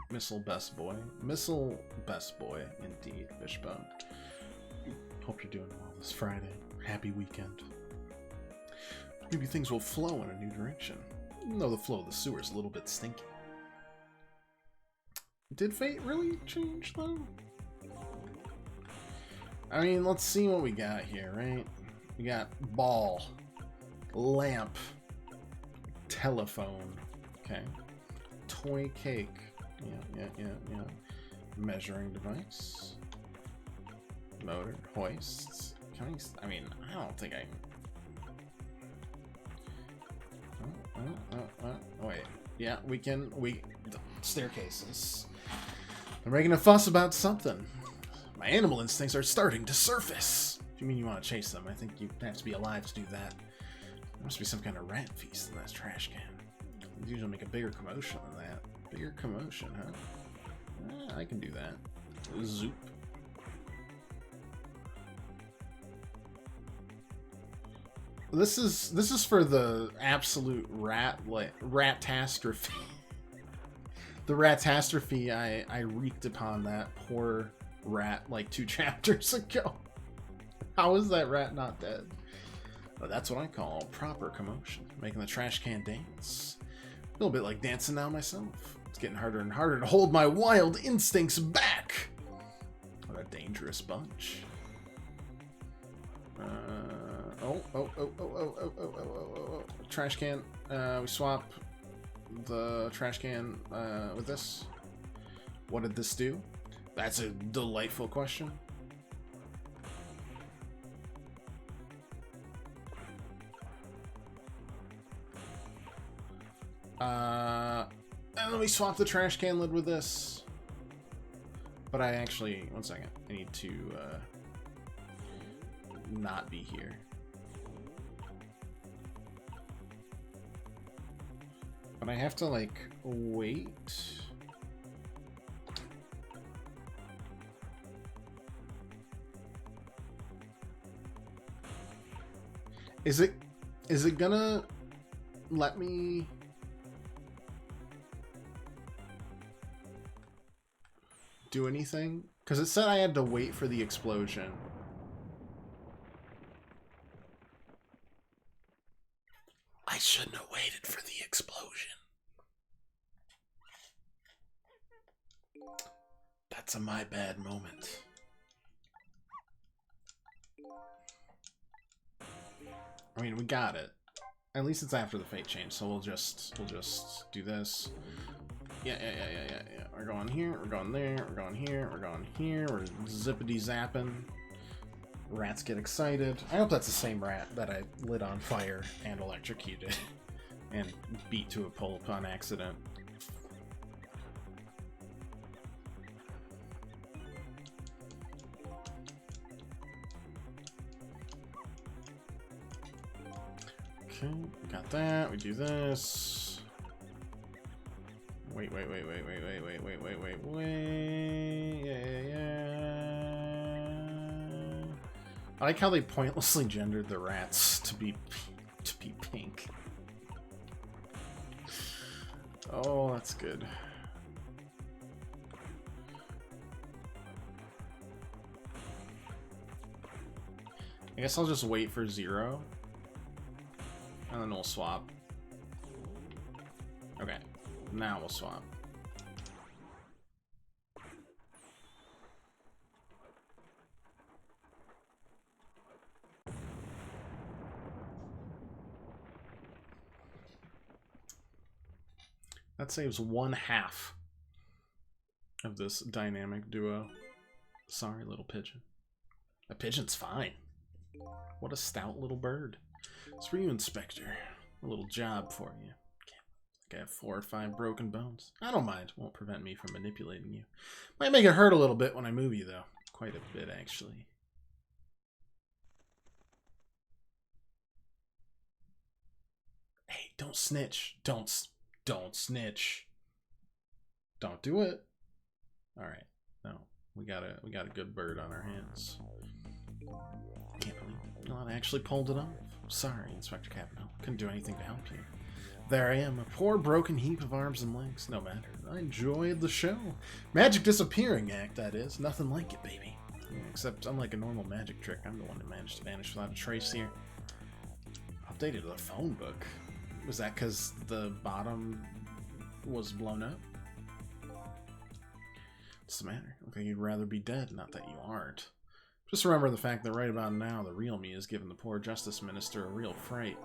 Missile best boy. Missile best boy, indeed, Fishbone. Hope you're doing well this Friday. Happy weekend. Maybe things will flow in a new direction. Even though the flow of the sewer is a little bit stinky. Did fate really change, though? I mean, let's see what we got here, right? We got ball, lamp, telephone, okay, toy cake, yeah. Measuring device, motor, hoist. Can I mean, I don't think I can. Oh, wait. Yeah, staircases. They're making a fuss about something. My animal instincts are starting to surface. If you mean you want to chase them, I think you have to be alive to do that. There must be some kind of rat feast in that trash can. They usually make a bigger commotion than that. Bigger commotion, huh? I can do that. Zoop. This is for the absolute rat-tastrophe. The rat-tastrophe I wreaked upon that poor rat like 2 chapters ago. How is that rat not dead? Well, that's what I call proper commotion. Making the trash can dance. A little bit like dancing now myself. It's getting harder and harder to hold my wild instincts back. What a dangerous bunch. Trash can. We swap the trash can with this. What did this do? That's a delightful question. And then we swap the trash can lid with this. But I actually, one second, I need to not be here. But I have to like wait. Is it gonna let me do anything? Because it said I had to wait for the explosion. I shouldn't have waited for the explosion. That's a my bad moment. I mean, we got it. At least it's after the fate change, so we'll just do this. Yeah. We're going here, we're going there, we're going here, we're going here, we're zippity zapping. Rats get excited. I hope that's the same rat that I lit on fire and electrocuted and beat to a pulp on accident. Okay, got that. We do this. Wait. Yeah. I like how they pointlessly gendered the rats to be pink. Oh, that's good. I guess I'll just wait for 0. And then we'll swap. Okay, now we'll swap. That saves 1/2 of this dynamic duo. Sorry, little pigeon. A pigeon's fine. What a stout little bird. It's for you, Inspector. A little job for you. I have 4 or 5 broken bones. I don't mind. Won't prevent me from manipulating you. Might make it hurt a little bit when I move you, though. Quite a bit, actually. Hey, don't snitch. Don't snitch. Don't do it. All right. No, we got a good bird on our hands. Can't believe it. No, I actually pulled it off. Sorry, Inspector Cavanagh. Couldn't do anything to help you. There I am, a poor broken heap of arms and legs. No matter. I enjoyed the show. Magic disappearing act, that is. Nothing like it, baby. Except, unlike a normal magic trick, I'm the one that managed to vanish without a trace here. Updated the phone book. Was that because the bottom was blown up? What's the matter? Okay, you'd rather be dead, not that you aren't. Just remember the fact that right about now, the real me is giving the poor Justice Minister a real fright.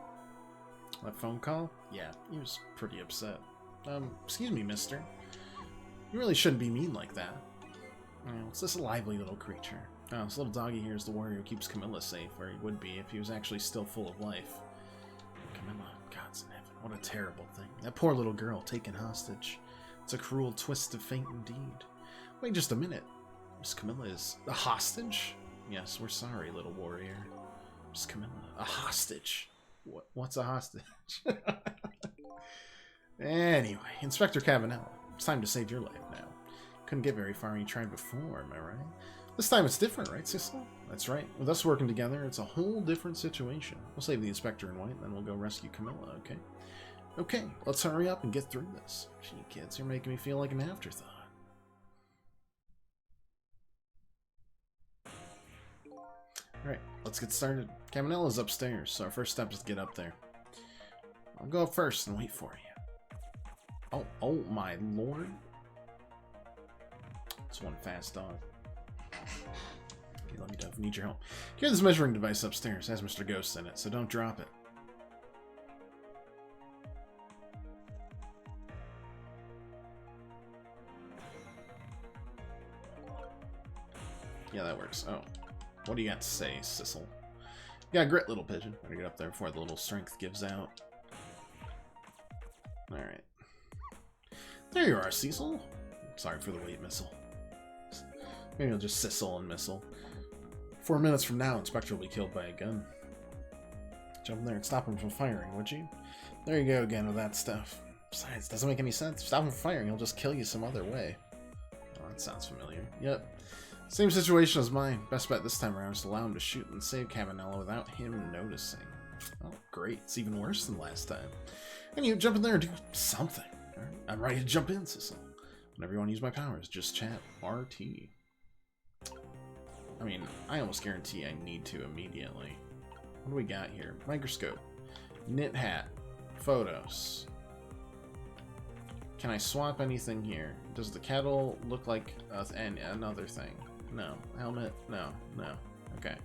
That phone call? Yeah, he was pretty upset. Excuse me, mister. You really shouldn't be mean like that. It's this lively little creature. Oh, this little doggy here is the warrior who keeps Camilla safe, where he would be if he was actually still full of life. Camilla, God's in heaven, what a terrible thing. That poor little girl taken hostage. It's a cruel twist of fate indeed. Wait just a minute. Miss Camilla is a hostage? Yes, we're sorry, little warrior. Miss Camilla, a hostage? What's a hostage? Anyway, Inspector Cavanagh, it's time to save your life now. Couldn't get very far when you tried before, am I right? This time it's different, right, Cecil? That's right. With us working together, it's a whole different situation. We'll save the Inspector in white, then we'll go rescue Camilla, okay? Okay, let's hurry up and get through this. Gee, kids, you're making me feel like an afterthought. Alright, let's get started. Caminella's upstairs, so our first step is to get up there. I'll go up first and wait for you. Oh my lord. It's one fast dog. Okay, let me know if you need your help. Here's this measuring device upstairs. It has Mr. Ghost in it, so don't drop it. Yeah, that works. Oh. What do you got to say, Cecil? You got grit, little pigeon. Better get up there before the little strength gives out. Alright. There you are, Cecil. Sorry for the wait, missile. Maybe I'll just Cecil and missile. 4 minutes from now, Inspector will be killed by a gun. Jump in there and stop him from firing, would you? There you go again with that stuff. Besides, it doesn't make any sense. Stop him from firing, he'll just kill you some other way. Oh, that sounds familiar. Yep. Same situation as mine. Best bet this time around is to allow him to shoot and save Cavanella without him noticing. Oh, great. It's even worse than last time. And you jump in there and do something. All right? I'm ready to jump in, Sissel. Whenever you want to use my powers, just chat RT. I mean, I almost guarantee I need to immediately. What do we got here? Microscope. Knit hat. Photos. Can I swap anything here? Does the kettle look like another thing? No. Helmet? No. No. Okay.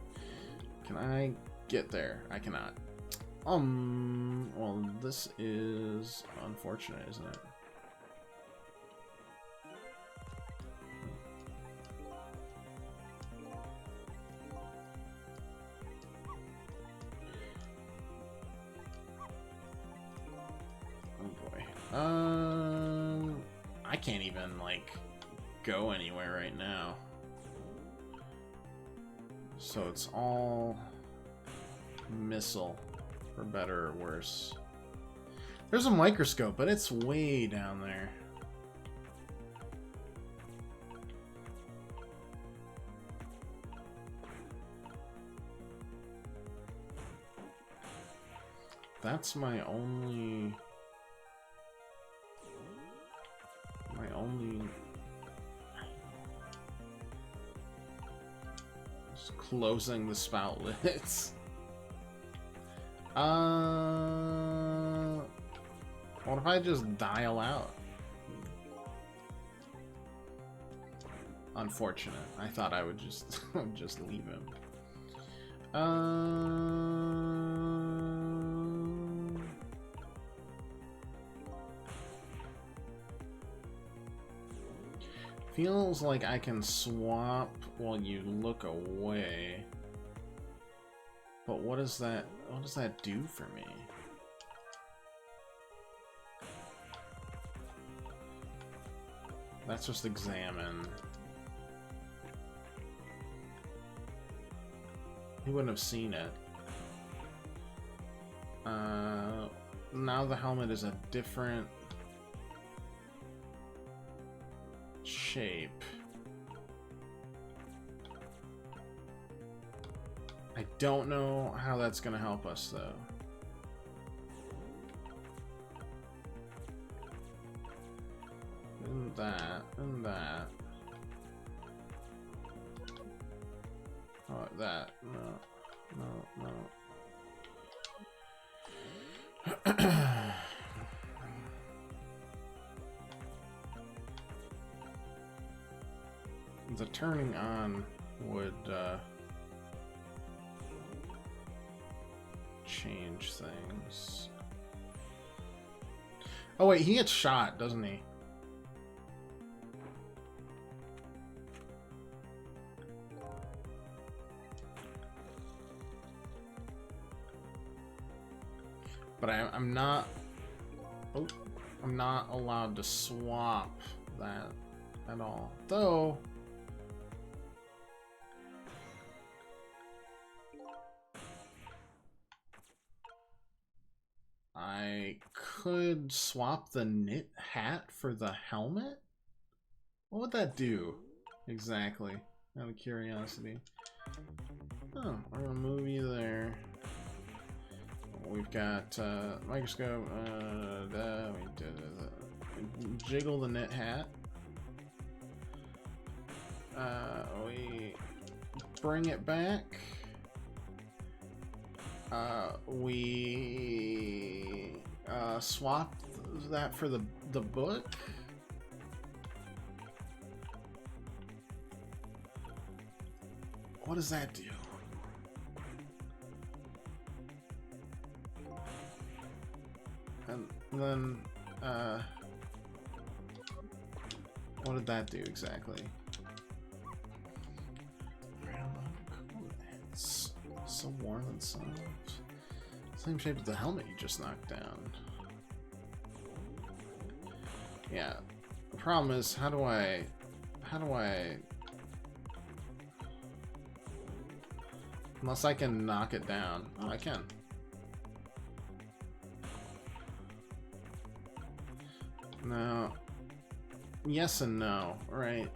Can I get there? I cannot. Well, this is unfortunate, isn't it? Oh boy. I can't even, like, go anywhere right now. So it's all missile, for better or worse. There's a microscope, but it's way down there. That's my only... Just closing the spout lids. What if I just dial out? Unfortunate. I thought I would just just leave him. Feels like I can swap while you look away. But what does that do for me? Let's just examine. He wouldn't have seen it. Now the helmet is a different shape. I don't know how that's gonna help us though. And that, and that. Oh, that. No, no, no. The turning on would change things. Oh wait, he gets shot, doesn't he? But I'm not. Oh, I'm not allowed to swap that at all. Though. I could swap the knit hat for the helmet? What would that do exactly? Out of curiosity. Oh, we're gonna move you there. We've got microscope. We jiggle the knit hat. We bring it back. We swap that for the book. What does that do? And then, what did that do exactly? It's so warm and soft. Same shape as the helmet you just knocked down. Yeah. The problem is, how do I... Unless I can knock it down. Oh, I can. No. Yes and no, right?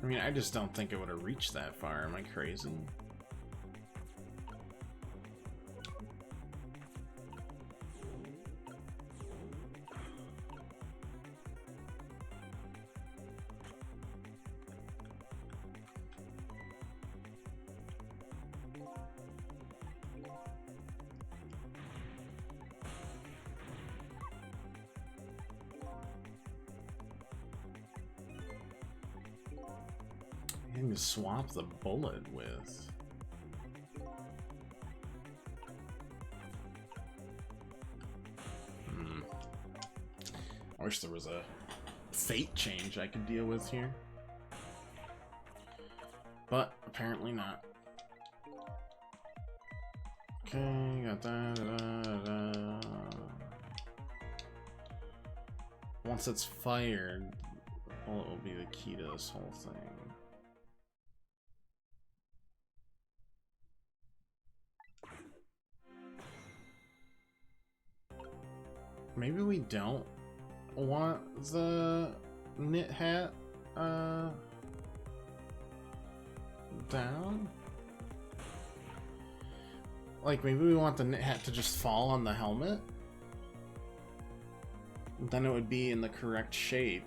mean, I just don't think it would have reached that far. Am I crazy? To swap the bullet with. I wish there was a fate change I could deal with here, but apparently not. Okay, got that. Once it's fired, the bullet will be the key to this whole thing. Maybe we don't want the knit hat down? Like, maybe we want the knit hat to just fall on the helmet? Then it would be in the correct shape.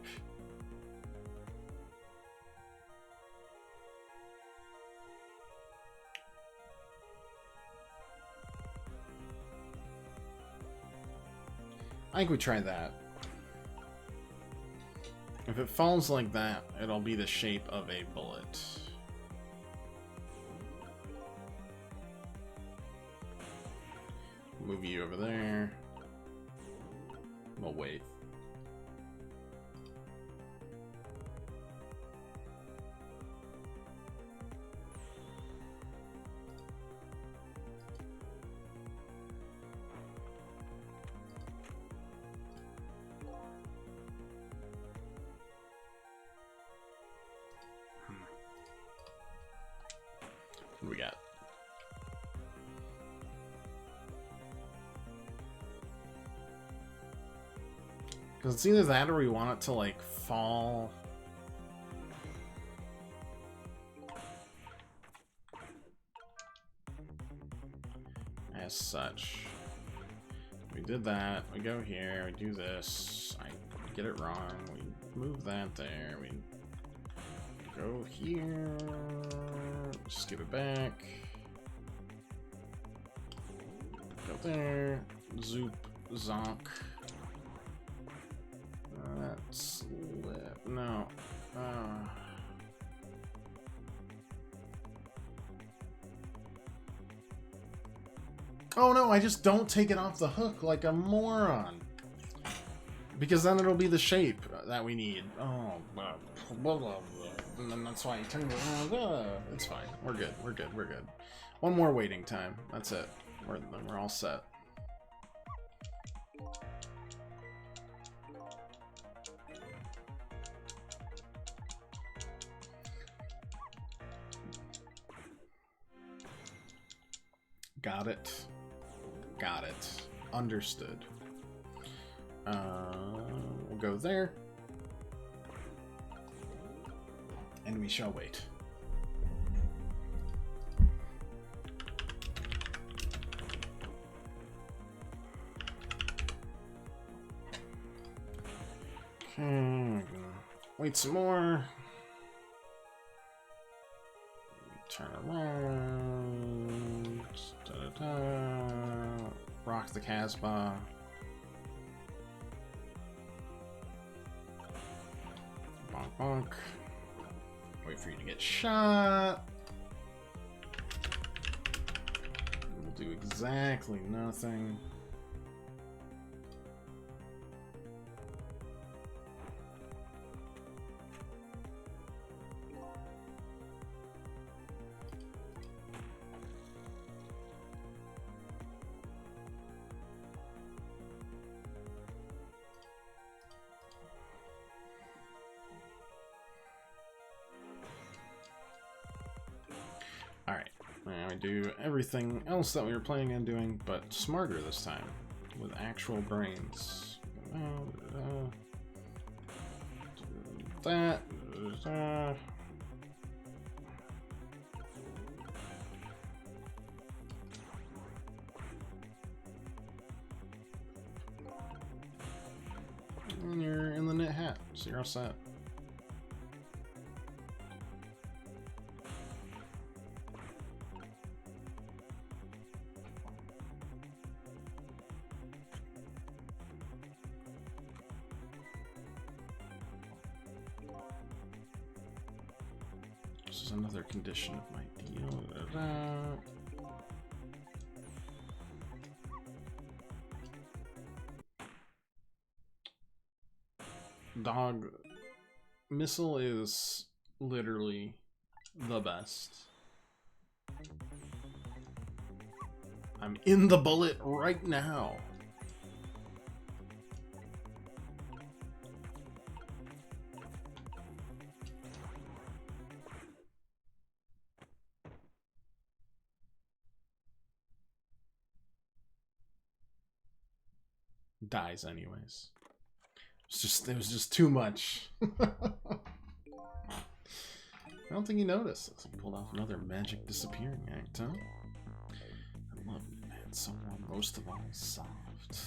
I think we try that. If it falls like that, it'll be the shape of a bullet. Move you over there. We'll wait. What do we got? Because it's either that or we want it to, like, fall. As such. We did that. We go here. We do this. I get it wrong. We move that there. We go here. Just give it back. Go there. Zoop. Zonk. That's lit. No. Oh no, I just don't take it off the hook like a moron. Because then it'll be the shape that we need. Oh, blah, blah, blah, blah. And then that's why you turn it around. It's fine. We're good. We're good. We're good. One more waiting time. That's it. We're all set. Got it. Got it. Understood. We'll go there. And we shall wait. Okay. Wait some more. Turn around. Rock the Casbah. Bonk bonk. Wait for you to get shot. We'll do exactly nothing. Alright, now we do everything else that we were planning on doing, but smarter this time, with actual brains. Do that. so you're all set. This is another condition of my deal. Dog missile is literally the best. I'm in the bullet right now. Dies anyways. It was just too much. I don't think he noticed. Looks like he pulled off another magic disappearing act, huh? I love you, man. Someone most of all soft.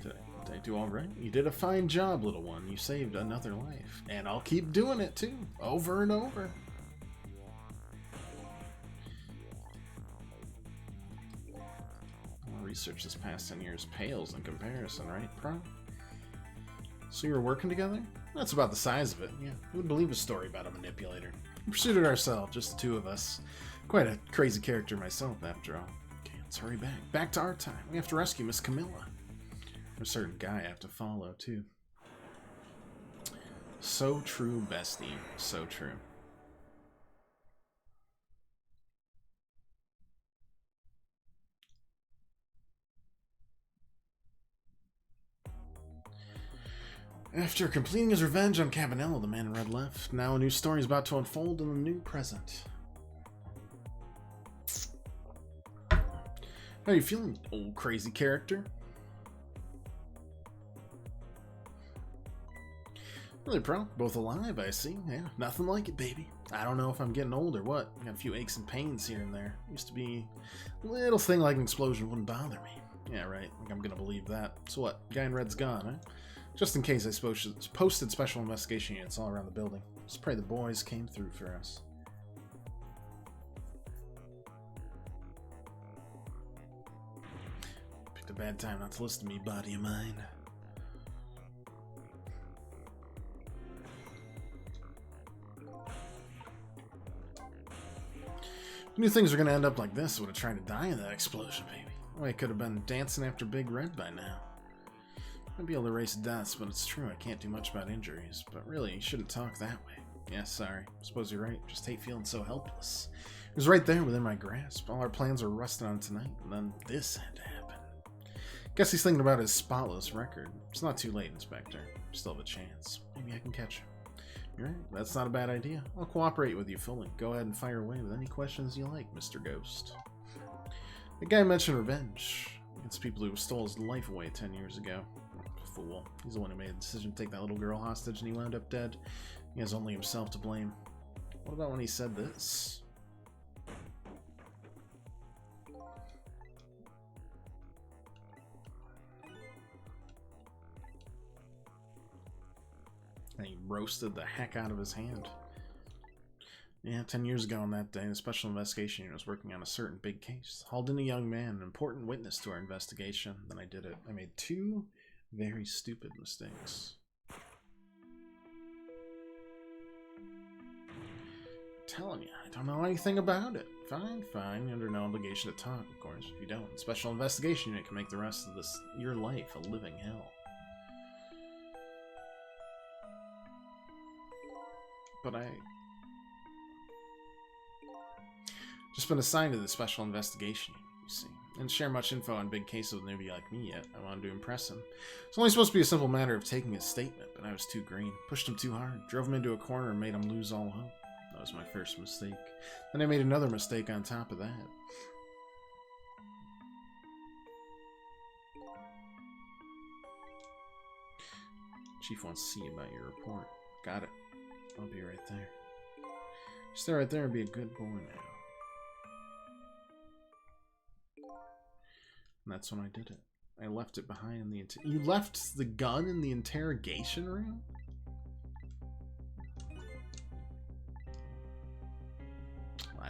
Did I do all right? You did a fine job, little one. You saved another life. And I'll keep doing it too. Over and over. Research this past 10 years pales in comparison, right, Pro? So you were working together? That's about the size of it, yeah. Who would believe a story about a manipulator? We pursued it ourselves, just the two of us. Quite a crazy character myself, after all. Okay, let's hurry back. Back to our time. We have to rescue Miss Camilla. There's a certain guy I have to follow, too. So true, bestie. So true. After completing his revenge on Cabanello, the man in red left. Now a new story is about to unfold in the new present. How are you feeling, old crazy character? Really, Pro? Both alive, I see. Yeah, nothing like it, baby. I don't know if I'm getting old or what. I got a few aches and pains here and there. Used to be a little thing like an explosion wouldn't bother me. Yeah, right. Like I'm gonna believe that. So what? Guy in red's gone, huh? Just in case, I posted special investigation units all around the building. Just pray the boys came through for us. Picked a bad time not to listen to me, body of mine. I knew things were gonna end up like this. I would have tried to die in that explosion, baby. Well, I could have been dancing after Big Red by now. I'd be able to erase deaths, but it's true, I can't do much about injuries. But really, you shouldn't talk that way. Yeah, sorry. Suppose you're right. Just hate feeling so helpless. It was right there within my grasp. All our plans were rusted on tonight, and then this had to happen. Guess he's thinking about his spotless record. It's not too late, Inspector. Still have a chance. Maybe I can catch him. You're right. That's not a bad idea. I'll cooperate with you fully. Go ahead and fire away with any questions you like, Mr. Ghost. The guy mentioned revenge against people who stole his life away 10 years ago. Fool. He's the one who made the decision to take that little girl hostage and he wound up dead. He has only himself to blame. What about when he said this? And he roasted the heck out of his hand. Yeah, 10 years ago on that day, the Special Investigation Unit was working on a certain big case. Hauled in a young man, an important witness to our investigation. Then I did it. I made two very stupid mistakes. I'm telling you, I don't know anything about it. Fine, fine. You're under no obligation to talk, of course. If you don't, the Special Investigation Unit can make the rest of your life a living hell. But I just been assigned to the Special Investigation Unit, you see. Didn't share much info on big cases with a newbie like me yet. I wanted to impress him. It's only supposed to be a simple matter of taking his statement, but I was too green. Pushed him too hard. Drove him into a corner and made him lose all hope. That was my first mistake. Then I made another mistake on top of that. Chief wants to see you about your report. Got it. I'll be right there. Stay right there and be a good boy now. And that's when I did it. I left it behind in the... You left the gun in the interrogation room?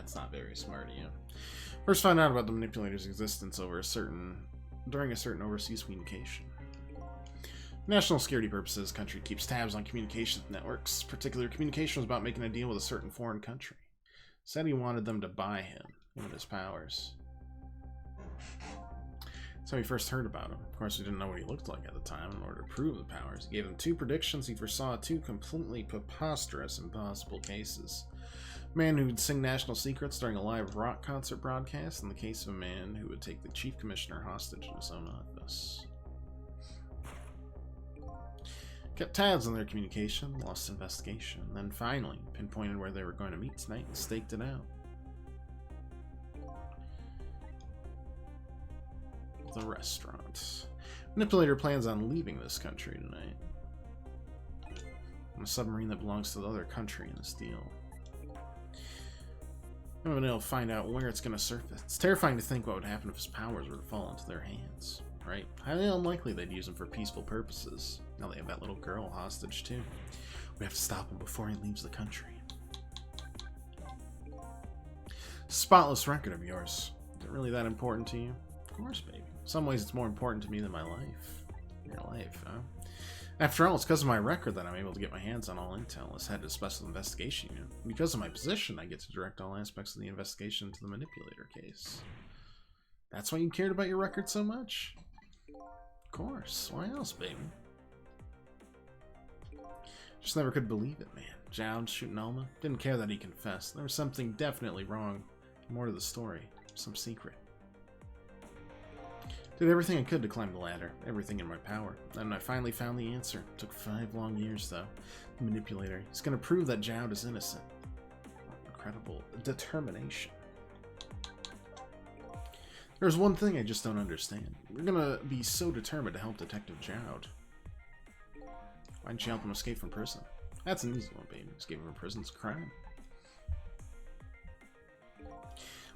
That's not very smart of you. First, find out about the manipulator's existence during a certain overseas communication. National security purposes, country keeps tabs on communications networks. Particular communication was about making a deal with a certain foreign country. Said he wanted them to buy him with his powers. That's how he first heard about him. Of course, we didn't know what he looked like at the time. In order to prove the powers, he gave him 2 predictions. He foresaw 2 completely preposterous, impossible cases. A man who would sing national secrets during a live rock concert broadcast, in the case of a man who would take the chief commissioner hostage in his own office. Kept tabs on their communication, lost investigation, and then finally pinpointed where they were going to meet tonight and staked it out. The restaurant. Manipulator plans on leaving this country tonight. On a submarine that belongs to the other country in this deal. I'm gonna find out where it's gonna surface. It's terrifying to think what would happen if his powers were to fall into their hands, right? Highly unlikely they'd use them for peaceful purposes. Now they have that little girl hostage too. We have to stop him before he leaves the country. Spotless record of yours. Is it really that important to you? Of course, baby. In some ways, it's more important to me than my life. Your life, huh? After all, it's because of my record that I'm able to get my hands on all intel as head of the Special Investigation Unit. Because of my position, I get to direct all aspects of the investigation into the Manipulator case. That's why you cared about your record so much? Of course. Why else, baby? Just never could believe it, man. Zhao shooting Alma. Didn't care that he confessed. There was something definitely wrong. More to the story. Some secret. Did everything I could to climb the ladder. Everything in my power. And I finally found the answer. Took 5 long years, though. The Manipulator. He's gonna prove that Zhao is innocent. Incredible determination. There's one thing I just don't understand. We're gonna be so determined to help Detective Zhao. Why didn't you help him escape from prison? That's an easy one, baby. Escaping from prison's a crime.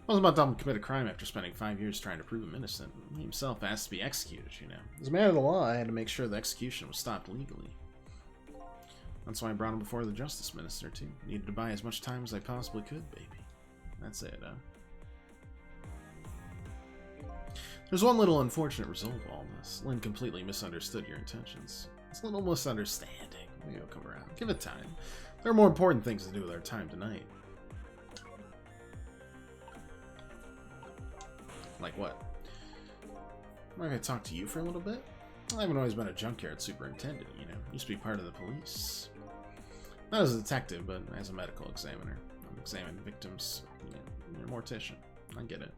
Well, it's about to commit a crime after spending 5 years trying to prove him innocent. He himself asked to be executed, you know. As a matter of the law, I had to make sure the execution was stopped legally. That's why I brought him before the Justice Minister, too. Needed to buy as much time as I possibly could, baby. That's it, huh? There's one little unfortunate result of all this. Lynn completely misunderstood your intentions. It's a little misunderstanding. Maybe it'll come around. Give it time. There are more important things to do with our time tonight. Like what? Am I gonna talk to you for a little bit? I haven't always been a junkyard superintendent, you know. Used to be part of the police. Not as a detective, but as a medical examiner. I'm examining victims. You're a mortician. I get it.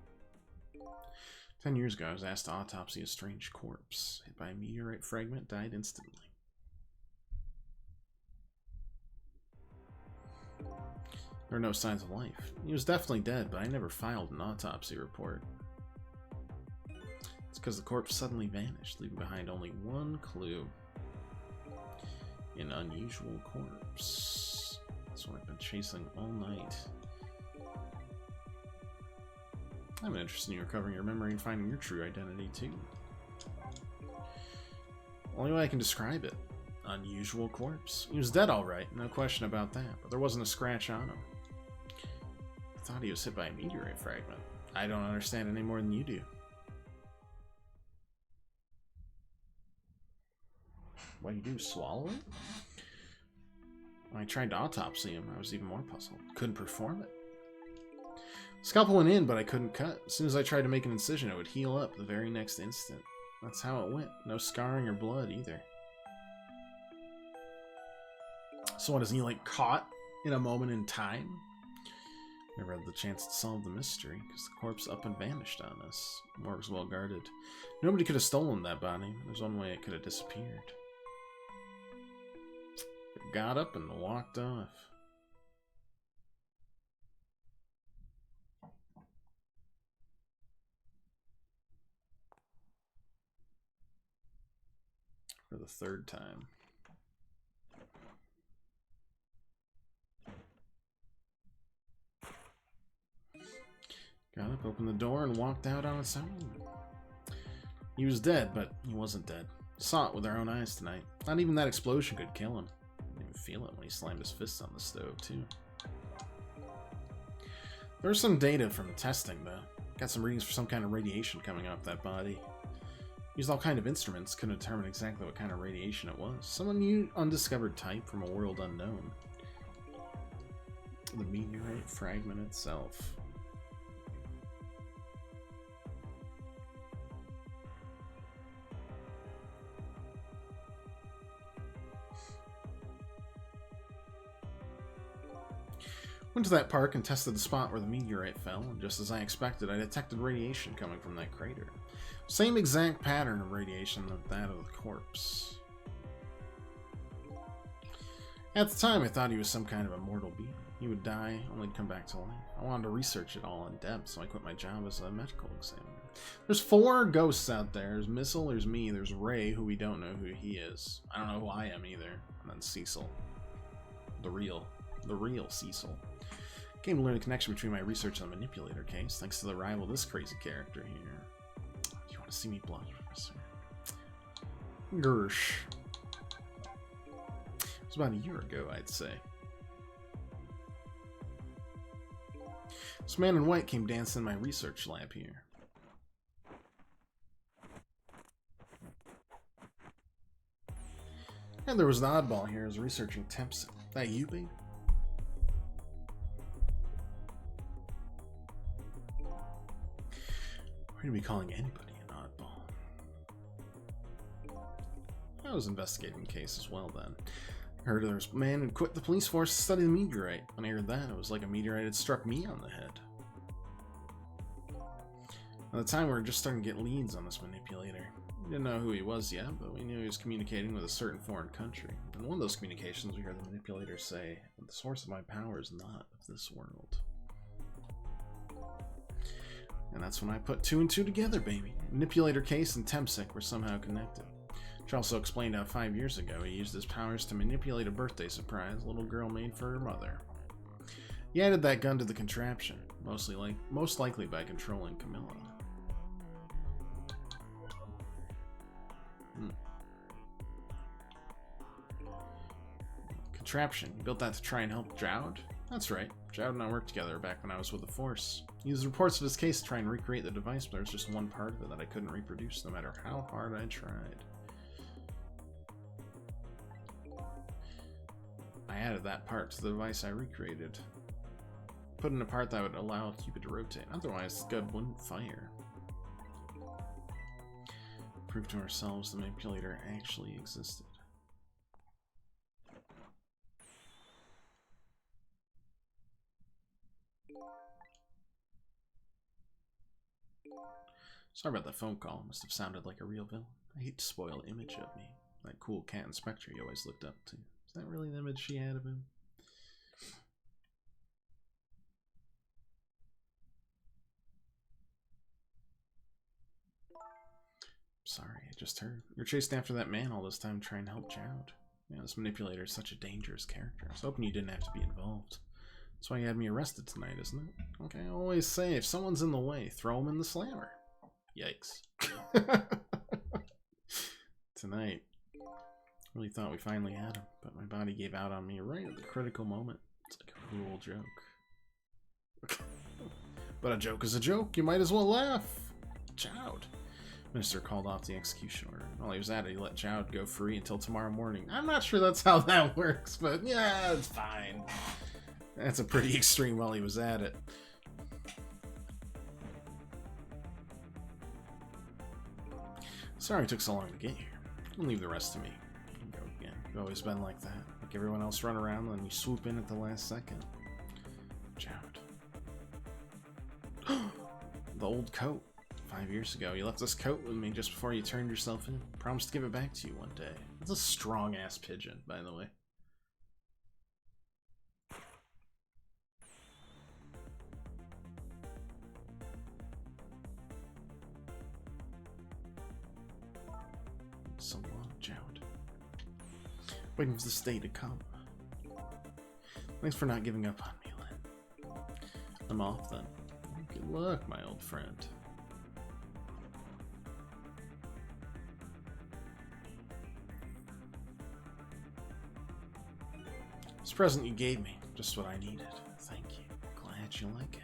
10 years ago, I was asked to autopsy a strange corpse. Hit by a meteorite fragment, died instantly. There were no signs of life. He was definitely dead, but I never filed an autopsy report. It's because the corpse suddenly vanished, leaving behind only one clue. An unusual corpse. That's what I've been chasing all night. I'm interested in you recovering your memory and finding your true identity, too. Only way I can describe it. Unusual corpse. He was dead alright, no question about that, but there wasn't a scratch on him. I thought he was hit by a meteorite fragment. I don't understand any more than you do. What do you do, swallow it? When I tried to autopsy him, I was even more puzzled. Couldn't perform it. Scalpel went in, but I couldn't cut. As soon as I tried to make an incision, it would heal up the very next instant. That's how it went. No scarring or blood, either. So what, is he, like, caught in a moment in time? Never had the chance to solve the mystery, because the corpse up and vanished on us. Morgue's well guarded. Nobody could have stolen that body. There's one way it could have disappeared. It got up and walked off. For the 3rd time. Got up, opened the door, and walked out on its own. He was dead, but he wasn't dead. Saw it with our own eyes tonight. Not even that explosion could kill him. Didn't even feel it when he slammed his fists on the stove, too. There's some data from the testing, though. Got some readings for some kind of radiation coming off that body. Used all kind of instruments, couldn't determine exactly what kind of radiation it was. Some new undiscovered type from a world unknown. The meteorite fragment itself. Went to that park and tested the spot where the meteorite fell, and just as I expected, I detected radiation coming from that crater. Same exact pattern of radiation as that of the corpse. At the time, I thought he was some kind of immortal being. He would die, only to come back to life. I wanted to research it all in depth, so I quit my job as a medical examiner. There's 4 ghosts out there. There's Missile, there's me, there's Ray, who we don't know who he is. I don't know who I am either. And then Cecil. The real Cecil. Came to learn the connection between my research on the manipulator case, thanks to the arrival of this crazy character here. Do you want to see me blush, Professor? Gersh. It was about a year ago, I'd say. This man in white came dancing in my research lab here. And there was an oddball here. I was researching temps. That you, babe? We're gonna be calling anybody an oddball. I was investigating the case as well then. I heard there was a man who quit the police force to study the meteorite. When I heard that, it was like a meteorite had struck me on the head. At the time, we were just starting to get leads on this manipulator. We didn't know who he was yet, but we knew he was communicating with a certain foreign country. In one of those communications, we heard the manipulator say, "The source of my power is not of this world." And that's when I put 2 and 2 together, baby. Manipulator case and Temsik were somehow connected. Which also explained how 5 years ago he used his powers to manipulate a birthday surprise a little girl made for her mother. He added that gun to the contraption, most likely by controlling Camilla. Contraption. He built that to try and help Jowd? That's right. Jowd and I worked together back when I was with the Force. He used reports of his case to try and recreate the device, but there was just one part of it that I couldn't reproduce no matter how hard I tried. I added that part to the device I recreated. Put in a part that would allow Cupid to rotate, otherwise the gun wouldn't fire. Prove to ourselves the manipulator actually existed. Sorry about that phone call. Must have sounded like a real villain. I hate to spoil the image of me. That cool cat inspector you always looked up to. Is that really the image she had of him? Sorry, I just heard. You're chasing after that man all this time trying to help Jowd. Yeah, this manipulator is such a dangerous character. I was hoping you didn't have to be involved. That's why you had me arrested tonight, isn't it? Okay, I always say, if someone's in the way, throw them in the slammer. Yikes. Tonight. Really thought we finally had him, but my body gave out on me right at the critical moment. It's like a cruel joke. But a joke is a joke. You might as well laugh. Jowd. Minister called off the execution order. While he was at it, he let Jowd go free until tomorrow morning. I'm not sure that's how that works, but yeah, it's fine. That's a pretty extreme while he was at it. Sorry it took so long to get here. I'll leave the rest to me. Go again. You've always been like that. Like everyone else run around, and then you swoop in at the last second. Jowd. The old coat. 5 years ago, you left this coat with me just before you turned yourself in. Promised to give it back to you one day. That's a strong-ass pigeon, by the way. So long, Jowd. Waiting for this day to come. Thanks for not giving up on me, Lynn. I'm off then. Good luck, my old friend. This present you gave me, just what I needed. Thank you. Glad you like it.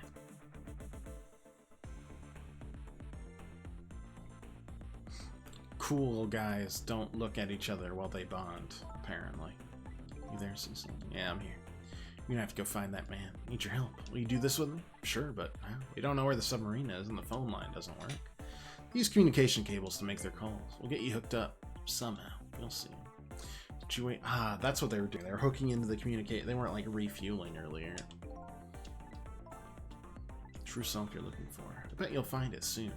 cool guys don't look at each other while they bond, apparently. You there, Cecil? Yeah, I'm here. You're gonna have to go find that man. Need your help. Will you do this with me? Sure, but we don't know where the submarine is and the phone line doesn't work. Use communication cables to make their calls. We'll get you hooked up somehow. You'll see. Did you wait? Ah, that's what they were doing. They were hooking into the communicate. They weren't like refueling earlier. True self you're looking for. I bet you'll find it soon.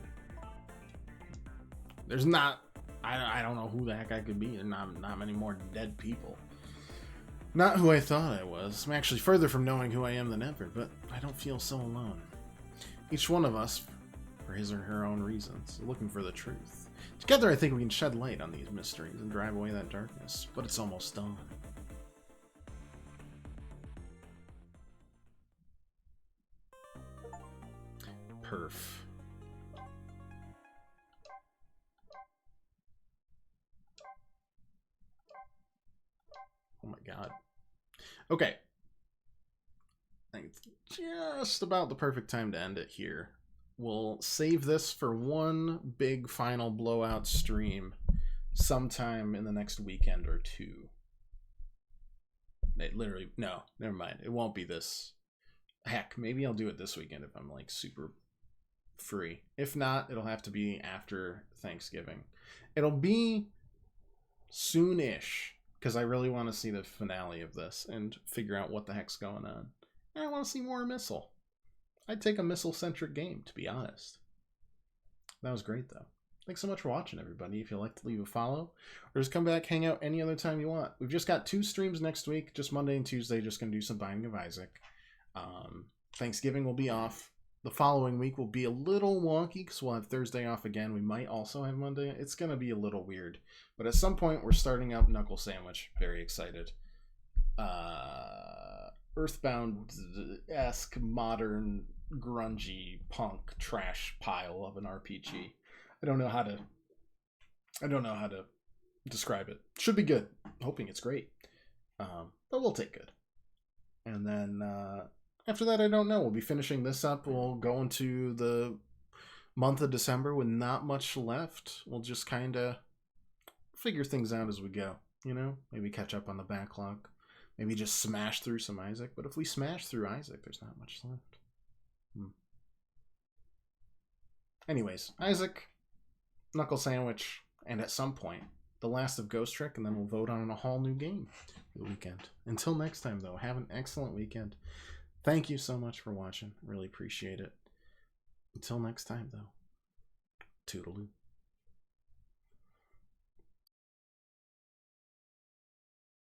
There's not. I don't know who the heck I could be. There's not many more dead people. Not who I thought I was. I'm actually further from knowing who I am than ever, but I don't feel so alone. Each one of us, for his or her own reasons, looking for the truth. Together, I think we can shed light on these mysteries and drive away that darkness, but it's almost dawn. Perf. Oh my god. Okay. I think it's just about the perfect time to end it here. We'll save this for one big final blowout stream sometime in the next weekend or two. It literally, no, never mind. It won't be this. Heck, maybe I'll do it this weekend if I'm like super free. If not, it'll have to be after Thanksgiving. It'll be soon-ish, because I really want to see the finale of this and figure out what the heck's going on. And I want to see more Missile. I'd take a Missile-centric game, to be honest. That was great, though. Thanks so much for watching, everybody. If you'd like to leave a follow, or just come back, hang out any other time you want. We've just got 2 streams next week, just Monday and Tuesday, just going to do some Binding of Isaac. Thanksgiving will be off. The following week will be a little wonky, because we'll have Thursday off again. We might also have Monday. It's going to be a little weird. But at some point, we're starting up Knuckle Sandwich. Very excited. Earthbound-esque, modern, grungy, punk, trash pile of an RPG. I don't know how to describe it. Should be good. Hoping it's great. But we'll take good. And then after that, I don't know. We'll be finishing this up. We'll go into the month of December with not much left. We'll just kind of figure things out as we go. You know? Maybe catch up on the backlog. Maybe just smash through some Isaac. But if we smash through Isaac, there's not much left. Anyways, Isaac, Knuckle Sandwich, and at some point, The Last of Ghost Trick, and then we'll vote on a whole new game for the weekend. Until next time, though, have an excellent weekend. Thank you so much for watching. Really appreciate it. Until next time, though, toodaloo.